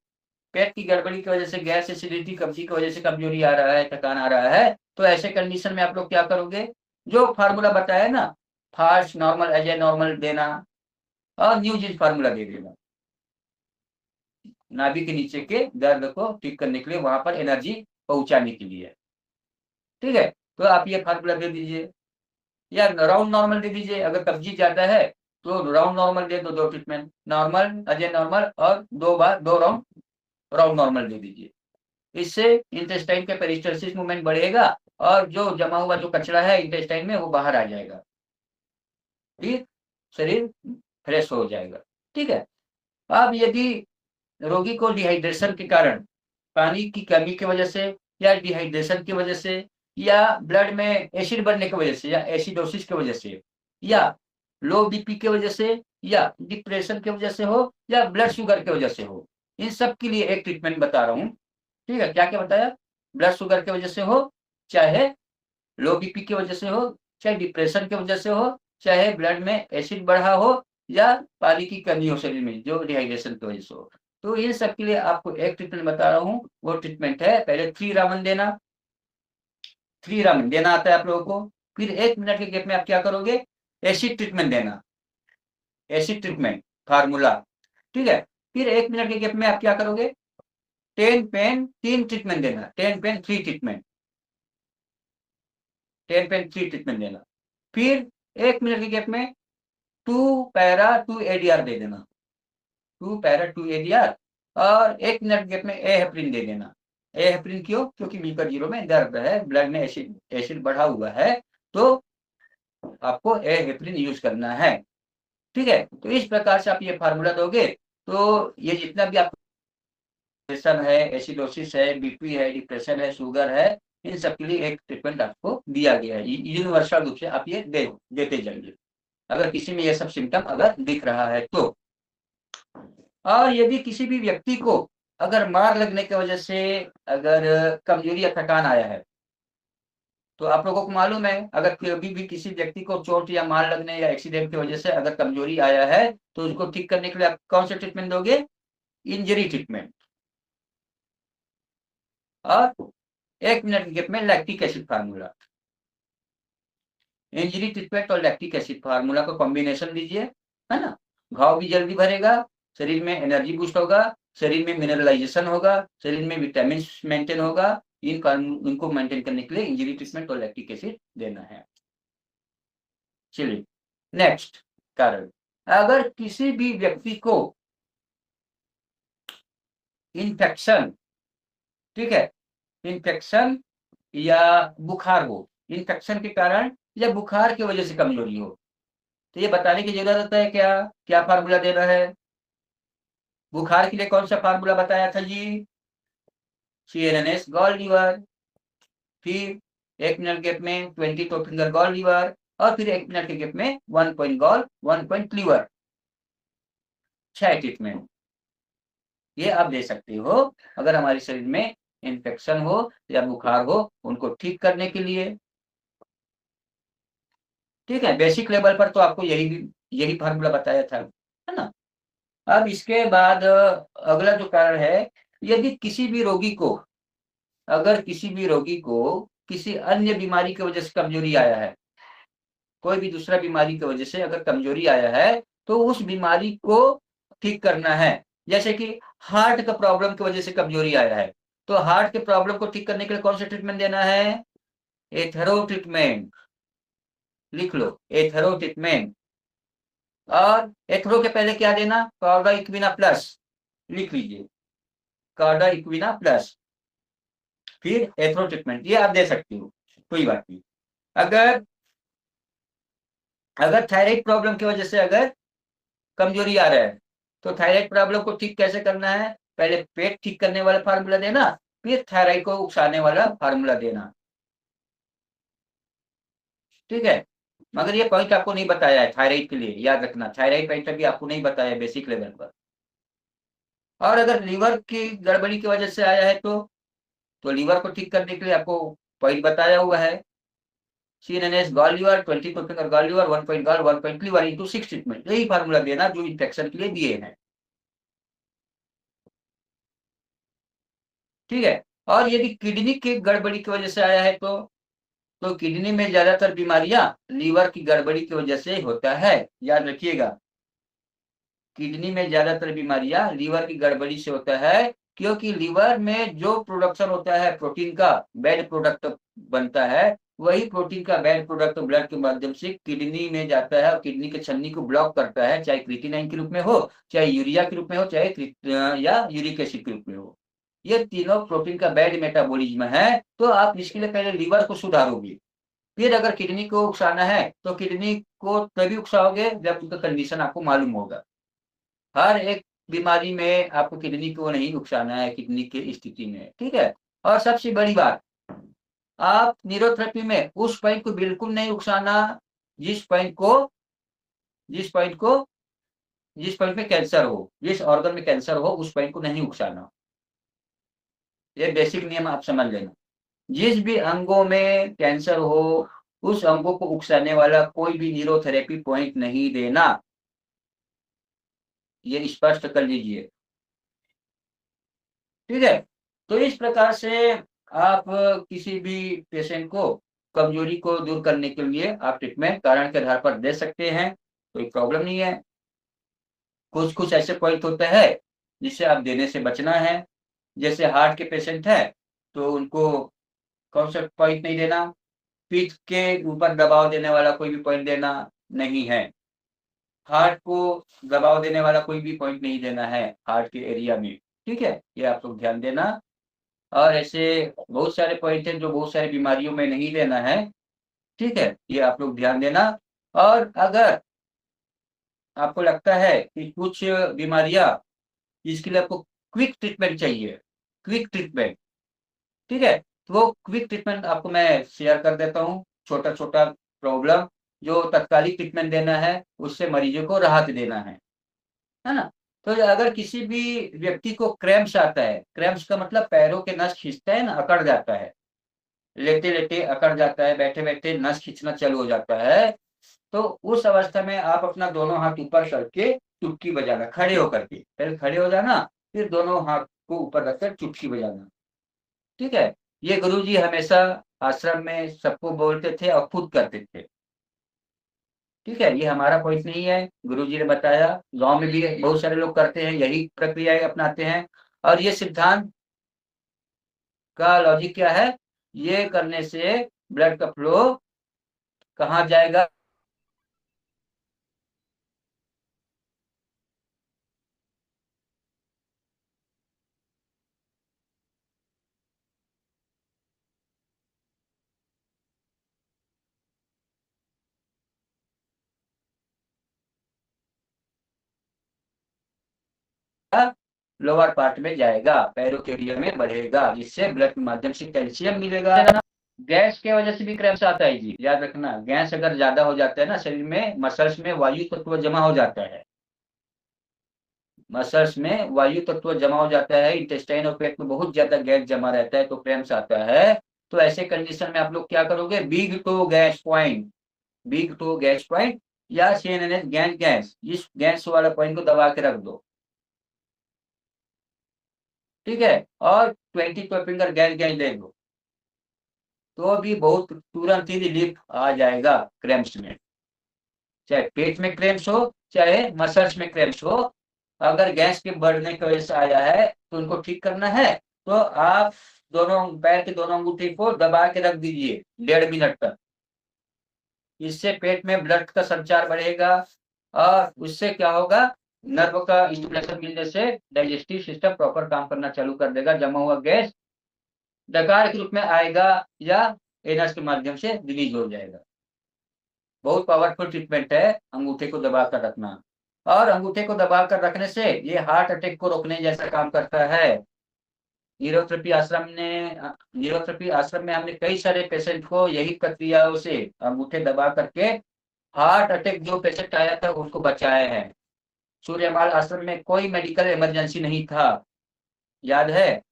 पेट की गड़बड़ी की वजह से गैस एसिडिटी कब्जी की वजह से कमजोरी आ रहा है, थकान आ रहा है, तो ऐसे कंडीशन में आप लोग क्या करोगे, जो फार्मूला बताया ना, फास्ट नॉर्मल अजय नॉर्मल देना, और न्यूजीन फार्मूला दे देना, नाभि के नीचे के दर्द को ठीक करने के लिए, वहां पर एनर्जी पहुंचाने के लिए। ठीक है, तो आप ये फार्मूला दे दीजिए, या राउंड नॉर्मल दे दीजिए। अगर कब्जी ज्यादा है तो राउंड नॉर्मल दे दो, 2 ट्रीटमेंट, नॉर्मल अजय नॉर्मल, और 2 बार 2 राउंड राउंड नॉर्मल दे दीजिए। इससे इंटेस्टाइन का पेरिस्टल्सिस मूवमेंट बढ़ेगा, और जो जमा हुआ जो कचरा है इंटेस्टाइन में वो बाहर आ जाएगा, फिर शरीर फ्रेश हो जाएगा। ठीक है, अब यदि रोगी को डिहाइड्रेशन के कारण, पानी की कमी की वजह से, या डिहाइड्रेशन की वजह से, या ब्लड में एसिड बढ़ने की वजह से, या एसिडोसिस की वजह से, या लो बीपी की वजह से, या डिप्रेशन की वजह से हो, या ब्लड शुगर की वजह से हो, इन सब के लिए एक ट्रीटमेंट बता रहा हूँ। ठीक है, क्या क्या बताया? ब्लड शुगर की वजह से हो, चाहे लो बीपी की वजह से हो, चाहे डिप्रेशन की वजह से हो, चाहे ब्लड में एसिड बढ़ा हो, या पानी की कमी हो शरीर में जो डिहाइड्रेशन की वजह से हो, तो इन सब के लिए आपको एक ट्रीटमेंट बता रहा हूँ। वो ट्रीटमेंट है, पहले 3 रामन देना, 3 रामन देना आता है आप लोगों को। फिर 1 मिनट के गैप में आप क्या करोगे, एसिड ट्रीटमेंट देना, एसिड ट्रीटमेंट फार्मूला, ठीक है। फिर 1 मिनट के गैप में आप क्या करोगे, 10 पेन 3 ट्रीटमेंट देना, 10 पेन 3 ट्रीटमेंट, 10 पेन 3 ट्रीटमेंट देना। फिर 1 मिनट के गैप में 2 पैरा 2 एडीआर दे देना, 2 पैरा 2 एडीआर, और 1 मिनट गैप में ए हेपरिन दे देना। ए हेपरिन क्यों, क्योंकि मीकर जीरो में दर्द है, ब्लड में एसिड बढ़ा हुआ है, तो आपको ए हेपरिन यूज करना है, ठीक है। तो इस प्रकार से आप ये फार्मूला दोगे तो ये जितना भी आपको प्रेशर है, एसिडोसिस है, बीपी है, डिप्रेशन है, शुगर है, इन सब के लिए एक ट्रीटमेंट आपको दिया गया है। यूनिवर्सल रूप से आप ये देते जाइए अगर किसी में ये सब सिम्टम अगर दिख रहा है तो। और यदि किसी भी व्यक्ति को अगर मार लगने की वजह से अगर कमजोरी या थकान आया है, तो आप लोगों को मालूम है अगर कभी भी किसी व्यक्ति को चोट या मार लगने या एक्सीडेंट की वजह से अगर कमजोरी आया है तो उसको ठीक करने के लिए आप कौन सा ट्रीटमेंट दोगे, इंजरी ट्रीटमेंट। और 1 मिनट के गैप में lactic acid formula, injury treatment और लैक्टिक एसिड फार्मूला का कॉम्बिनेशन लीजिए, है ना। घाव भी जल्दी भरेगा, शरीर में एनर्जी बूस्ट होगा, शरीर में मिनरलाइजेशन होगा, शरीर में विटामिन मेंटेन होगा। इनको मेंटेन करने के लिए इंजरी ट्रीटमेंट और लैक्टिक एसिड देना है। चलिए नेक्स्ट कारण, अगर किसी भी व्यक्ति को इन्फेक्शन, ठीक है, इन्फेक्शन या बुखार हो, इन्फेक्शन के कारण या बुखार की वजह से कमजोरी हो, तो ये बताने की जरूरत है क्या, क्या फार्मूला देना है। बुखार के लिए कौन सा फार्मूला बताया था जी, CNNS गॉल लीवर, फिर 1 मिनट गैप में 20 टॉप फिंगर गॉल लीवर, और फिर 1 मिनट के गैप में 1 point gall 1 point liver. 6 treatment ये आप दे सकते हो अगर हमारे शरीर में इन्फेक्शन हो या बुखार हो उनको ठीक करने के लिए, ठीक है। बेसिक लेवल पर तो आपको यही फार्मूला बताया था, है ना। अब इसके बाद अगला जो कारण है, यदि किसी भी रोगी को, अगर किसी भी रोगी को किसी अन्य बीमारी की वजह से कमजोरी आया है, कोई भी दूसरा बीमारी की वजह से अगर कमजोरी आया है तो उस बीमारी को ठीक करना है। जैसे कि हार्ट का प्रॉब्लम की वजह से कमजोरी आया है, तो हार्ट के प्रॉब्लम को ठीक करने के लिए कौन सा ट्रीटमेंट देना है, एथेरो ट्रीटमेंट, लिख लो एथेरो ट्रीटमेंट। और एथेरो के पहले क्या देना, कार्डा इक्विना प्लस, लिख लीजिए कार्डा इक्विना प्लस, फिर एथेरो ट्रीटमेंट, ये आप दे सकते हो, कोई बात नहीं। अगर अगर थायराइड प्रॉब्लम की वजह से अगर कमजोरी आ रहा है तो थायराइड प्रॉब्लम को ठीक कैसे करना है, पहले पेट ठीक करने वाला फार्मूला देना, फिर थायराइड को उकसाने वाला फार्मूला देना, ठीक है। मगर ये पॉइंट आपको नहीं बताया है थायराइड के लिए, याद रखना थायराइड पॉइंट अभी आपको नहीं बताया बेसिक लेवल पर। और अगर लीवर की गड़बड़ी की वजह से आया है तो लीवर को ठीक करने के लिए आपको पॉइंट बताया हुआ है, CNNS gall liver 20 percent gall liver 1 point gall 1 point liver into 6 treatment, यही फार्मूला देना जो इन्फेक्शन के लिए दिए हैं, ठीक है। और यदि किडनी की गड़बड़ी की वजह से आया है तो किडनी में ज्यादातर बीमारियां लीवर की गड़बड़ी की वजह से होता है, याद रखिएगा। किडनी में ज्यादातर बीमारियां लीवर की गड़बड़ी से होता है, क्योंकि लीवर में जो प्रोडक्शन होता है प्रोटीन का, बैड प्रोडक्ट बनता है, वही प्रोटीन का बैड प्रोडक्ट ब्लड के माध्यम से किडनी में जाता है और किडनी के छन्नी को ब्लॉक करता है, चाहे क्रिएटिनिन के रूप में हो, चाहे यूरिया के रूप में हो, चाहे या यूरिक एसिड के रूप में हो। ये तीनों प्रोटीन का बैड मेटाबॉलिज्म है, तो आप इसके लिए पहले लीवर को सुधारोगे। फिर अगर किडनी को उकसाना है तो किडनी को तभी उकसाओगे जब उसका कंडीशन आपको मालूम होगा। हर एक बीमारी में आपको किडनी को नहीं नुकसाना है किडनी की स्थिति में, ठीक है। और सबसे बड़ी बात, आप न्यूरोथेरेपी में उस पॉइंट को बिल्कुल नहीं उकसाना जिस पॉइंट को जिस पॉइंट को जिस पॉइंट में कैंसर हो, जिस ऑर्गन में कैंसर हो उस पॉइंट को नहीं उकसाना। ये बेसिक नियम आप समझ लेना, जिस भी अंगों में कैंसर हो उस अंगों को उकसाने वाला कोई भी न्यूरोथेरेपी पॉइंट नहीं देना, ये स्पष्ट कर लीजिए। ठीक है। तो इस प्रकार से आप किसी भी पेशेंट को कमजोरी को दूर करने के लिए आप ट्रीटमेंट कारण के आधार पर दे सकते हैं, कोई प्रॉब्लम नहीं है। कुछ कुछ ऐसे पॉइंट होते हैं जिससे आप देने से बचना है। जैसे हार्ट के पेशेंट है तो उनको कौन सा पॉइंट नहीं देना, पीठ के ऊपर दबाव देने वाला कोई भी पॉइंट देना नहीं है। हार्ट को दबाव देने वाला कोई भी पॉइंट नहीं देना है हार्ट के एरिया में। ठीक है, ये आप लोग ध्यान देना। और ऐसे बहुत सारे पॉइंट हैं जो बहुत सारी बीमारियों में नहीं देना है। ठीक है, ये आप लोग ध्यान देना। और अगर आपको लगता है कि कुछ बीमारियां जिसके लिए आपको क्विक ट्रीटमेंट चाहिए, क्विक ट्रीटमेंट, ठीक है, तो वो क्विक ट्रीटमेंट आपको मैं शेयर कर देता हूँ। छोटा छोटा प्रॉब्लम जो तत्कालिक ट्रीटमेंट देना है, उससे मरीजों को राहत देना है ना। तो अगर किसी भी व्यक्ति को क्रैम्प्स आता है, क्रैम्प्स का मतलब पैरों के नस खींचता है ना, अकड़ जाता है, लेटे लेटे अकड़ जाता है, बैठे बैठे नस खींचना चालू हो जाता है, तो उस अवस्था में आप अपना दोनों हाथ ऊपर करके चुटकी बजाना, खड़े होकर के, पहले खड़े हो जाना, फिर दोनों हाथ को ऊपर रखकर चुटकी बजाना। ठीक है, ये गुरुजी हमेशा आश्रम में सबको बोलते थे और खुद करते थे। ठीक है, ये हमारा पॉइंट नहीं है, गुरुजी ने बताया। गांव में भी बहुत सारे लोग करते हैं, यही प्रक्रिया अपनाते हैं। और ये सिद्धांत का लॉजिक क्या है, ये करने से ब्लड का फ्लो कहाँ जाएगा, लोअर पार्ट में जाएगा, पैरों के एरिया में बढ़ेगा, जिससे ब्लड के माध्यम से कैल्शियम मिलेगा ना। गैस के वजह से भी क्रैम्स आता है जी, याद रखना। गैस अगर ज्यादा हो जाता है ना शरीर में, मसल्स में वायु तत्व जमा हो जाता है, मसल्स में वायु तत्व जमा हो जाता है, इंटेस्टाइन और पेट में बहुत ज्यादा गैस जमा रहता है तो क्रैम्स आता है। तो ऐसे कंडीशन में आप लोग क्या करोगे, big toe gas point, big toe gas point या सीएनएस गैस गैस, इस गैस वाला पॉइंट को दबा के रख दो। ठीक है, और 20 फिंगर गैस गैस दे दो, तो भी बहुत तुरंत ही रिलीफ आ जाएगा क्रैम्प्स में। चाहे पेट में क्रैम्प्स हो, चाहे मसल्स में क्रैम्प्स हो, अगर गैस के बढ़ने की वजह से आया है तो उनको ठीक करना है, तो आप दोनों पैर के दोनों अंगूठे को दबा के रख दीजिए 1.5 मिनट तक। इससे पेट में ब्लड का संचार बढ़ेगा और उससे क्या होगा, नर्व का स्टिमुलेशन मिलने से डाइजेस्टिव सिस्टम प्रॉपर काम करना चालू कर देगा, जमा हुआ गैस डकार के रूप में आएगा या एनस के माध्यम से रिलीज हो जाएगा। बहुत पावरफुल ट्रीटमेंट है अंगूठे को दबा कर रखना। और अंगूठे को दबा कर रखने से ये हार्ट अटैक को रोकने जैसा काम करता है। न्यूरोथेरेपी आश्रम ने, न्यूरोथेरेपी आश्रम में हमने कई सारे पेशेंट को यही प्रक्रियाओं से अंगूठे दबा करके हार्ट अटैक जो पेशेंट आया था उसको बचाया है। सूर्यमाल आश्रम में कोई मेडिकल इमरजेंसी नहीं था, याद है,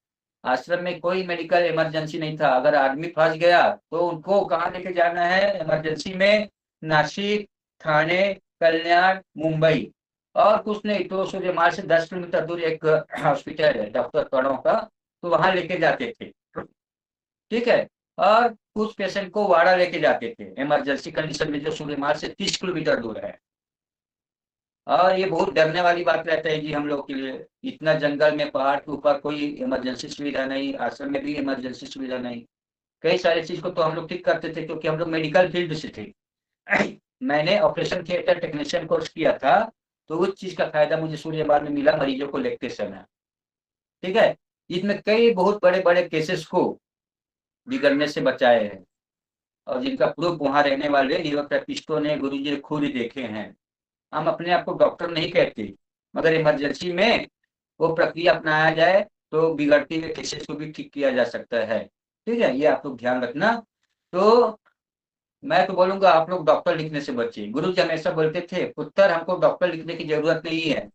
आश्रम में कोई मेडिकल इमरजेंसी नहीं था। अगर आदमी फंस गया तो उनको कहाँ लेके जाना है इमरजेंसी में, नासिक, थाने, कल्याण, मुंबई, और कुछ नहीं तो सूर्यमाल से 10 किलोमीटर दूर एक हॉस्पिटल है डॉक्टर कणों का, तो वहां लेके जाते थे। ठीक है, और कुछ पेशेंट को वाड़ा लेके जाते थे इमरजेंसी कंडीशन में, जो सूर्यमाल से 30 किलोमीटर दूर है। और ये बहुत डरने वाली बात रहता है जी हम लोग के लिए, इतना जंगल में पहाड़ के ऊपर कोई इमरजेंसी सुविधा नहीं, आश्रम में भी इमरजेंसी सुविधा नहीं। कई सारी चीज को तो हम लोग ठीक करते थे क्योंकि हम लोग मेडिकल फील्ड से थे। मैंने ऑपरेशन थिएटर टेक्नीशियन कोर्स किया था, तो उस चीज का फायदा मुझे सूर्यबार में मिला मरीजों को लेते समय। ठीक है, इसमें कई बहुत बड़े बड़े केसेस को बिगड़ने से बचाए हैं, और जिनका प्रूफ वहां रहने वाले न्यूरोथेरेपिस्टों ने, गुरुजी ने खुद देखे हैं। हम अपने आप को डॉक्टर नहीं कहते, मगर इमरजेंसी में वो प्रक्रिया अपनाया जाए तो बिगड़ते हुए केसेस को भी ठीक किया जा सकता है। ठीक है, ये आप लोग ध्यान रखना। तो मैं तो बोलूंगा आप लोग डॉक्टर लिखने से बचिए। गुरु जी हमेशा बोलते थे, पुत्र हमको डॉक्टर लिखने की जरूरत नहीं है।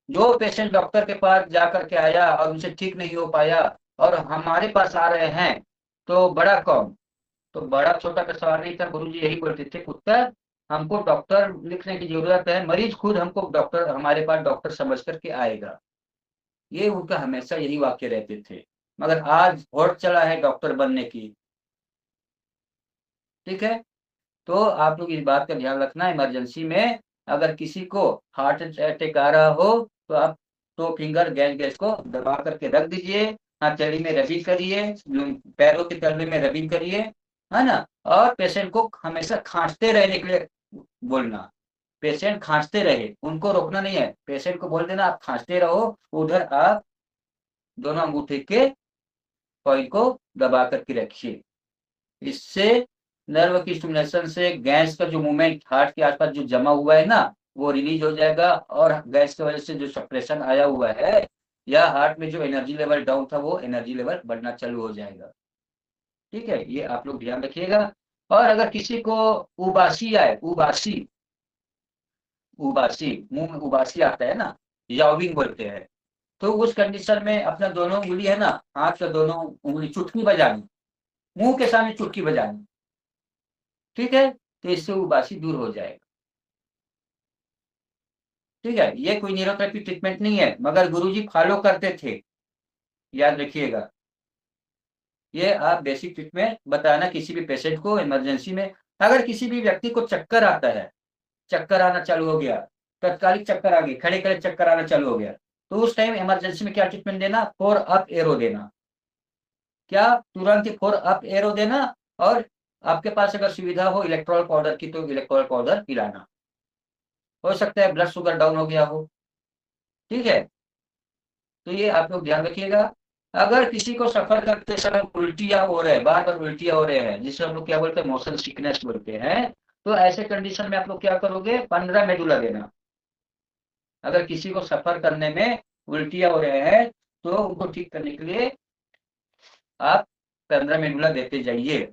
जो पेशेंट डॉक्टर के पास जा करके आया और उनसे ठीक नहीं हो पाया और हमारे पास आ रहे हैं, तो बड़ा कौन, तो बड़ा छोटा का सवाल नहीं था। गुरु जी यही बोलते थे, पुत्र हमको डॉक्टर लिखने की जरूरत है, मरीज खुद हमको डॉक्टर, हमारे पास डॉक्टर समझ करके आएगा। ये उनका हमेशा यही वाक्य रहते थे। मगर आज होड़ चला है डॉक्टर बनने की। ठीक है, तो आप लोग इस बात का ध्यान रखना, इमरजेंसी में अगर किसी को हार्ट अटैक आ रहा हो तो आप 2 फिंगर गैस को दबा करके रख दीजिए, हथेली में रबिंग करिए, पैरों के तलवे में रबिंग करिए, है ना। और पेशेंट को हमेशा खांसते रहने के लिए बोलना। पेशेंट खांसते रहे, उनको रोकना नहीं है, पेशेंट को बोल देना आप खांसते रहो, उधर आप दोनों अंगूठे के पॉइंट को दबा करके रखिए। इससे नर्व की स्टिमुलेशन से गैस का जो मूवमेंट हार्ट के आसपास जो जमा हुआ है ना, वो रिलीज हो जाएगा, और गैस की वजह से जो सप्रेशन आया हुआ है या हार्ट में जो एनर्जी लेवल डाउन था वो एनर्जी लेवल बढ़ना चालू हो जाएगा। ठीक है, ये आप लोग ध्यान रखिएगा। और अगर किसी को उबासी आए, उबासी, उबासी मुंह में उबासी आता है ना, याविंग बोलते हैं, तो उस कंडीशन में अपना दोनों उंगली है ना, हाथ का दोनों उंगली चुटकी बजानी, मुंह के सामने चुटकी बजानी। ठीक है, तो इससे उबासी दूर हो जाएगा। ठीक है, ये कोई न्यूरोथेरेपी ट्रीटमेंट नहीं है, मगर गुरुजी फॉलो करते थे, याद रखिएगा। ये आप बेसिक ट्रीटमेंट बताना किसी भी पेशेंट को इमरजेंसी में। अगर किसी भी व्यक्ति को चक्कर आता है, चक्कर आना चालू हो गया, तत्कालिक चक्कर आ गई, खड़े खड़े चक्कर आना चालू हो गया, तो उस टाइम इमरजेंसी में क्या ट्रीटमेंट देना, 4 अप एरो देना। क्या, तुरंत ही 4 अप एरो देना, और आपके पास अगर सुविधा हो इलेक्ट्रॉल पाउडर की तो इलेक्ट्रॉल पाउडर पिलाना। हो सकता है ब्लड शुगर डाउन हो गया हो। ठीक है, तो ये आप लोग ध्यान रखिएगा। अगर किसी को सफर करते समय उल्टियां हो रहे हैं, बार बार उल्टियां हो रहे हैं, जिसे हम लोग क्या बोलते हैं, मोशन सिकनेस बोलते हैं, तो ऐसे कंडीशन में आप लोग क्या करोगे, 15 मेडुला देना। अगर किसी को सफर करने में उल्टियां हो रहे हैं तो उनको ठीक करने के लिए आप 15 मेडुला देते जाइए।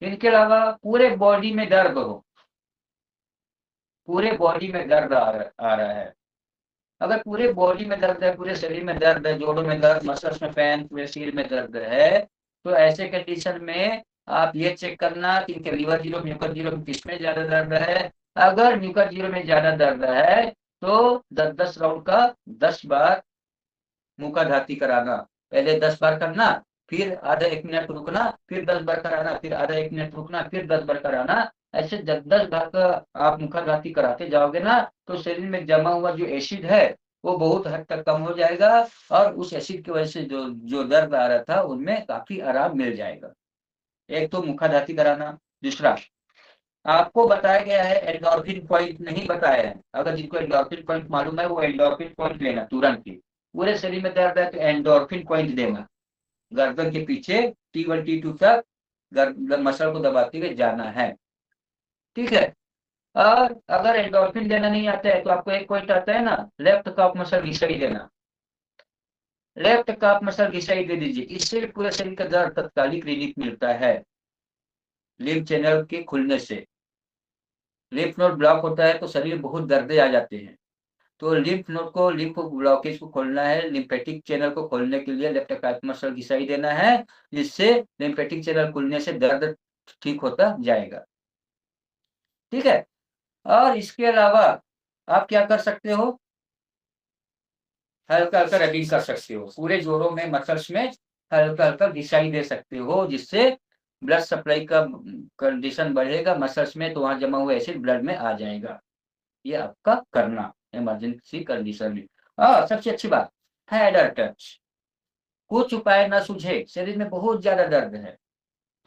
इनके अलावा पूरे बॉडी में दर्द हो, पूरे बॉडी में दर्द आ रहा है, अगर पूरे बॉडी में दर्द है, पूरे शरीर में दर्द है, जोड़ों में दर्द, मसल्स में पेन, पूरे शरीर में दर्द है, तो ऐसे कंडीशन में आप ये चेक करना कि इनके लीवर जीरो, म्यूकर जीरो किसमें ज्यादा दर्द है। अगर म्यूकर जीरो में ज्यादा दर्द है तो 10-10 राउंड का 10 बार मुखाघाती कराना। पहले 10 बार करना, फिर आधा 1 मिनट रुकना, फिर 10 बार कराना, फिर आधा 1 मिनट रुकना, फिर 10 बार कराना। ऐसे 10-10 बार का आप मुखाघाती कराते जाओगे ना, तो शरीर में जमा हुआ जो एसिड है वो बहुत हद तक कम हो जाएगा, और उस एसिड की वजह से जो जो दर्द आ रहा था उनमें काफी आराम मिल जाएगा। एक तो मुखाघाती कराना। दूसरा, आपको बताया गया है एंडोर्फिन पॉइंट नहीं बताया है, अगर जिनको एंडोर्फिन पॉइंट मालूम है वो एंडोर्फिन पॉइंट लेना तुरंत ही। पूरे शरीर में दर्द है तो एंडोर्फिन पॉइंट देना, गर्दन के पीछे T1 T2 तक मसल को दबाते हुए जाना है। ठीक है, और अगर एंडोर्फिन देना नहीं आता है तो आपको एक पॉइंट आता है ना, लेफ्ट कॉफ मसल घिसाई देना, लेफ्ट कॉफ मसल घिसाई दे दीजिए, इससे पूरे शरीर का दर्द तत्कालिक रिलीफ मिलता है। लिम्फ चैनल के खुलने से लिम्फ नोड ब्लॉक होता है तो शरीर में बहुत दर्दे आ जाते हैं, तो लिम्फ नोड को, लिम्फ ब्लॉकेज को खोलना है, लिम्फेटिक चैनल को खोलने के लिए लेफ्ट काफ मसल घिसाई देना है, जिससे लिम्फेटिक चैनल खुलने से दर्द ठीक होता जाएगा। ठीक है, और इसके अलावा आप क्या कर सकते हो, हल्का हल्का रबिंग कर सकते हो, पूरे जोड़ों में मसल्स में हल्का हल्का घिसाई दे सकते हो, जिससे ब्लड सप्लाई का कंडीशन बढ़ेगा मसल्स में, तो वहां जमा हुआ एसिड ब्लड में आ जाएगा। ये आपका करना इमरजेंसी कंडीशन में। सबसे अच्छी बात, हेडर टच। कुछ उपाय ना सूझे, शरीर में बहुत ज्यादा दर्द है,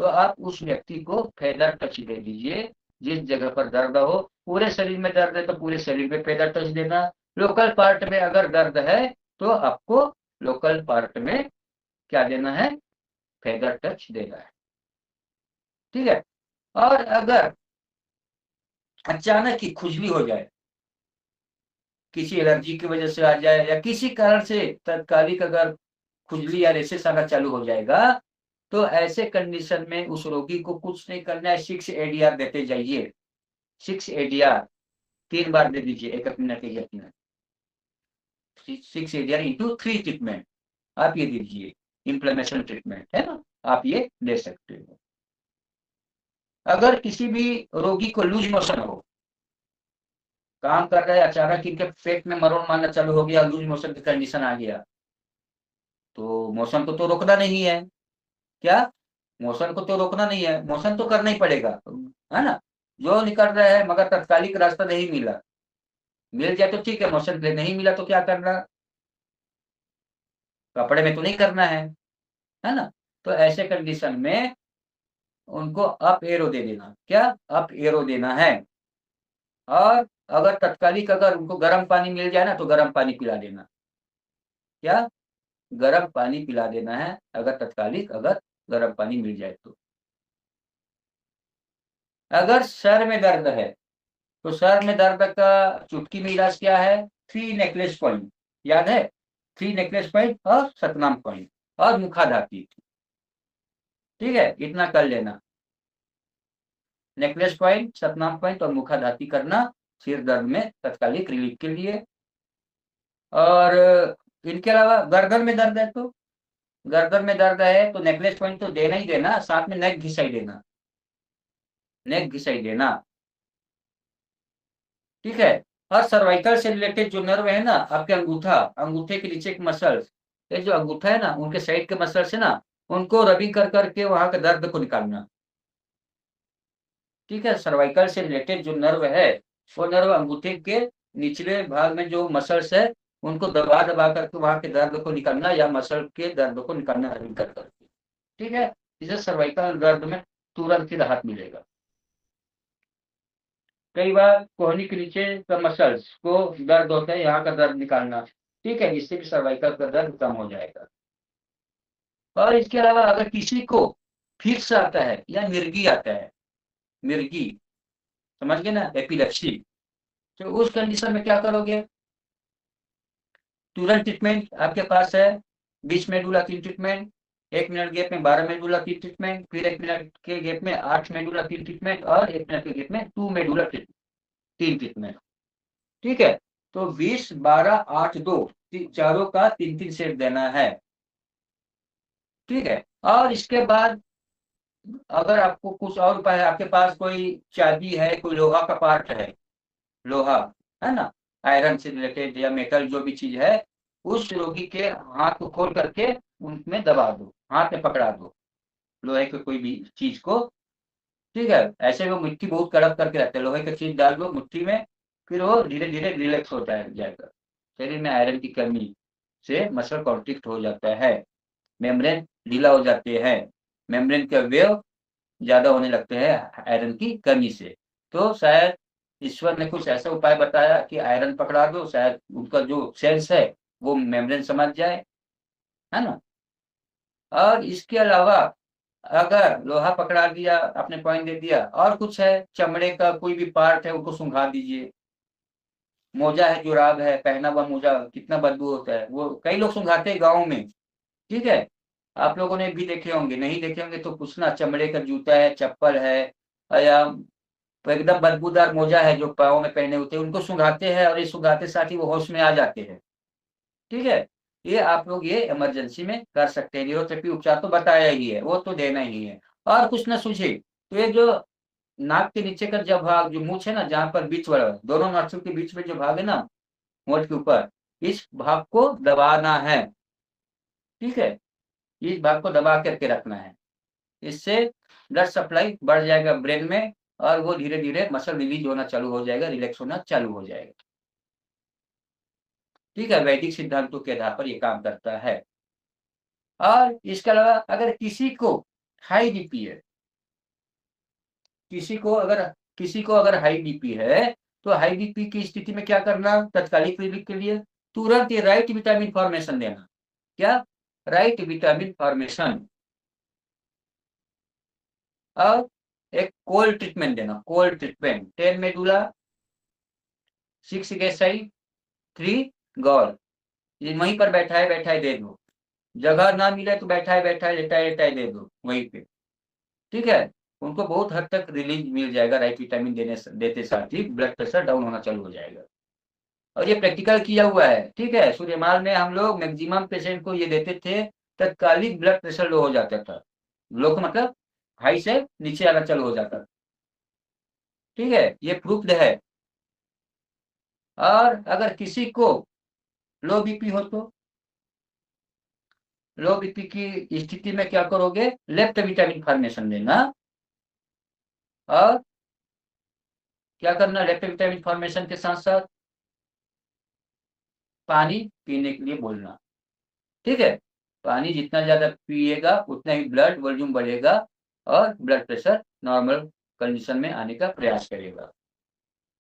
तो आप उस व्यक्ति को फेदर टच दे दीजिए। जिस जगह पर दर्द हो, पूरे शरीर में दर्द है तो पूरे शरीर में फेदर टच देना, लोकल पार्ट में अगर दर्द है तो आपको लोकल पार्ट में क्या देना है, फेदर टच देना है। ठीक है, और अगर अचानक ही खुजली हो जाए, किसी एलर्जी की वजह से आ जाए या किसी कारण से तत्कालिक अगर खुजली या रेशेस आना चालू हो जाएगा, तो ऐसे कंडीशन में उस रोगी को कुछ नहीं करना है, 6 ADR देते जाइए। 6 ADR 3 बार दे दीजिए, एक मिनट के अपना 6 ADR × 3 ट्रीटमेंट आप ये दीजिए, इंफ्लेमेशन ट्रीटमेंट है ना, आप ये दे सकते हो। अगर किसी भी रोगी को लूज मोशन हो, काम कर रहे हैं, अचानक इनके पेट में मरोड़ मारना चालू हो गया, लूज मोशन की कंडीशन आ गया, तो मोशन को तो रोकना नहीं है। क्या? मोशन को तो रोकना नहीं है, मोशन तो करना ही पड़ेगा, है ना। जो निकल रहा है, मगर तत्कालिक रास्ता नहीं मिला, मिल जाए तो ठीक है, मोशन के लिए नहीं मिला तो क्या करना, कपड़े में तो नहीं करना है ना। तो ऐसे कंडीशन में उनको अप एरो दे देना, क्या अप एरो देना है। और अगर तत्कालिक अगर उनको गर्म पानी मिल जाए ना तो गर्म पानी पिला देना, क्या गर्म पानी पिला देना है, अगर तत्कालिक अगर गर्म पानी मिल जाए तो। अगर सर में दर्द है तो सर में दर्द का चुटकी में इलाज क्या है, 3 नेकलेस पॉइंट, याद है, 3 नेकलेस पॉइंट और सतनाम पॉइंट और मुखाधाती, ठीक है, इतना कर लेना। नेकलेस पॉइंट, सतनाम पॉइंट और मुखाधाती करना सिर दर्द में तत्कालिक रिलीफ के लिए। और इनके अलावा गर्दन में दर्द है तो, गर्दन में दर्द है तो नेकलेस पॉइंट तो देना ही देना, साथ में नेक घिसाई देना, नेक घिसाई देना, ठीक है। और सर्वाइकल से रिलेटेड जो नर्व है ना, आपके अंगूठा, अंगूठे के नीचे के मसल्स, ये जो अंगूठा है ना, उनके साइड के मसल्स है ना, उनको रबिंग कर करके वहां के दर्द को निकालना, ठीक है। सर्वाइकल से रिलेटेड जो नर्व है, वो नर्व अंगूठे के निचले भाग में जो मसल्स है, उनको दबा दबा करके वहां के दर्द को निकालना, या मसल के दर्द को निकालना रबिंग कर करके, ठीक है। इसे सर्वाइकल दर्द में तुरंत ही राहत मिलेगा। कई बार कोहनी के नीचे का मसल्स को दर्द होता है, यहाँ का दर्द निकालना, ठीक है, इससे भी सर्वाइकल का दर्द कम हो जाएगा। और इसके अलावा अगर किसी को फिक्स आता है या मिर्गी आता है, मिर्गी, समझ गए ना, एपिलेप्सी, तो उस कंडीशन में क्या करोगे, तुरंत ट्रीटमेंट आपके पास है, 20 मेडुला की ट्रीटमेंट, 1 मिनट गैप में 12 मेडुला की ट्रीटमेंट, फिर 1 मिनट के गैप में 8 मेडुला की ट्रीटमेंट, और 1 मिनट के गैप में 2 मेडुला ट्रीटमेंट, 3 ट्रीटमेंट, ठीक है। तो 20, 12, 8, 2 चारों का 3-3 सेट देना है, ठीक है। और इसके बाद अगर आपको कुछ और उपाय है, आपके पास कोई चाबी है, कोई लोहा का पार्ट है, लोहा, है ना, आयरन से रिलेटेड या मेटल जो भी चीज है, उस रोगी के हाथ को खोल करके उनमें दबा दो, हाथ में पकड़ा दो लोहे के कोई भी चीज को, ठीक है। ऐसे वो मिट्टी बहुत कड़क करके रखते हैं, लोहे की चीज डाल दो मिट्टी में, फिर वो धीरे धीरे रिलैक्स होता है जाएगा। शरीर में आयरन की कमी से मसल कॉन्ट्रिक्ट हो जाता है, मेम्ब्रेन ढीला हो जाते हैं, मेम्ब्रेन के वेव ज्यादा होने लगते हैं आयरन की कमी से। तो शायद ईश्वर ने कुछ ऐसा उपाय बताया कि आयरन पकड़ा दो, शायद उनका जो सेल्स है वो मेम्ब्रेन समझ जाए, है ना। और इसके अलावा अगर लोहा पकड़ा दिया, आपने पॉइंट दे दिया, और कुछ है, चमड़े का कोई भी पार्ट है उनको सुंघा दीजिए, मोजा है, जुराब है, पहना हुआ मोजा कितना बदबू होता है, वो कई लोग सुंघाते हैं गाँव में, ठीक है। आप लोगों ने भी देखे होंगे, नहीं देखे होंगे तो पूछना, चमड़े का जूता है, चप्पल है, या तो एकदम बदबूदार मोजा है जो पाँव में पहने होते हैं, उनको सुंघाते हैं, और ये सुंघाते साथ ही वो होश में आ जाते हैं, ठीक है। ये आप लोग ये इमरजेंसी में कर सकते हैं, न्यूरोथेरेपी उपचार तो बताया ही है, वो तो देना ही है। और कुछ ना सूझे तो ये जो नाक के नीचे का जब भाग, जो मूछ है ना, जहाँ पर बीच वाला, दोनों नाखून के बीच में जो भाग है ना, होंठ के ऊपर, इस भाग को दबाना है, ठीक है, इस भाग को दबा करके रखना है। इससे ब्लड सप्लाई बढ़ जाएगा ब्रेन में, और वो धीरे धीरे मसल रिलीज होना चालू हो जाएगा, रिलैक्स होना चालू हो जाएगा, ठीक है। वैदिक सिद्धांतों के आधार पर ये काम करता है। और इसके अलावा अगर किसी को हाई बीपी है, किसी को अगर किसी को अगर हाई बीपी है, तो हाई बीपी की स्थिति में क्या करना, तत्कालिक रिलीफ के लिए तुरंत ये राइट विटामिन फॉर्मेशन देना, क्या राइट विटामिन फॉर्मेशन, और एक कोल्ड ट्रीटमेंट देना, कोल्ड ट्रीटमेंट, 10 मेडुला, 6 गैसाई, 3 गॉल, ये वहीं पर बैठा है दे दो, जगह ना मिले तो बैठा है लेटा है दे दो वहीं पे, ठीक है। उनको बहुत हद तक रिलीज मिल जाएगा, राइट विटामिन देने देते साथ ही ब्लड प्रेशर डाउन होना चालू हो जाएगा। और ये प्रैक्टिकल किया हुआ है, ठीक है। सूर्यमाल में हम लोग मैक्सिमम पेशेंट को ये देते थे, तत्कालिक ब्लड प्रेशर लो हो जाता था, लो का मतलब हाई से नीचे आना चालू हो जाता, ठीक है, ये प्रूफ्ड है। और अगर किसी को लो बीपी हो तो लो बीपी की स्थिति में क्या करोगे, लेफ्ट विटामिन फॉर्मेशन लेना और क्या करना, लेफ्ट विटामिन फॉर्मेशन के साथ साथ पानी पीने के लिए बोलना। ठीक है, पानी जितना ज्यादा पिएगा उतना ही ब्लड वॉल्यूम बढ़ेगा और ब्लड प्रेशर नॉर्मल कंडीशन में आने का प्रयास करेगा।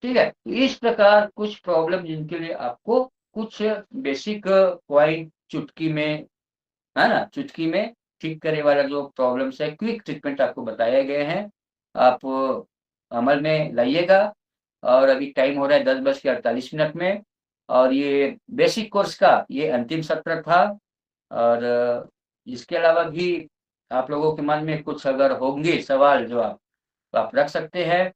ठीक है, तो इस प्रकार कुछ प्रॉब्लम जिनके लिए आपको कुछ बेसिक पॉइंट चुटकी में, है ना, चुटकी में ठीक करने वाला जो प्रॉब्लम्स है, क्विक ट्रीटमेंट आपको बताए गए हैं, आप अमल में लाइएगा। और अभी टाइम हो रहा है 10:48 में, और ये बेसिक कोर्स का ये अंतिम सत्र था। और इसके अलावा भी आप लोगों के मन में कुछ अगर होंगे सवाल जो आप रख सकते हैं।